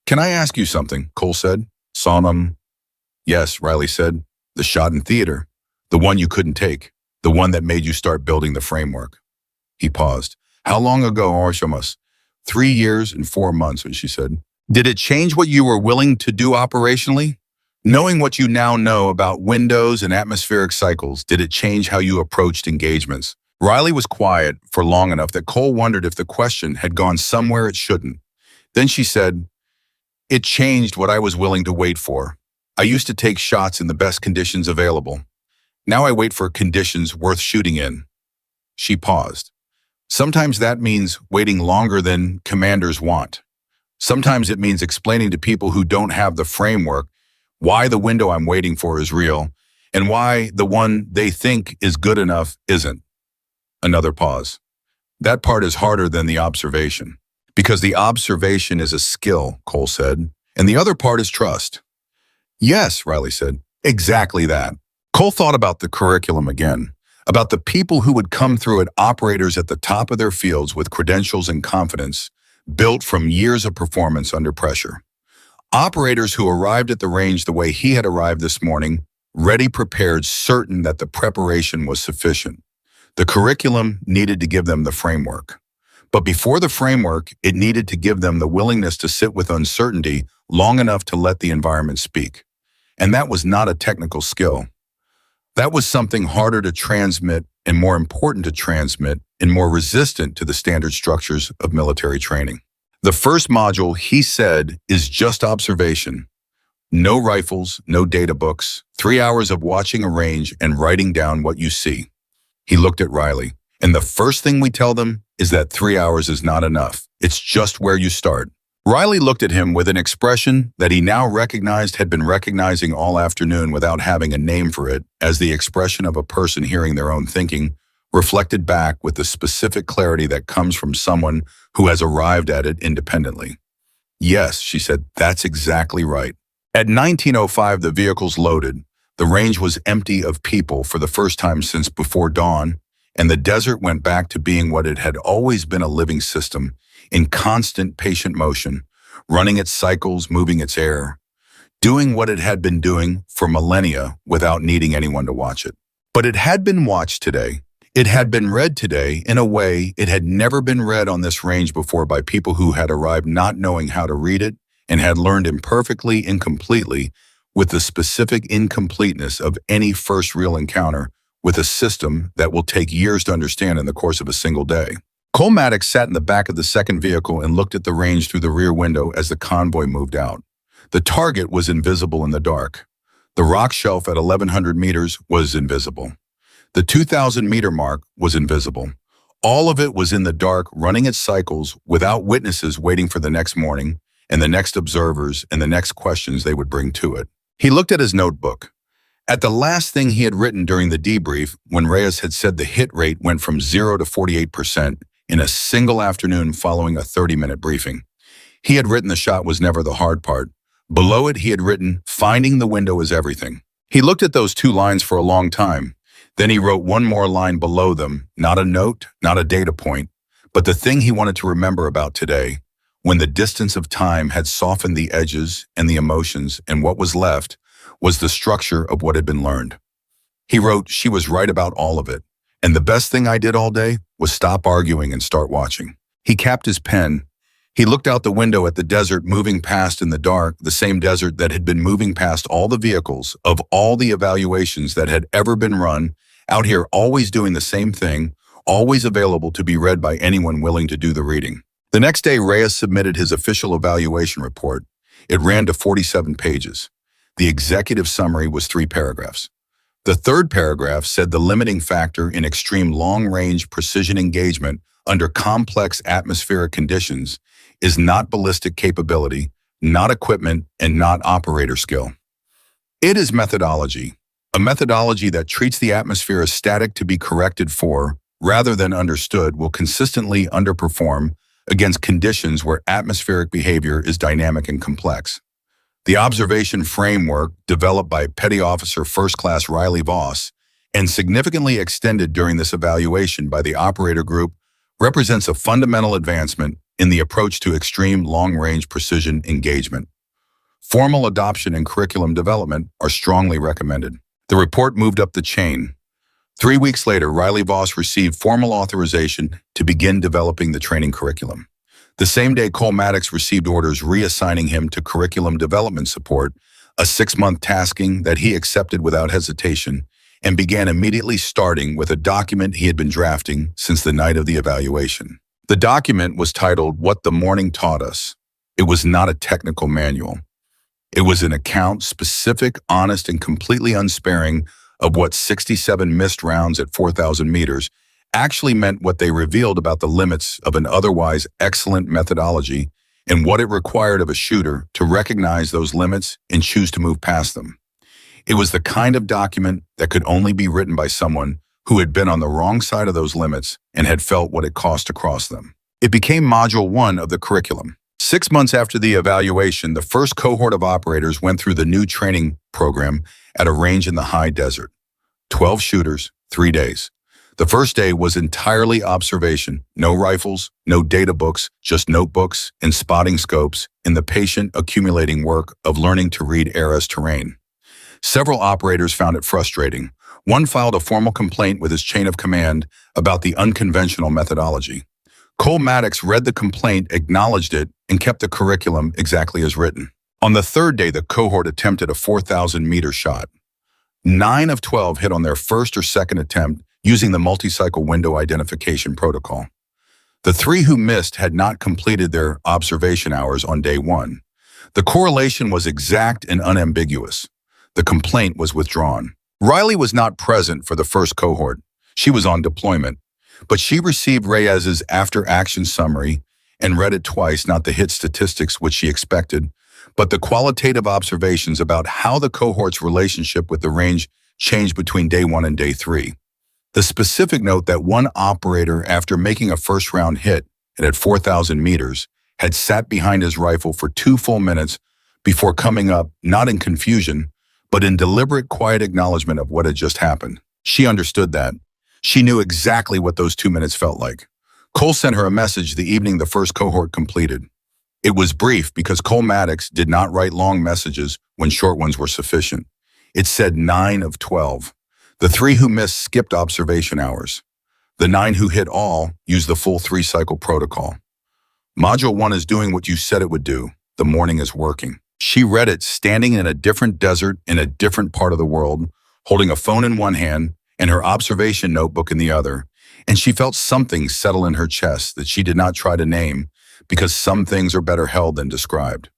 Can I ask you something? Cole said. Saw them? Yes, Riley said. The shot in theater. The one you couldn't take. The one that made you start building the framework. He paused. How long ago, Arshamas? 3 years and 4 months, she said. Did it change what you were willing to do operationally? Knowing what you now know about windows and atmospheric cycles, did it change how you approached engagements? Riley was quiet for long enough that Cole wondered if the question had gone somewhere it shouldn't. Then she said, it changed what I was willing to wait for. I used to take shots in the best conditions available. Now I wait for conditions worth shooting in. She paused. Sometimes that means waiting longer than commanders want. Sometimes it means explaining to people who don't have the framework why the window I'm waiting for is real and why the one they think is good enough isn't. Another pause. That part is harder than the observation. Because the observation is a skill, Cole said, and the other part is trust. Yes, Riley said, exactly that. Cole thought about the curriculum again, about the people who would come through it, operators at the top of their fields with credentials and confidence, built from years of performance under pressure. Operators who arrived at the range the way he had arrived this morning, ready, prepared, certain that the preparation was sufficient. The curriculum needed to give them the framework. But before the framework, it needed to give them the willingness to sit with uncertainty long enough to let the environment speak. And that was not a technical skill. That was something harder to transmit and more important to transmit and more resistant to the standard structures of military training. The first module, he said, is just observation. No rifles, no data books, 3 hours of watching a range and writing down what you see. He looked at Riley, and the first thing we tell them is that 3 hours is not enough. It's just where you start. Riley looked at him with an expression that he now recognized had been recognizing all afternoon without having a name for it, as the expression of a person hearing their own thinking, reflected back with the specific clarity that comes from someone who has arrived at it independently. Yes, she said, that's exactly right. At 19:05, the vehicles loaded. The range was empty of people for the first time since before dawn, and the desert went back to being what it had always been, a living system, in constant patient motion, running its cycles, moving its air, doing what it had been doing for millennia without needing anyone to watch it. But it had been watched today. It had been read today in a way it had never been read on this range before by people who had arrived not knowing how to read it and had learned imperfectly, incompletely, with the specific incompleteness of any first real encounter with a system that will take years to understand in the course of a single day. Cole Maddox sat in the back of the second vehicle and looked at the range through the rear window as the convoy moved out. The target was invisible in the dark. The rock shelf at 1,100 meters was invisible. The 2,000-meter mark was invisible. All of it was in the dark, running its cycles without witnesses waiting for the next morning and the next observers and the next questions they would bring to it. He looked at his notebook. At the last thing he had written during the debrief, when Reyes had said the hit rate went from 0 to 48%, in a single afternoon following a 30-minute briefing. He had written the shot was never the hard part. Below it, he had written, "Finding the window is everything." He looked at those two lines for a long time. Then he wrote one more line below them, not a note, not a data point, but the thing he wanted to remember about today, when the distance of time had softened the edges and the emotions, and what was left was the structure of what had been learned. He wrote, "She was right about all of it. And the best thing I did all day was stop arguing and start watching." He capped his pen. He looked out the window at the desert moving past in the dark, the same desert that had been moving past all the vehicles of all the evaluations that had ever been run, out here always doing the same thing, always available to be read by anyone willing to do the reading. The next day, Reyes submitted his official evaluation report. It ran to 47 pages. The executive summary was 3 paragraphs. The third paragraph said the limiting factor in extreme long-range precision engagement under complex atmospheric conditions is not ballistic capability, not equipment, and not operator skill. It is methodology, a methodology that treats the atmosphere as static to be corrected for, rather than understood, will consistently underperform against conditions where atmospheric behavior is dynamic and complex. The observation framework, developed by Petty Officer First Class Riley Voss and significantly extended during this evaluation by the operator group, represents a fundamental advancement in the approach to extreme long-range precision engagement. Formal adoption and curriculum development are strongly recommended. The report moved up the chain. 3 weeks later, Riley Voss received formal authorization to begin developing the training curriculum. The same day, Cole Maddox received orders reassigning him to curriculum development support, a 6-month tasking that he accepted without hesitation, and began immediately starting with a document he had been drafting since the night of the evaluation. The document was titled "What the Morning Taught Us." It was not a technical manual. It was an account, specific, honest, and completely unsparing, of what 67 missed rounds at 4,000 meters actually meant, what they revealed about the limits of an otherwise excellent methodology, and what it required of a shooter to recognize those limits and choose to move past them. It was the kind of document that could only be written by someone who had been on the wrong side of those limits and had felt what it cost to cross them. It became Module 1 of the curriculum. 6 months after the evaluation, the first cohort of operators went through the new training program at a range in the high desert. 12 shooters, 3 days. The first day was entirely observation, no rifles, no data books, just notebooks and spotting scopes, and the patient accumulating work of learning to read air as terrain. Several operators found it frustrating. One filed a formal complaint with his chain of command about the unconventional methodology. Cole Maddox read the complaint, acknowledged it, and kept the curriculum exactly as written. On the third day, the cohort attempted a 4,000-meter shot. 9 of 12 hit on their first or second attempt using the multi-cycle window identification protocol. The 3 who missed had not completed their observation hours on day 1. The correlation was exact and unambiguous. The complaint was withdrawn. Riley was not present for the first cohort. She was on deployment, but she received Reyes's after-action summary and read it twice, not the hit statistics which she expected, but the qualitative observations about how the cohort's relationship with the range changed between day 1 and day 3. The specific note that one operator, after making a first-round hit and at 4,000 meters, had sat behind his rifle for 2 full minutes before coming up, not in confusion, but in deliberate, quiet acknowledgement of what had just happened. She understood that. She knew exactly what those 2 minutes felt like. Cole sent her a message the evening the first cohort completed. It was brief because Cole Maddox did not write long messages when short ones were sufficient. It said 9 of 12. The 3 who missed skipped observation hours. The 9 who hit all used the full 3-cycle protocol. Module 1 is doing what you said it would do. The morning is working. She read it standing in a different desert in a different part of the world, holding a phone in one hand and her observation notebook in the other, and she felt something settle in her chest that she did not try to name, because some things are better held than described.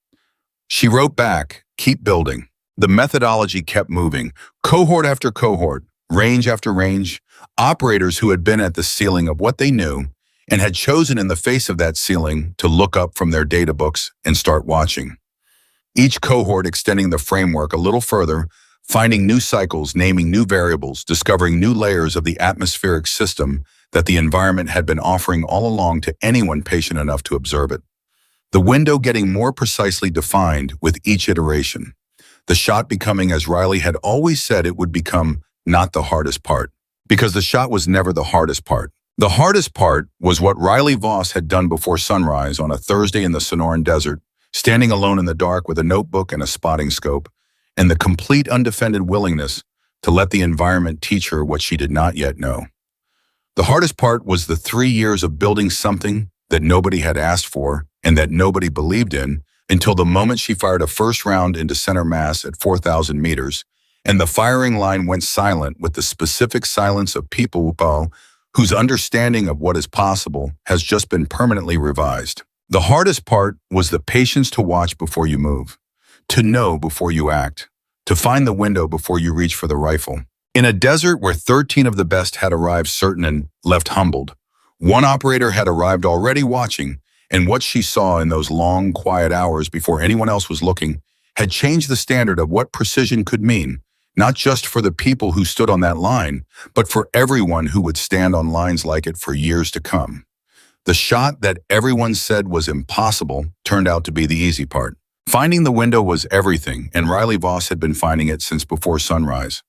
She wrote back, "Keep building." The methodology kept moving, cohort after cohort, range after range, operators who had been at the ceiling of what they knew and had chosen in the face of that ceiling to look up from their data books and start watching. Each cohort extending the framework a little further, finding new cycles, naming new variables, discovering new layers of the atmospheric system that the environment had been offering all along to anyone patient enough to observe it. The window getting more precisely defined with each iteration. The shot becoming, as Riley had always said it would become, not the hardest part. Because the shot was never the hardest part. The hardest part was what Riley Voss had done before sunrise on a Thursday in the Sonoran Desert, standing alone in the dark with a notebook and a spotting scope, and the complete undefended willingness to let the environment teach her what she did not yet know. The hardest part was the 3 years of building something that nobody had asked for and that nobody believed in until the moment she fired a first round into center mass at 4,000 meters, and the firing line went silent with the specific silence of people whose understanding of what is possible has just been permanently revised. The hardest part was the patience to watch before you move, to know before you act, to find the window before you reach for the rifle. In a desert where 13 of the best had arrived certain and left humbled, one operator had arrived already watching, and what she saw in those long, quiet hours before anyone else was looking had changed the standard of what precision could mean, not just for the people who stood on that line, but for everyone who would stand on lines like it for years to come. The shot that everyone said was impossible turned out to be the easy part. Finding the window was everything, and Riley Voss had been finding it since before sunrise.